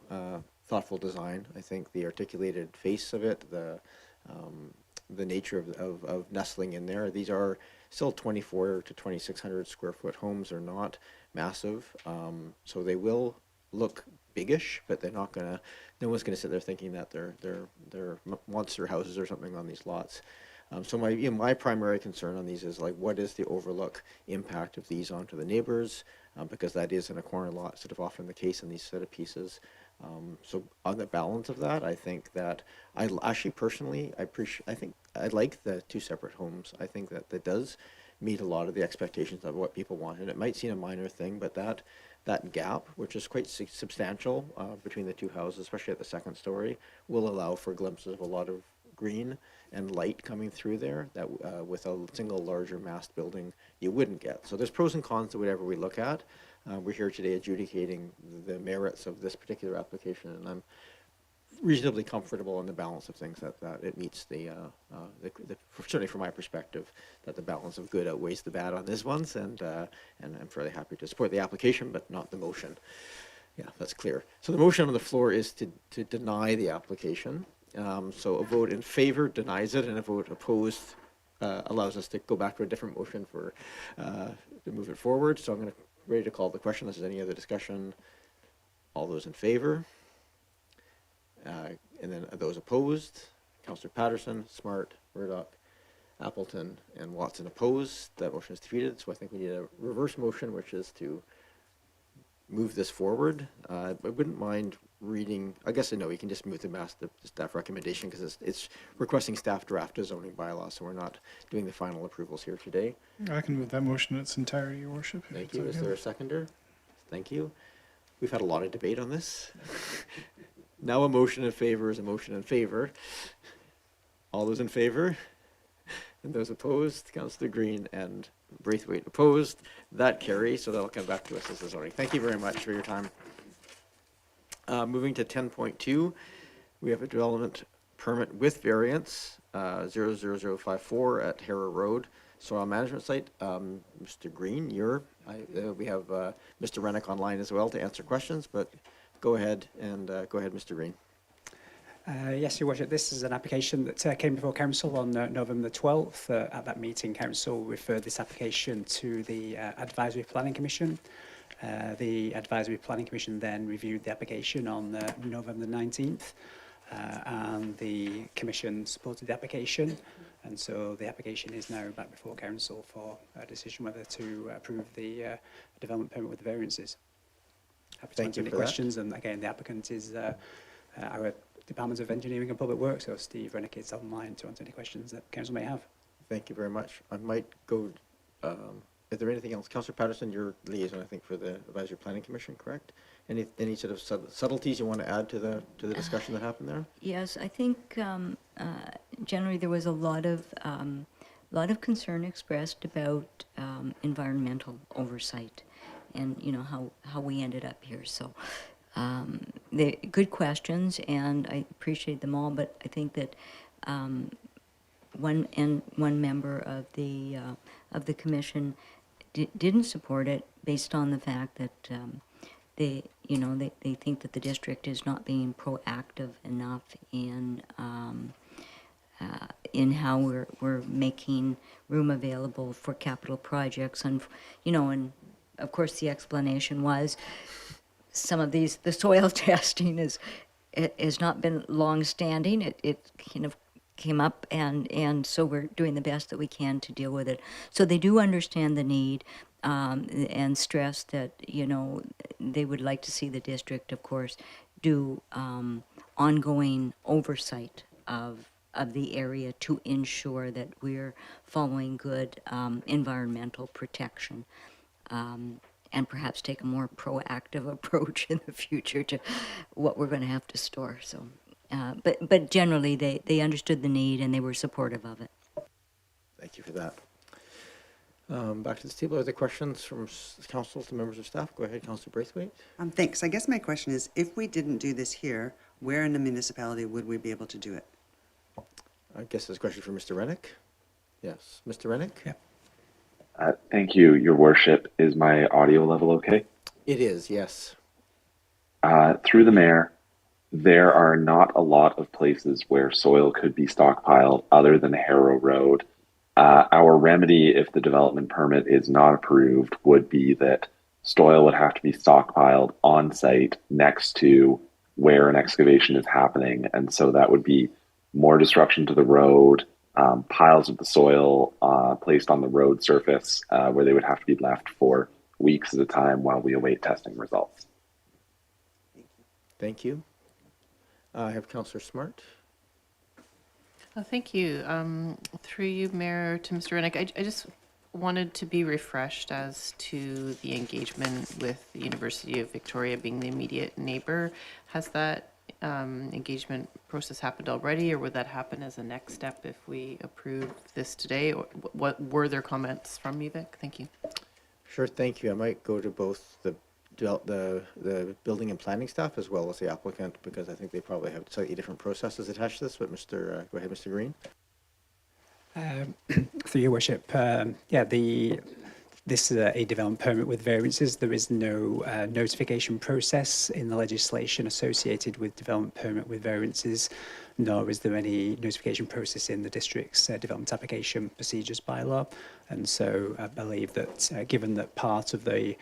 thoughtful design. I think the articulated face of it, the nature of nestling in there. These are still 2,400 to 2,600 square foot homes. Are not massive, so they will look biggish, but they're not gonna. No one's gonna sit there thinking that they're monster houses or something on these lots. So my primary concern on these is, like, what is the overlook impact of these onto the neighbors, because that is in a corner lot, sort of often the case in these set of pieces. So on the balance of that, I think that I actually personally, I think I like the 2 separate homes. I think that does meet a lot of the expectations of what people want, and it might seem a minor thing, but that gap, which is quite substantial between the 2 houses, especially at the second story, will allow for glimpses of a lot of green and light coming through there that with a single larger massed building you wouldn't get. So there's pros and cons to whatever we look at. We're here today adjudicating the merits of this particular application, and I'm reasonably comfortable in the balance of things that it meets the certainly from my perspective, that the balance of good outweighs the bad on this ones, and I'm fairly happy to support the application, but not the motion. Yeah, that's clear. So the motion on the floor is to deny the application. So a vote in favor denies it, and a vote opposed allows us to go back to a different motion for to move it forward. So I'm ready to call the question. Unless there's any other discussion. All those in favor? And then those opposed? Councillor Patterson, Smart, Murdoch, Appleton, and Watson opposed. That motion is defeated. So I think we need a reverse motion, which is to move this forward. I wouldn't mind reading. I guess I know you can just move the staff recommendation, because it's requesting staff draft a zoning bylaw, so we're not doing the final approvals here today. I can move that motion in its entirety, Your Worship. Thank you. Is there a seconder? Thank you. We've had a lot of debate on this. Now a motion in favor is a motion in favor. All those in favor? And those opposed? Councillor Green and Braithwaite opposed. That carries, so that'll come back to us as a zoning. Thank you very much for your time. Moving to 10.2, we have a development permit with variance 00054 at Harrow Road, soil management site. Mr. Green, we have Mr. Rennick online as well to answer questions, but go ahead, Mr. Green. Yes, Your Worship, this is an application that came before Council on November the 12th. At that meeting, Council referred this application to the Advisory Planning Commission. The Advisory Planning Commission then reviewed the application on November the 19th, and the Commission supported the application. And so the application is now back before Council for a decision whether to approve the development permit with the variances. Happy to answer any questions. And again, the applicant is our Department of Engineering and Public Works, so Steve Rennick is online to answer any questions that Council may have. Thank you very much. I might go, is there anything else? Councillor Patterson, you're liaison, I think, for the Advisory Planning Commission, correct? Any sort of subtleties you want to add to the discussion that happened there? Yes, I think generally there was a lot of concern expressed about environmental oversight, and how we ended up here. So the good questions, and I appreciate them all. But I think that one member of the commission didn't support it based on the fact that they think that the district is not being proactive enough in how we're making room available for capital projects, and and of course the explanation was some of the soil testing has not been long-standing. It kind of came up, and so we're doing the best that we can to deal with it. So they do understand the need, and stress that they would like to see the district, of course, do ongoing oversight of the area to ensure that we're following good environmental protection, and perhaps take a more proactive approach in the future to what we're going to have to store. So, but generally they understood the need and they were supportive of it. Thank you for that. Back to the table. Are there questions from council to members of staff? Go ahead, Councillor Braithwaite. Thanks. I guess my question is, if we didn't do this here, where in the municipality would we be able to do it? I guess there's a question for Mr. Rennick. Yes, Mr. Rennick? Yeah. Thank you, Your Worship. Is my audio level okay? It is, yes. Through the mayor, there are not a lot of places where soil could be stockpiled other than Harrow Road. Our remedy, if the development permit is not approved, would be that soil would have to be stockpiled on site next to where an excavation is happening. And so that would be more disruption to the road, piles of the soil placed on the road surface where they would have to be left for weeks at a time while we await testing results. Thank you. I have Councillor Smart. Thank you. Through you, Mayor, to Mr. Rennick, I just wanted to be refreshed as to the engagement with the University of Victoria being the immediate neighbor. Has that engagement process happened already, or would that happen as a next step if we approve this today? Or what were their comments from you, Vic? Thank you. Sure, thank you. I might go to both the building and planning staff as well as the applicant, because I think they probably have slightly different processes attached to this. But go ahead, Mr. Green. Through Your Worship, this is a development permit with variances. There is no notification process in the legislation associated with development permit with variances, nor is there any notification process in the district's development application procedures bylaw. And so I believe that given that part of the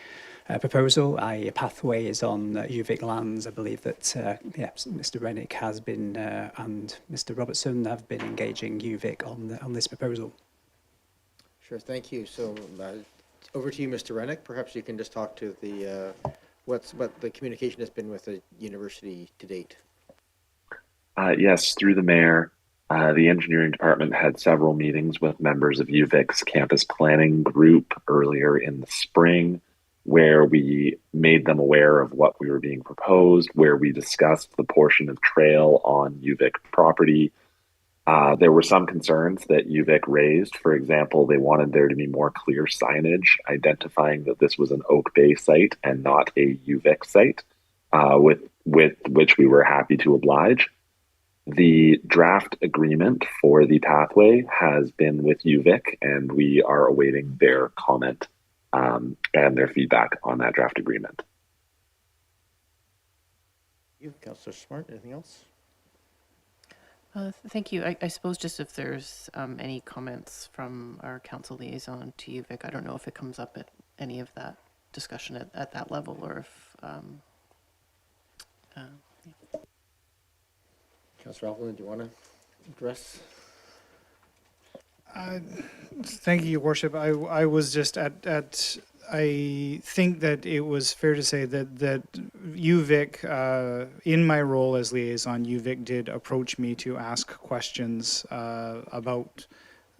proposal, a pathway is on UVic lands, I believe that Mr. Rennick has been and Mr. Robertson have been engaging UVic on this proposal. Sure, thank you. So over to you, Mr. Rennick. Perhaps you can just talk to the what the communication has been with the university to date. Yes, through the mayor, the engineering department had several meetings with members of UVic's campus planning group earlier in the spring, where we made them aware of what we were being proposed, where we discussed the portion of trail on UVic property. There were some concerns that UVic raised. For example, they wanted there to be more clear signage identifying that this was an Oak Bay site and not a UVic site, with which we were happy to oblige. The draft agreement for the pathway has been with UVic, and we are awaiting their comment and their feedback on that draft agreement. You, Councillor Smart, anything else? Thank you. I suppose just if there's any comments from our council liaison to you, Vic, I don't know if it comes up at any of that discussion at that level, or if... Councillor Appleton, do you want to address? Thank you, Your Worship. I was just I think that it was fair to say that UVic, in my role as liaison, UVic did approach me to ask questions about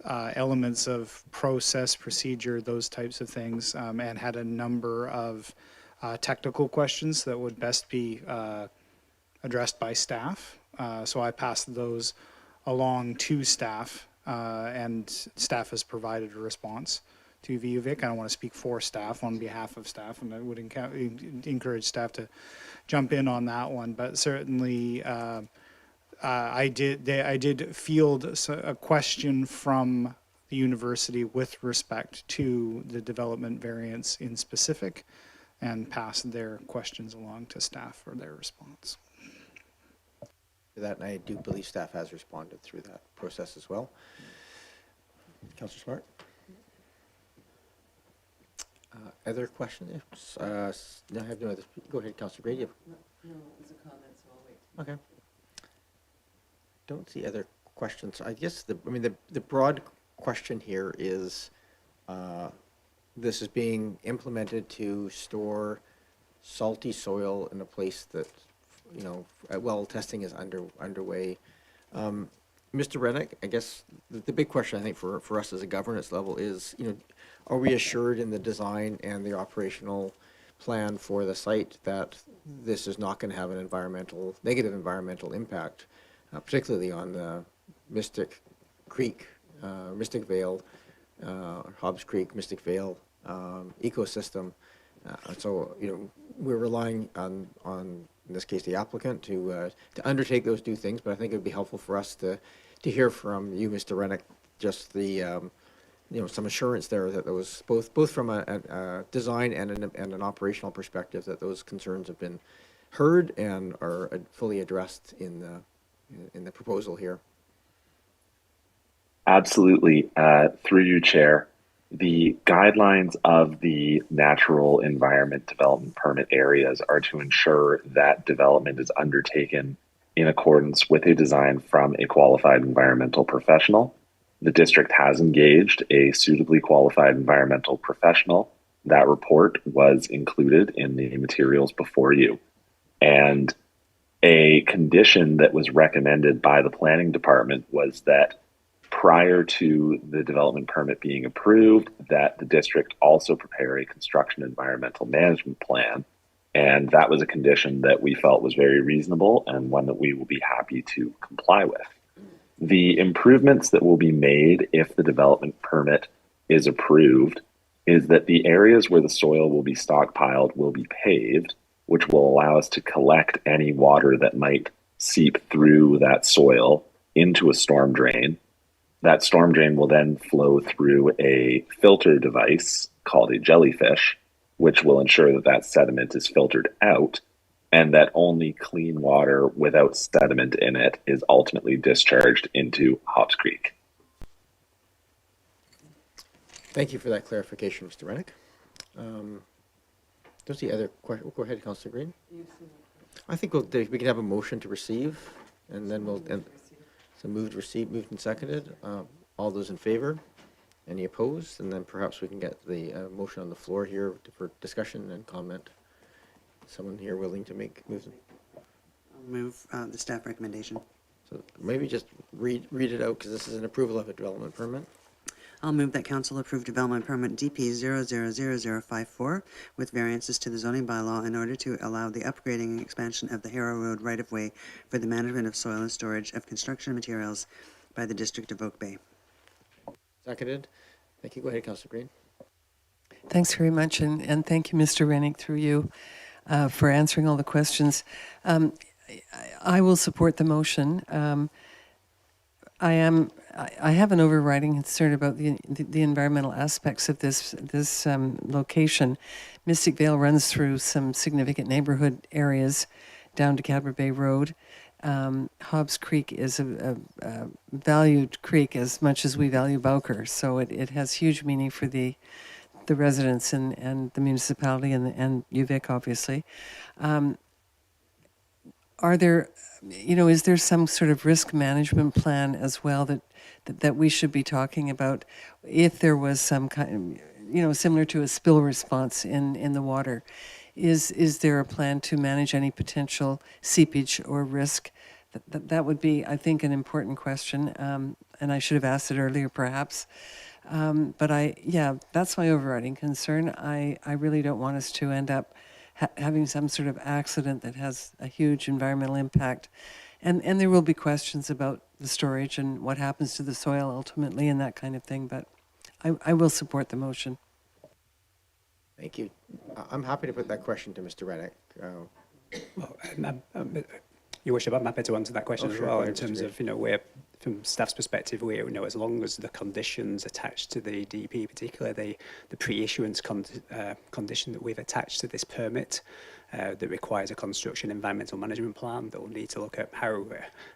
elements of process, procedure, those types of things, and had a number of technical questions that would best be addressed by staff. So I passed those along to staff, and staff has provided a response to VUVIC. I don't want to speak for staff, on behalf of staff, and I would encourage staff to jump in on that one. But certainly, I did field a question from the university with respect to the development variance in specific, and passed their questions along to staff for their response. That, and I do believe staff has responded through that process as well. Councillor Smart? Other questions? No, I have no other. Go ahead, Councillor Grady. No, it was a comment, so I'll wait. Okay. Don't see other questions. I guess the broad question here is, this is being implemented to store salty soil in a place that, well, testing is underway. Mr. Rennick, I guess the big question I think for us as a governance level is, are we assured in the design and the operational plan for the site that this is not going to have an negative environmental impact, particularly on the Mystic Creek, Mystic Vale, Hobbs Creek, Mystic Vale ecosystem. So, we're relying on in this case, the applicant to undertake those two things, but I think it would be helpful for us to hear from you, Mr. Rennick, just the, some assurance there that those, both from a design and an operational perspective, that those concerns have been heard and are fully addressed in the proposal here. Absolutely. Through you, Chair. The guidelines of the natural environment development permit areas are to ensure that development is undertaken in accordance with a design from a qualified environmental professional. The district has engaged a suitably qualified environmental professional. That report was included in the materials before you. And a condition that was recommended by the planning department was that prior to the development permit being approved, that the district also prepare a construction environmental management plan. And that was a condition that we felt was very reasonable and one that we will be happy to comply with. The improvements that will be made if the development permit is approved is that the areas where the soil will be stockpiled will be paved, which will allow us to collect any water that might seep through that soil into a storm drain. That storm drain will then flow through a filter device called a jellyfish, which will ensure that that sediment is filtered out and that only clean water without sediment in it is ultimately discharged into Hobbs Creek. Thank you for that clarification, Mr. Rennick. Don't see other questions. Go ahead, Councillor Green. I think we can have a motion to receive, and then so moved and seconded. All those in favor? Any opposed? And then perhaps we can get the motion on the floor here for discussion and comment. Someone here willing to move? I'll move the staff recommendation. So maybe just read it out, because this is an approval of a development permit. I'll move that council approve development permit DP 000054 with variances to the zoning bylaw in order to allow the upgrading and expansion of the Harrow Road right-of-way for the management of soil and storage of construction materials by the District of Oak Bay. Seconded. Thank you. Go ahead, Councillor Green. Thanks very much, and thank you, Mr. Rennick, through you, for answering all the questions. I will support the motion. I have an overriding concern about the environmental aspects of this location. Mystic Vale runs through some significant neighborhood areas down to Cadbury Bay Road. Hobbs Creek is a valued creek as much as we value Bowker. So it has huge meaning for the residents and the municipality and UVic, obviously. Are there, is there some sort of risk management plan as well that we should be talking about if there was some kind, similar to a spill response in the water? Is there a plan to manage any potential seepage or risk? That would be, I think, an important question, and I should have asked it earlier, perhaps. But that's my overriding concern. I really don't want us to end up having some sort of accident that has a huge environmental impact. And there will be questions about the storage and what happens to the soil ultimately and that kind of thing, but I will support the motion. Thank you. I'm happy to put that question to Mr. Reddick. Your Worship, I'm happy to answer that question as well. Go In ahead, terms Mr. of, where, from staff's perspective, we as long as the conditions attached to the DP, particularly the pre-issuance condition that we've attached to this permit, that requires a construction environmental management plan that will need to look at how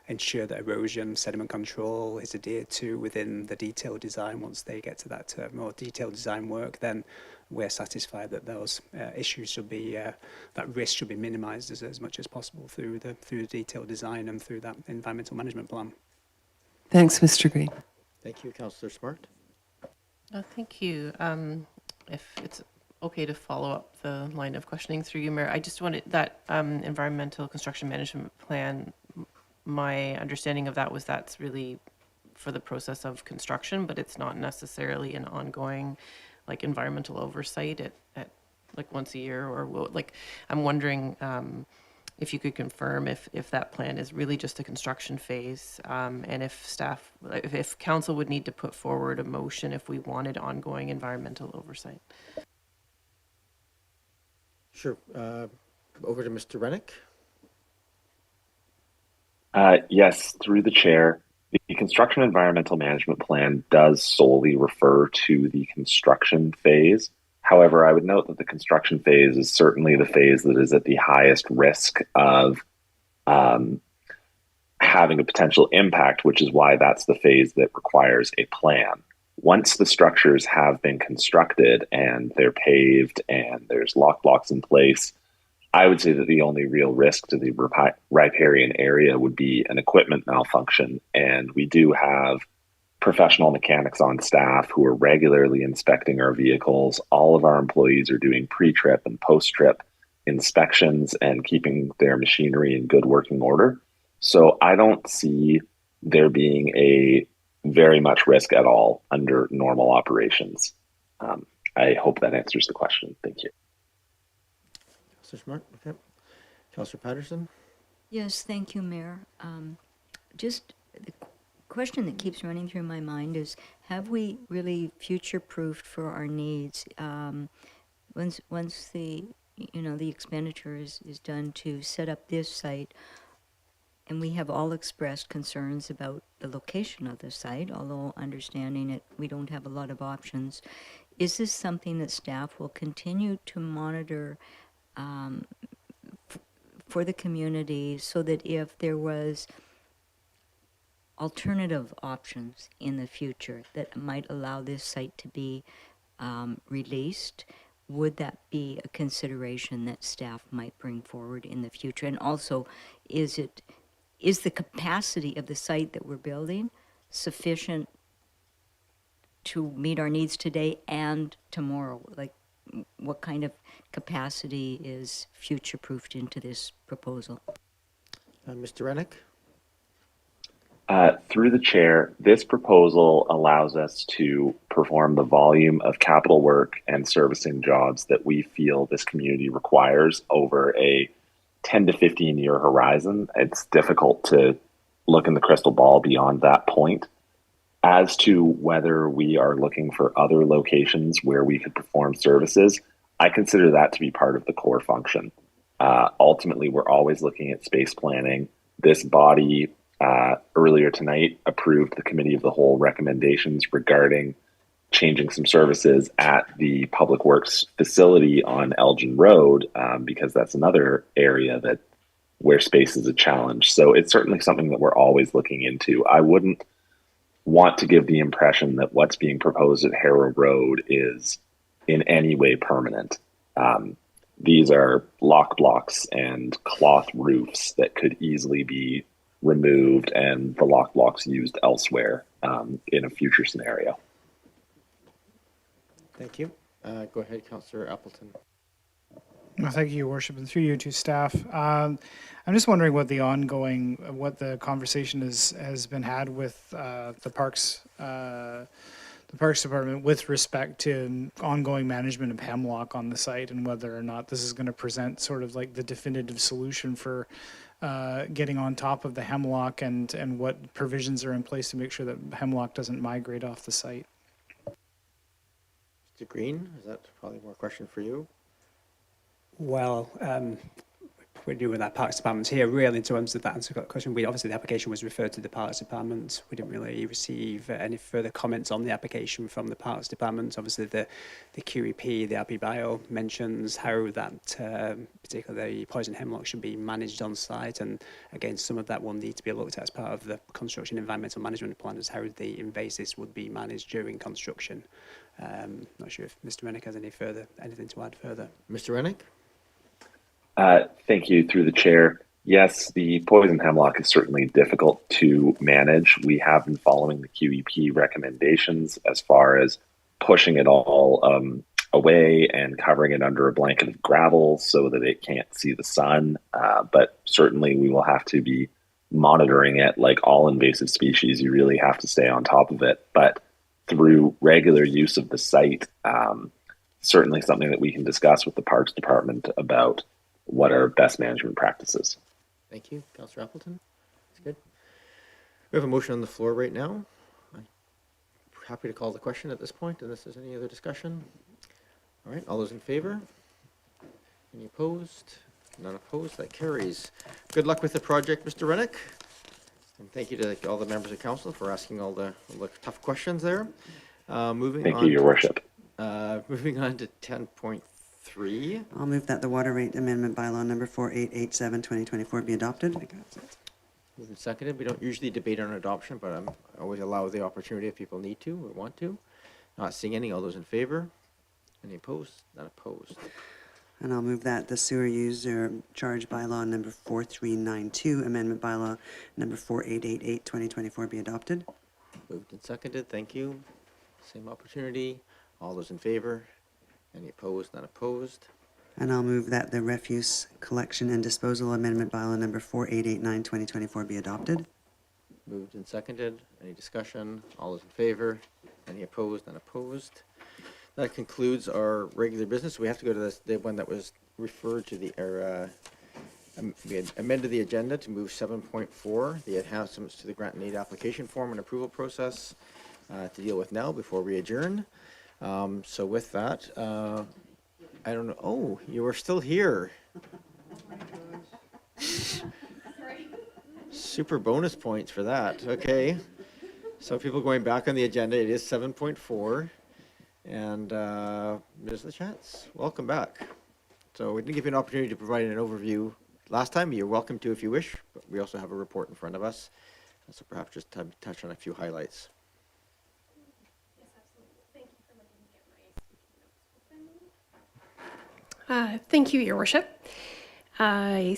ensure that erosion sediment control is adhered to within the detailed design. Once they get to that more detailed design work, then we're satisfied that those issues should be, that risk should be minimised as much as possible through the detailed design and through that environmental management plan. Thanks, Mr. Green. Thank you, Councillor Smart. Thank you. If it's okay to follow up the line of questioning through you, Mayor, I just wanted that environmental construction management plan, my understanding of that was that's really for the process of construction, but it's not necessarily an ongoing like environmental oversight at like once a year or like I'm wondering if you could confirm if that plan is really just a construction phase and if council would need to put forward a motion if we wanted ongoing environmental oversight. Sure. Over to Mr. Rennick. Yes, through the chair. The construction environmental management plan does solely refer to the construction phase. However, I would note that the construction phase is certainly the phase that is at the highest risk of having a potential impact, which is why that's the phase that requires a plan. Once the structures have been constructed and they're paved and there's lock blocks in place, I would say that the only real risk to the riparian area would be an equipment malfunction. And we do have professional mechanics on staff who are regularly inspecting our vehicles. All of our employees are doing pre-trip and post-trip inspections and keeping their machinery in good working order. So I don't see there being a very much risk at all under normal operations. I hope that answers the question. Thank you. Councillor Smart. Okay. Councillor Patterson. Yes, thank you, Mayor. Just the question that keeps running through my mind is, have we really future-proofed for our needs? Once the the expenditure is done to set up this site, and we have all expressed concerns about the location of the site, although understanding it, we don't have a lot of options. Is this something that staff will continue to monitor for the community so that if there was alternative options in the future that might allow this site to be released, would that be a consideration that staff might bring forward in the future? And also, is the capacity of the site that we're building sufficient to meet our needs today and tomorrow? Like, what kind of capacity is future-proofed into this proposal? Mr. Rennick. Through the chair, this proposal allows us to perform the volume of capital work and servicing jobs that we feel this community requires over a 10 to 15 year horizon. It's difficult to look in the crystal ball beyond that point. As to whether we are looking for other locations where we could perform services, I consider that to be part of the core function. Ultimately, we're always looking at space planning. This body earlier tonight approved the committee of the whole recommendations regarding changing some services at the Public Works facility on Elgin Road, because that's another area that where space is a challenge. So it's certainly something that we're always looking into. I wouldn't want to give the impression that what's being proposed at Harrow Road is in any way permanent. These are lock blocks and cloth roofs that could easily be removed and the lock blocks used elsewhere in a future scenario. Thank you. Go ahead, Councillor Appleton. Well, thank you, Your Worship, and through you to staff. I'm just wondering what the conversation has been had with the Parks Department with respect to ongoing management of hemlock on the site, and whether or not this is going to present sort of like the definitive solution for getting on top of the hemlock, and what provisions are in place to make sure that hemlock doesn't migrate off the site. Mr. Green, is that probably more a question for you? Well, we're doing with that Parks Department here, really, in terms of that answer to that question. Obviously, the application was referred to the Parks Department. We didn't really receive any further comments on the application from the Parks Department. Obviously, the QEP, the RP Bio, mentions how that particularly poison hemlock should be managed on site. And again, some of that will need to be looked at as part of the construction environmental management plan, as how the invasives would be managed during construction. Not sure if Mr. Rennick has anything to add further. Mr. Rennick? Thank you, through the chair. Yes, the poison hemlock is certainly difficult to manage. We have been following the QEP recommendations as far as pushing it all away and covering it under a blanket of gravel so that it can't see the sun. But certainly we will have to be monitoring it. Like all invasive species, you really have to stay on top of it. But through regular use of the site, certainly something that we can discuss with the Parks Department about what are best management practices. Thank you. Councillor Appleton? That's good. We have a motion on the floor right now. I'm happy to call the question at this point, unless there's any other discussion. All right, all those in favor? Any opposed? None opposed. That carries. Good luck with the project, Mr. Rennick. And thank you to all the members of council for asking all the tough questions there. Thank you, Your Worship. Moving on to 10.3. I'll move that the water rate amendment bylaw number 4887 2024 be adopted. Moved and seconded. We don't usually debate on adoption, but I always allow the opportunity if people need to or want to. Not seeing any. All those in favor? Any opposed? Not opposed. And I'll move that the sewer user charge bylaw number 4392 amendment bylaw number 4888 2024 be adopted. Moved and seconded. Thank you. Same opportunity. All those in favor? Any opposed? Not opposed. And I'll move that the refuse collection and disposal amendment bylaw number 4889 2024 be adopted. Moved and seconded. Any discussion? All those in favor? Any opposed? Not opposed. That concludes our regular business. We have to go to the one that was referred to we had amended the agenda to move 7.4, the enhancements to the grant and aid application form and approval process, to deal with now before we adjourn. So with that, I don't know. Oh, you are still here. Super bonus points for that. Okay. So people going back on the agenda, it is 7.4. And Ms. LaChance, welcome back. So we didn't give you an opportunity to provide an overview last time. You're welcome to if you wish, but we also have a report in front of us. So perhaps just touch on a few highlights. Thank you, Your Worship. I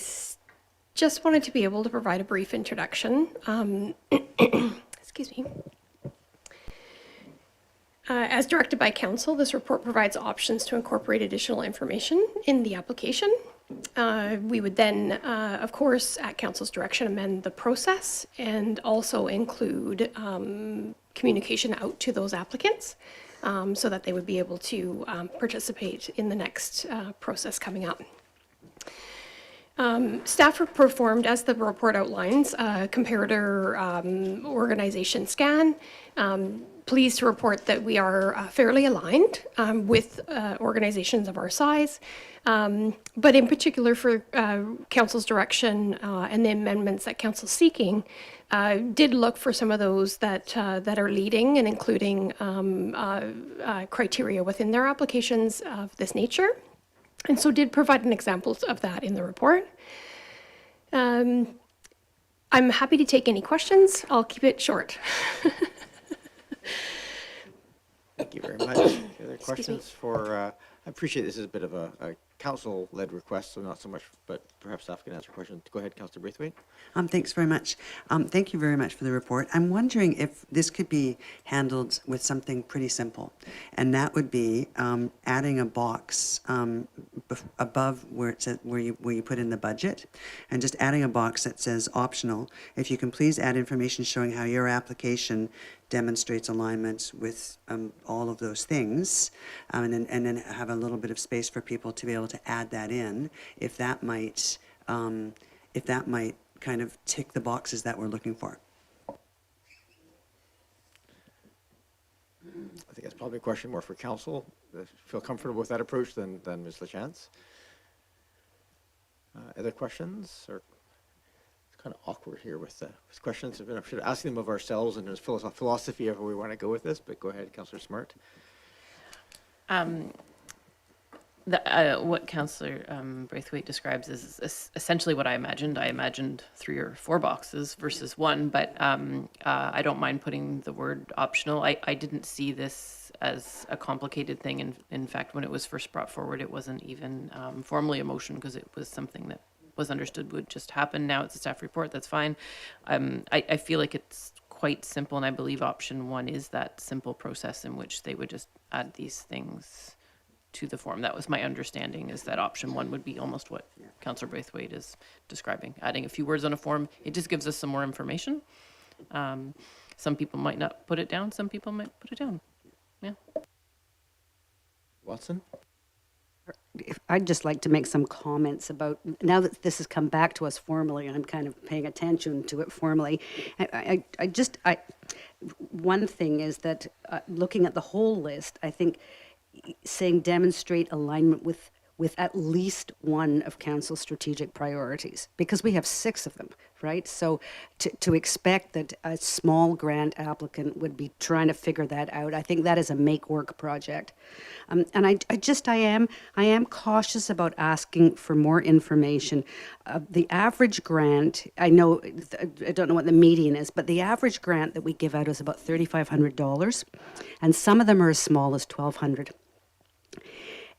just wanted to be able to provide a brief introduction. Excuse me. As directed by Council, this report provides options to incorporate additional information in the application. We would then, of course, at Council's direction, amend the process and also include communication out to those applicants so that they would be able to participate in the next process coming up. Staff have performed, as the report outlines, a comparator organization scan. Pleased to report that we are fairly aligned with organizations of our size, but in particular for Council's direction and the amendments that Council's seeking, did look for some of those that are leading and including criteria within their applications of this nature, and so did provide an example of that in the report. I'm happy to take any questions. I'll keep it short. Thank you very much. Any other Excuse me. questions for, I appreciate this is a bit of a council-led request, so not so much, but perhaps staff can answer questions. Go ahead, Councillor Braithwaite. Thanks very much. Thank you very much for the report. I'm wondering if this could be handled with something pretty simple, and that would be adding a box above where it says where you put in the budget, and just adding a box that says optional. If you can please add information showing how your application demonstrates alignment with all of those things, and then have a little bit of space for people to be able to add that in, if that might kind of tick the boxes that we're looking for. I think that's probably a question more for council. If you feel comfortable with that approach, then Ms. LaChance. Other questions? Or it's kind of awkward here with questions. I should ask them of ourselves, and there's philosophy of where we want to go with this, but go ahead, Councillor Smart. What Councillor Braithwaite describes is essentially what I imagined. I imagined 3 or 4 boxes versus 1, but I don't mind putting the word optional. I didn't see this as a complicated thing. In fact, when it was first brought forward, it wasn't even formally a motion because it was something that was understood would just happen. Now it's a staff report, that's fine. I feel like it's quite simple, and I believe option 1 is that simple process in which they would just add these things to the form. That was my understanding, is that option 1 would be almost what Councillor Braithwaite is describing. Adding a few words on a form, it just gives us some more information. Some people might not put it down, some people might put it down. Yeah. Watson? I'd just like to make some comments about, now that this has come back to us formally, I'm kind of paying attention to it formally. One thing is that looking at the whole list, I think saying demonstrate alignment with at least one of council's strategic priorities, because we have 6 of them, right? So to expect that a small grant applicant would be trying to figure that out, I think that is a make work project. And I am cautious about asking for more information. The average grant, I don't know what the median is, but the average grant that we give out is about $3,500, and some of them are as small as $1,200.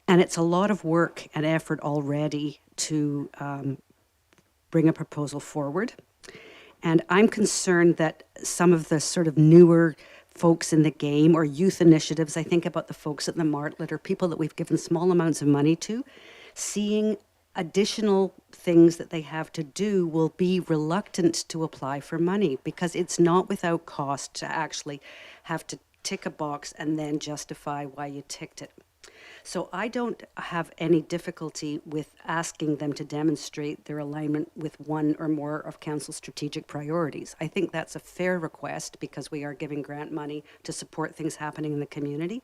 And it's a lot of work and effort already to bring a proposal forward. And I'm concerned that some of the sort of newer folks in the game, or youth initiatives, I think about the folks at the Martlet, or people that we've given small amounts of money to, seeing additional things that they have to do, will be reluctant to apply for money, because it's not without cost to actually have to tick a box and then justify why you ticked it. So I don't have any difficulty with asking them to demonstrate their alignment with one or more of council's strategic priorities. I think that's a fair request, because we are giving grant money to support things happening in the community.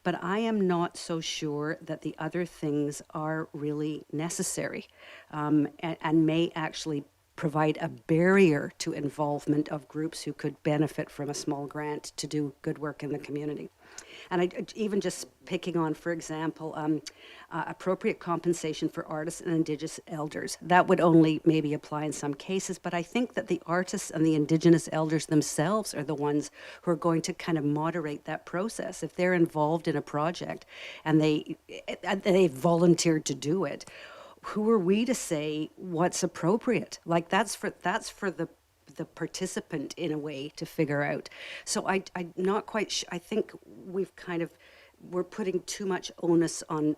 But I am not so sure that the other things are really necessary, and may actually provide a barrier to involvement of groups who could benefit from a small grant to do good work in the community. And even just picking on, for example, appropriate compensation for artists and Indigenous elders. That would only maybe apply in some cases, but I think that the artists and the Indigenous elders themselves are the ones who are going to kind of moderate that process. If they're involved in a project and they volunteered to do it, who are we to say what's appropriate? Like that's for the participant in a way to figure out. So I'm not quite sure. I think we're putting too much onus on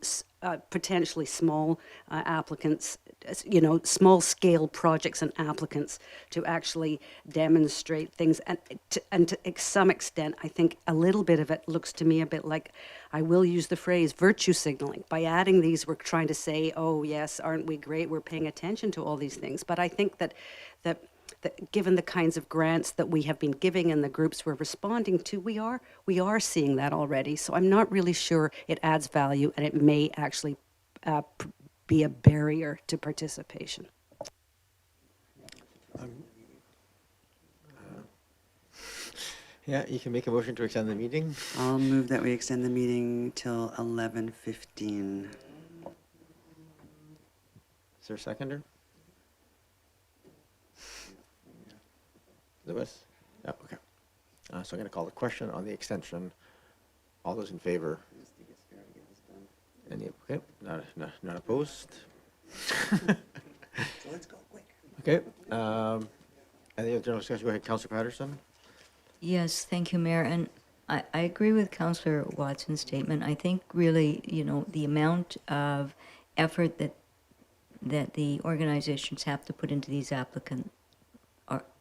potentially small applicants, small scale projects and applicants to actually demonstrate things. And to some extent, I think a little bit of it looks to me a bit like, I will use the phrase virtue signaling. By adding these, we're trying to say, oh yes, aren't we great? We're paying attention to all these things. But I think that given the kinds of grants that we have been giving and the groups we're responding to, we are seeing that already. So I'm not really sure it adds value, and it may actually be a barrier to participation. Yeah, you can make a motion to extend the meeting. I'll move that we extend the meeting till 11:15. Is there a seconder? So I'm going to call the question on the extension. All those in favor? Any, okay, not opposed? So let's go quick. Okay, any other general discussion? Go ahead, Councillor Patterson. Yes, thank you, Mayor. And I agree with Councillor Watson's statement. I think really, the amount of effort that the organizations have to put into these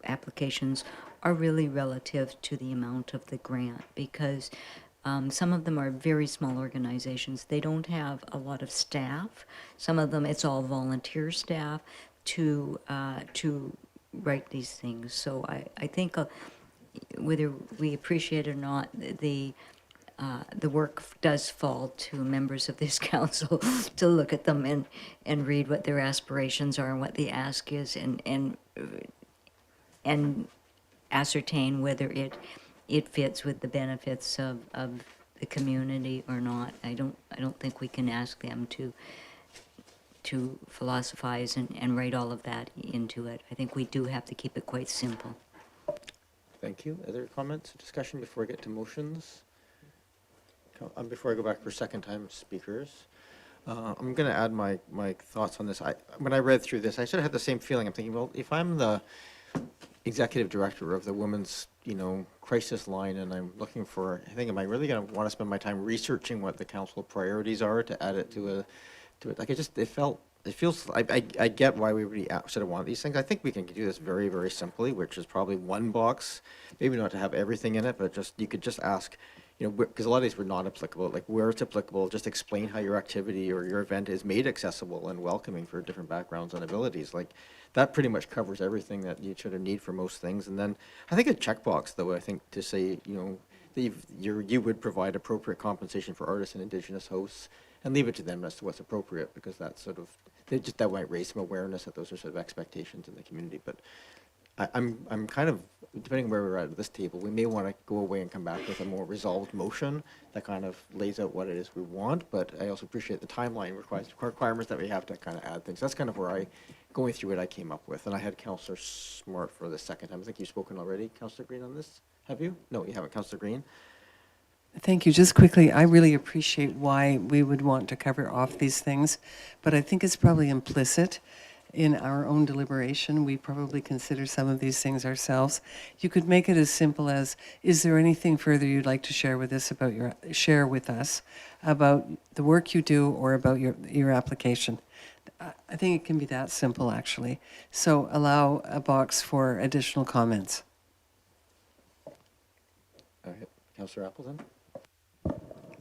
applications are really relative to the amount of the grant, because some of them are very small organizations. They don't have a lot of staff. Some of them, it's all volunteer staff to write these things. So I think whether we appreciate it or not, the work does fall to members of this council to look at them and read what their aspirations are and what the ask is, and ascertain whether it fits with the benefits of the community or not. I don't think we can ask them to philosophize and write all of that into it. I think we do have to keep it quite simple. Thank you. Other comments or discussion before I get to motions? Before I go back for second time speakers, I'm going to add my thoughts on this. When I read through this, I sort of had the same feeling. I'm thinking, well, if I'm the executive director of the women's, crisis line, and I'm looking for, I think, am I really going to want to spend my time researching what the council priorities are to add it to it? Like it feels, I get why we really sort of want these things. I think we can do this very, very simply, which is probably one box, maybe not to have everything in it, but just, you could just ask, because a lot of these were not applicable, like where it's applicable, just explain how your activity or your event is made accessible and welcoming for different backgrounds and abilities. Like that pretty much covers everything that you sort of need for most things. And then I think a checkbox, though, I think to say, that you would provide appropriate compensation for artists and Indigenous hosts, and leave it to them as to what's appropriate, because that's sort of, that might raise some awareness that those are sort of expectations in the community. But I'm kind of, depending on where we're at this table, we may want to go away and come back with a more resolved motion that kind of lays out what it is we want. But I also appreciate the timeline requirements that we have to kind of add things. That's kind of where going through it, I came up with. And I had Councillor Smart for the second time. I think you've spoken already, Councillor Green, on this. Have you? No, you haven't, Councillor Green. Thank you. Just quickly, I really appreciate why we would want to cover off these things, but I think it's probably implicit in our own deliberation. We probably consider some of these things ourselves. You could make it as simple as, is there anything further you'd like to share with us about the work you do or about your application? I think it can be that simple, actually. So allow a box for additional comments. Councillor Appleton.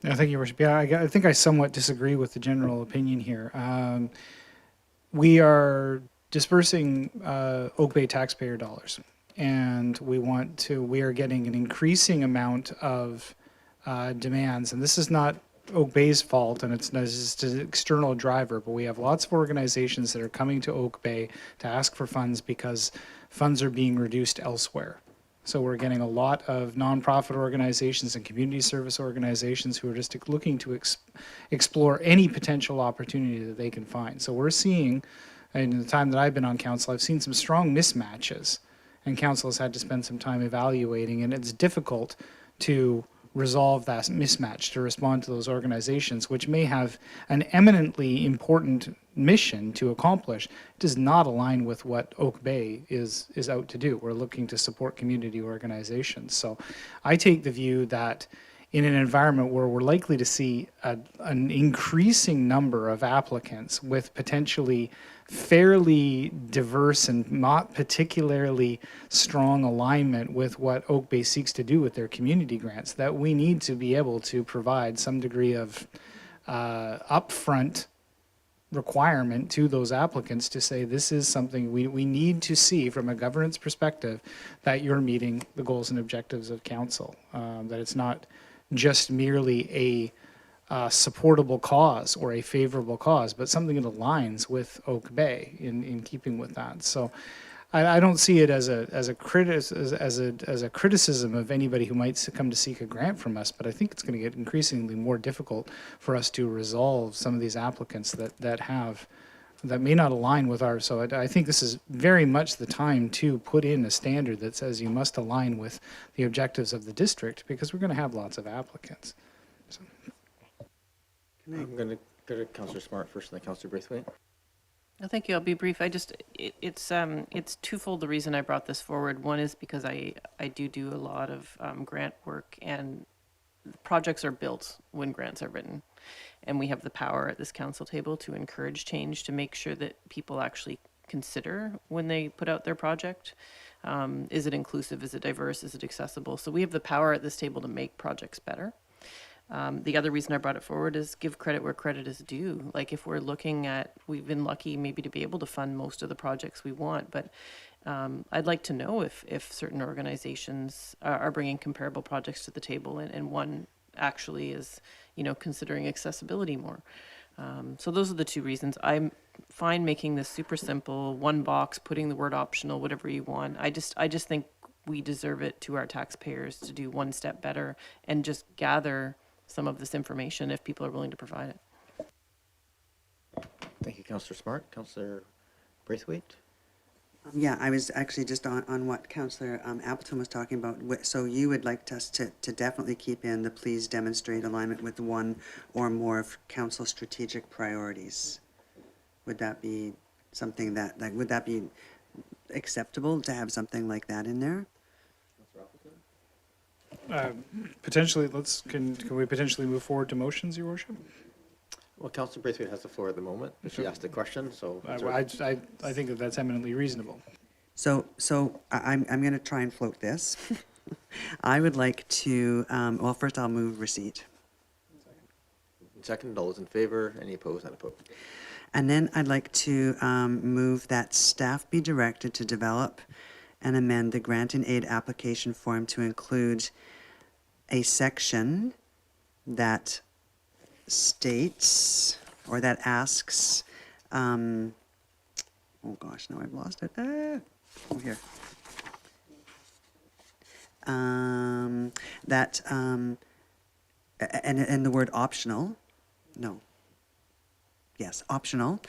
Thank you, Your Worship. Yeah, I think I somewhat disagree with the general opinion here. We are dispersing Oak Bay taxpayer dollars, and we are getting an increasing amount of demands, and this is not Oak Bay's fault, and it's just an external driver, but we have lots of organizations that are coming to Oak Bay to ask for funds because funds are being reduced elsewhere. So we're getting a lot of nonprofit organizations and community service organizations who are just looking to explore any potential opportunity that they can find. So we're seeing, in the time that I've been on council, I've seen some strong mismatches, and council has had to spend some time evaluating, and it's difficult to resolve that mismatch, to respond to those organizations, which may have an eminently important mission to accomplish, does not align with what Oak Bay is out to do. We're looking to support community organizations. So I take the view that in an environment where we're likely to see an increasing number of applicants with potentially fairly diverse and not particularly strong alignment with what Oak Bay seeks to do with their community grants, that we need to be able to provide some degree of upfront requirement to those applicants to say, this is something we need to see from a governance perspective, that you're meeting the goals and objectives of council, that it's not just merely a supportable cause or a favorable cause, but something that aligns with Oak Bay in keeping with that. So I don't see it as a criticism of anybody who might come to seek a grant from us, but I think it's going to get increasingly more difficult for us to resolve some of these applicants that have that may not align with ours. So I think this is very much the time to put in a standard that says you must align with the objectives of the district, because we're going to have lots of applicants. So. I'm going to go to Councillor Smart first and then Councillor Braithwaite. No, thank you. I'll be brief. It's twofold the reason I brought this forward. One is because I do a lot of grant work, and projects are built when grants are written. And we have the power at this council table to encourage change, to make sure that people actually consider when they put out their project. Is it inclusive? Is it diverse? Is it accessible? So we have the power at this table to make projects better. The other reason I brought it forward is give credit where credit is due. Like, if we're looking at, we've been lucky maybe to be able to fund most of the projects we want, but I'd like to know if certain organizations are bringing comparable projects to the table, and one actually is, considering accessibility more. So those are the two reasons. I'm fine making this super simple, one box, putting the word optional, whatever you want. I just think we deserve it to our taxpayers to do one step better and just gather some of this information if people are willing to provide it. Thank you, Councillor Smart. Councillor Braithwaite? Yeah, I was actually just on what Councillor Appleton was talking about. So you would like us to definitely keep in the please demonstrate alignment with one or more of council strategic priorities. Would that be something that, would that be acceptable to have something like that in there? Potentially, can we potentially move forward to motions, Your Worship? Well, Councillor Braithwaite has the floor at the moment. She asked a question, so. I think that's eminently reasonable. So I'm going to try and float this. I would like to, well, first I'll move receipt. Second, all those in favor? Any opposed? None opposed. And then I'd like to move that staff be directed to develop and amend the grant and aid application form to include a section that states, or that asks, oh gosh, now I've lost it. Oh, here. That, and the word optional, no. Yes, optional.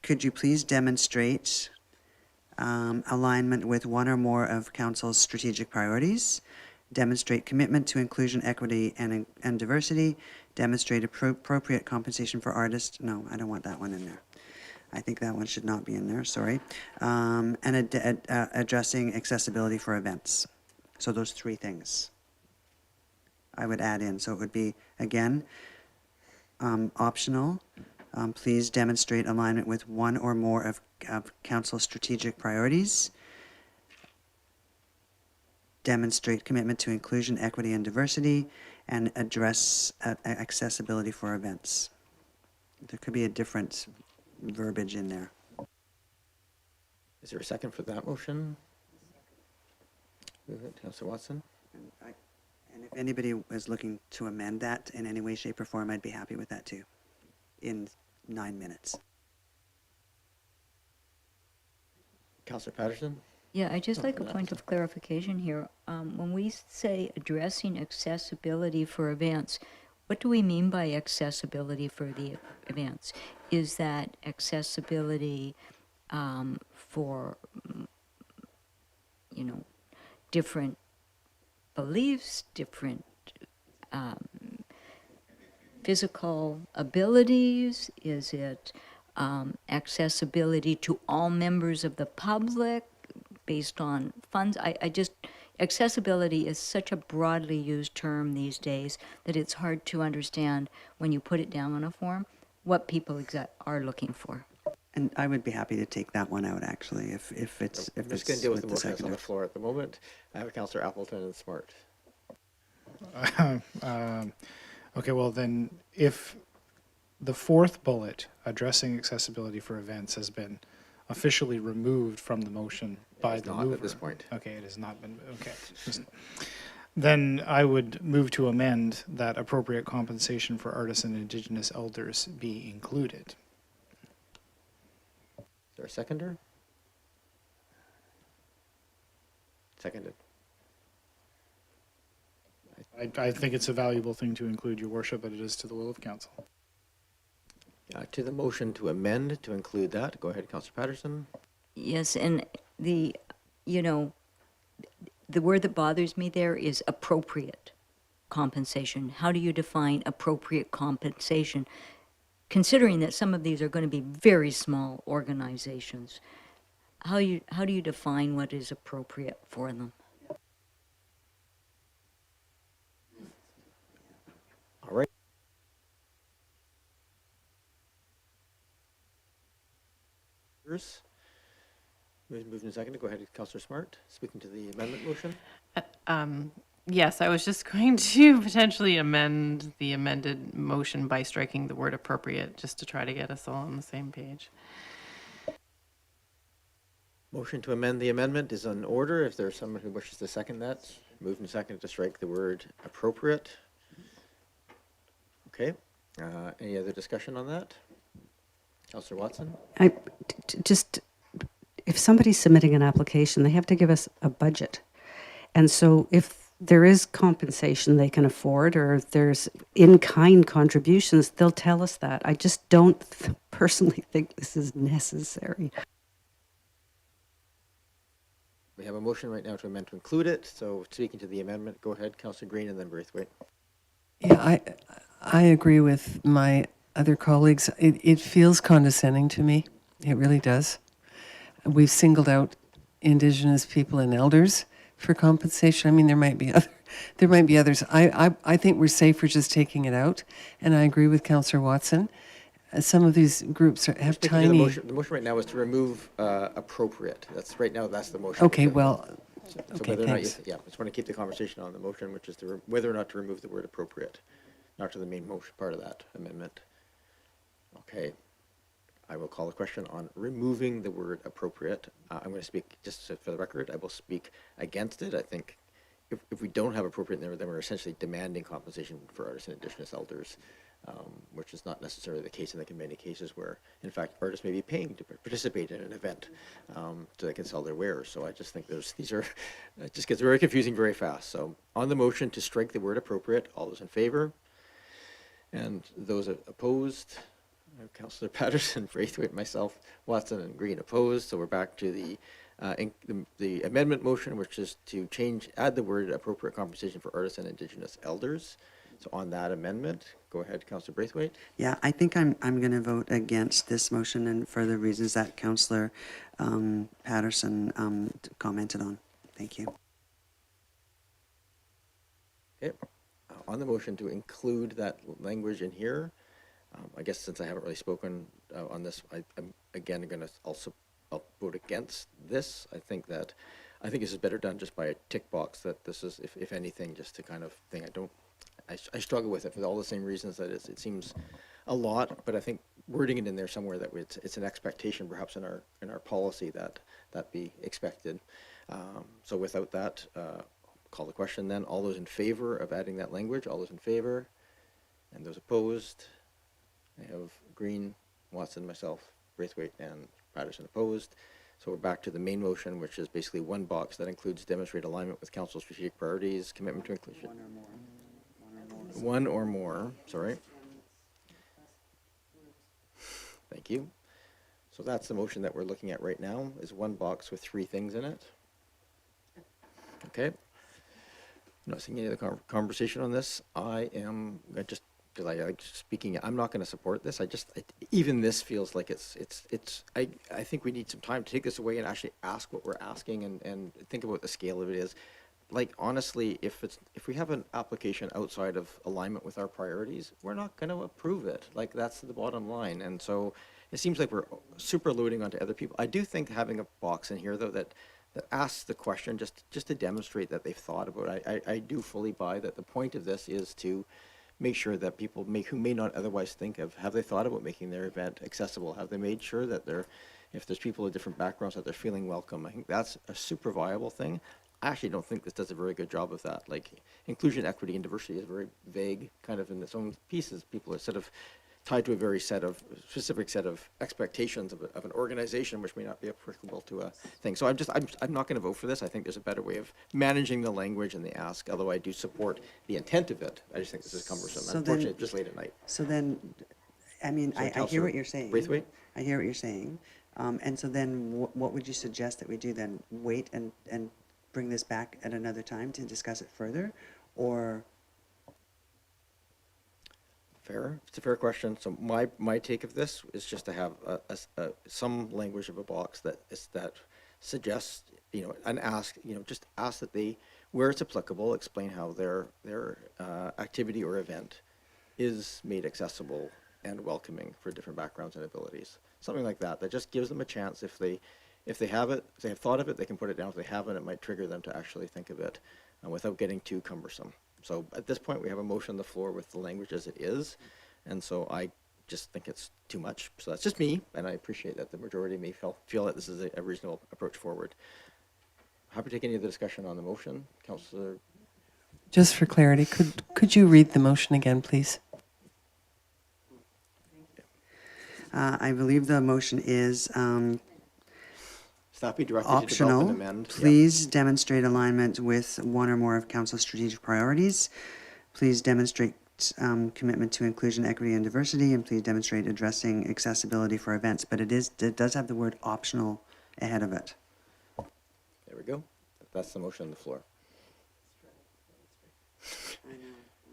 Could you please demonstrate alignment with one or more of Council's strategic priorities? Demonstrate commitment to inclusion, equity, and diversity. Demonstrate appropriate compensation for artists. No, I don't want that one in there. I think that one should not be in there, sorry. And addressing accessibility for events. So those three things I would add in. So it would be, again, optional. Please demonstrate alignment with one or more of Council's strategic priorities. Demonstrate commitment to inclusion, equity, and diversity, and address accessibility for events. There could be a different verbiage in there. Is there a second for that motion? Councillor Watson? And if anybody is looking to amend that in any way, shape, or form, I'd be happy with that too, in 9 minutes. Councillor Patterson? Yeah, I'd just like a point of clarification here. When we say addressing accessibility for events, what do we mean by accessibility for the events? Is that accessibility for, different beliefs, different physical abilities? Is it accessibility to all members of the public based on funds? Accessibility is such a broadly used term these days that it's hard to understand when you put it down on a form what people are looking for. And I would be happy to take that one out, actually, if it's I'm just going to deal with the motions on seconder. the floor at the moment. I have Councillor Appleton and Smart. Okay, well then, if the fourth bullet, addressing accessibility for events, has been officially removed from the motion by the mover. At this point. Okay, it has not been, okay. Then I would move to amend that appropriate compensation for artists and Indigenous elders be included. Is there a seconder? Seconded. I think it's a valuable thing to include, Your Worship, but it is to the will of council. To the motion to amend to include that, go ahead, Councillor Patterson. Yes, and the word that bothers me there is appropriate compensation. How do you define appropriate compensation? Considering that some of these are going to be very small organizations, how do you define what is appropriate for them? All right. Moved and seconded. Go ahead, Councillor Smart, speaking to the amendment motion. Yes, I was just going to potentially amend the amended motion by striking the word appropriate, just to try to get us all on the same page. Motion to amend the amendment is in order. If there's someone who wishes to second that, moved and seconded to strike the word appropriate. Okay. Any other discussion on that? Councillor Watson? Just, if somebody's submitting an application, they have to give us a budget. And so if there is compensation they can afford, or if there's in-kind contributions, they'll tell us that. I just don't personally think this is necessary. We have a motion right now to amend to include it. So speaking to the amendment, go ahead, Councillor Green, and then Braithwaite. Yeah, I agree with my other colleagues. It feels condescending to me. It really does. We've singled out Indigenous people and elders for compensation. I mean, there might be others. I think we're safer just taking it out, and I agree with Councillor Watson. Some of these groups have tiny. The motion right now is to remove appropriate. That's right now. That's the motion. Okay, well. So okay, whether or not thanks. I just want to keep the conversation on the motion, which is whether or not to remove the word appropriate, not to the main motion part of that amendment. Okay. I will call a question on removing the word appropriate. I'm going to speak, just for the record, I will speak against it. I think if we don't have appropriate in there, then we're essentially demanding compensation for artists and Indigenous elders, which is not necessarily the case in many cases where, in fact, artists may be paying to participate in an event so they can sell their wares. So I just think it just gets very confusing very fast. So on the motion to strike the word appropriate, all those in favor? And those opposed? Councillor Patterson, Braithwaite, myself, Watson, and Green opposed. So we're back to the amendment motion, which is to add the word appropriate compensation for artists and Indigenous elders. So on that amendment, go ahead, Councillor Braithwaite. Yeah, I think I'm going to vote against this motion, and for the reasons that Councillor Patterson commented on. Thank you. Okay. On the motion to include that language in here, I guess since I haven't really spoken on this, I'm again going to I'll vote against this. I think this is better done just by a tick box, that this is, if anything, just to kind of thing. I struggle with it for all the same reasons that it seems a lot, but I think wording it in there somewhere that it's an expectation perhaps in our policy that be expected. So without that, call the question then. All those in favor of adding that language, all those in favor, and those opposed? I have Green, Watson, myself, Braithwaite, and Patterson opposed. So we're back to the main motion, which is basically one box that includes demonstrate alignment with council's strategic priorities, commitment to inclusion. One or more, sorry. Thank you. So that's the motion that we're looking at right now, is one box with 3 things in it. Okay. I'm not seeing any other conversation on this. I just, because I like speaking, I'm not going to support this. Even this feels like I think we need some time to take this away and actually ask what we're asking and think about the scale of it is. Like, honestly, if we have an application outside of alignment with our priorities, we're not going to approve it. Like, that's the bottom line. And so it seems like we're super loading onto other people. I do think having a box in here, though, that asks the question just to demonstrate that they've thought about it. I do fully buy that the point of this is to make sure that people who may not otherwise think of, have they thought about making their event accessible? Have they made sure that if there's people with different backgrounds, that they're feeling welcome? I think that's a super viable thing. I actually don't think this does a very good job of that. Like, inclusion, equity, and diversity is very vague, kind of in its own pieces. People are sort of tied to a very specific set of expectations of an organization, which may not be applicable to a thing. So I'm not going to vote for this. I think there's a better way of managing the language and the ask, although I do support the intent of it. I just think this is cumbersome. Unfortunately, just late at night. So then, I mean, So I hear Councillor what you're saying. Braithwaite? I hear what you're saying. And so then what would you suggest that we do then? Wait and bring this back at another time to discuss it further? Or? Fair. It's a fair question. So my take of this is just to have some language of a box that suggests, and ask, just ask that they, where it's applicable, explain how their activity or event is made accessible and welcoming for different backgrounds and abilities. Something like that. That just gives them a chance. If they have it, if they have thought of it, they can put it down. If they haven't, it might trigger them to actually think of it without getting too cumbersome. So at this point, we have a motion on the floor with the language as it is, and so I just think it's too much. So that's just me, and I appreciate that the majority may feel that this is a reasonable approach forward. Happy to take any other discussion on the motion, Councillor. Just for clarity, could you read the motion again, please? I believe the motion is Staff be directed to develop optional. and amend. Please demonstrate alignment with one or more of Council's strategic priorities. Please demonstrate commitment to inclusion, equity, and diversity, and please demonstrate addressing accessibility for events. But it does have the word optional ahead of it. There we go. That's the motion on the floor.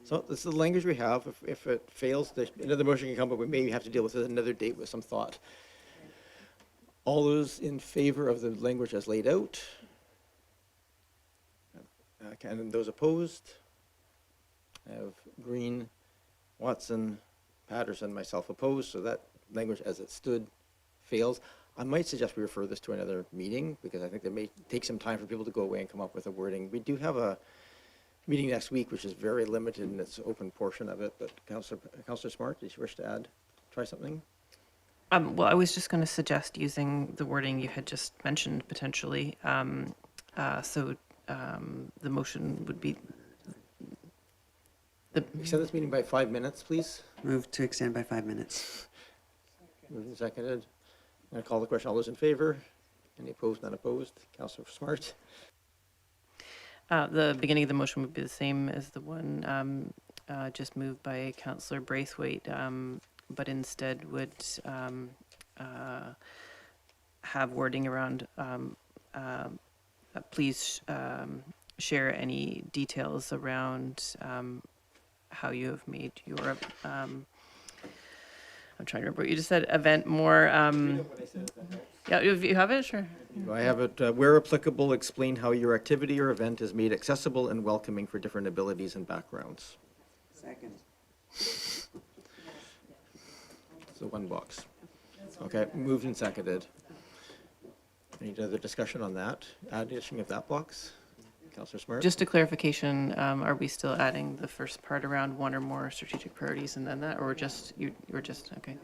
So this is the language we have. If it fails, another motion can come, but we may have to deal with it another date with some thought. All those in favor of the language as laid out? And those opposed? I have Green, Watson, Patterson, myself opposed, so that language as it stood fails. I might suggest we refer this to another meeting because I think it may take some time for people to go away and come up with a wording. We do have a meeting next week, which is very limited in its open portion of it, but Councillor Smart, did you wish to try something? Well, I was just going to suggest using the wording you had just mentioned potentially. The motion would be Extend this meeting by 5 minutes, please. Move to extend by 5 minutes. Moved and seconded. I'm going to call the question. All those in favor? Any opposed? None opposed? Councillor Smart. the beginning of the motion would be the same as the one just moved by Councillor Braithwaite, but instead would have wording around please share any details around how you have made your I'm trying to remember what you just said, event more yeah, if you have it, sure. I have it, where applicable, explain how your activity or event is made accessible and welcoming for different abilities and backgrounds. Second. So one box. Okay, moved and seconded. Any other discussion on that? Addition of that box? Councillor Smart? Just a clarification, are we still adding the first part around one or more strategic priorities and then that, or just, you're just, okay.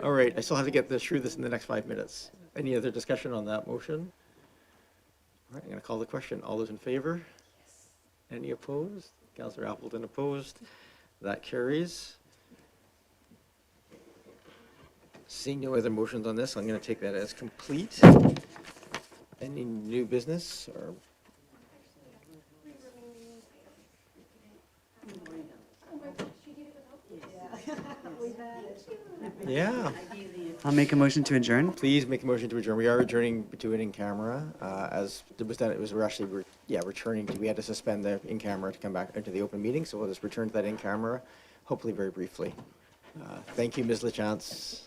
All right, I still have to get through this in the next 5 minutes. Any other discussion on that motion? All right, I'm going to call the question. All those in favor? Yes. Any opposed? Councillor Appleton opposed. That carries. Seeing no other motions on this, I'm going to take that as complete. Any new business or? Yeah. I'll make a motion to adjourn. Please make a motion to adjourn. We are adjourning to it in camera. As it was done, we're actually returning to, we had to suspend the in camera to come back into the open meeting. So we'll just return to that in camera, hopefully very briefly. Thank you, Ms. LaChance.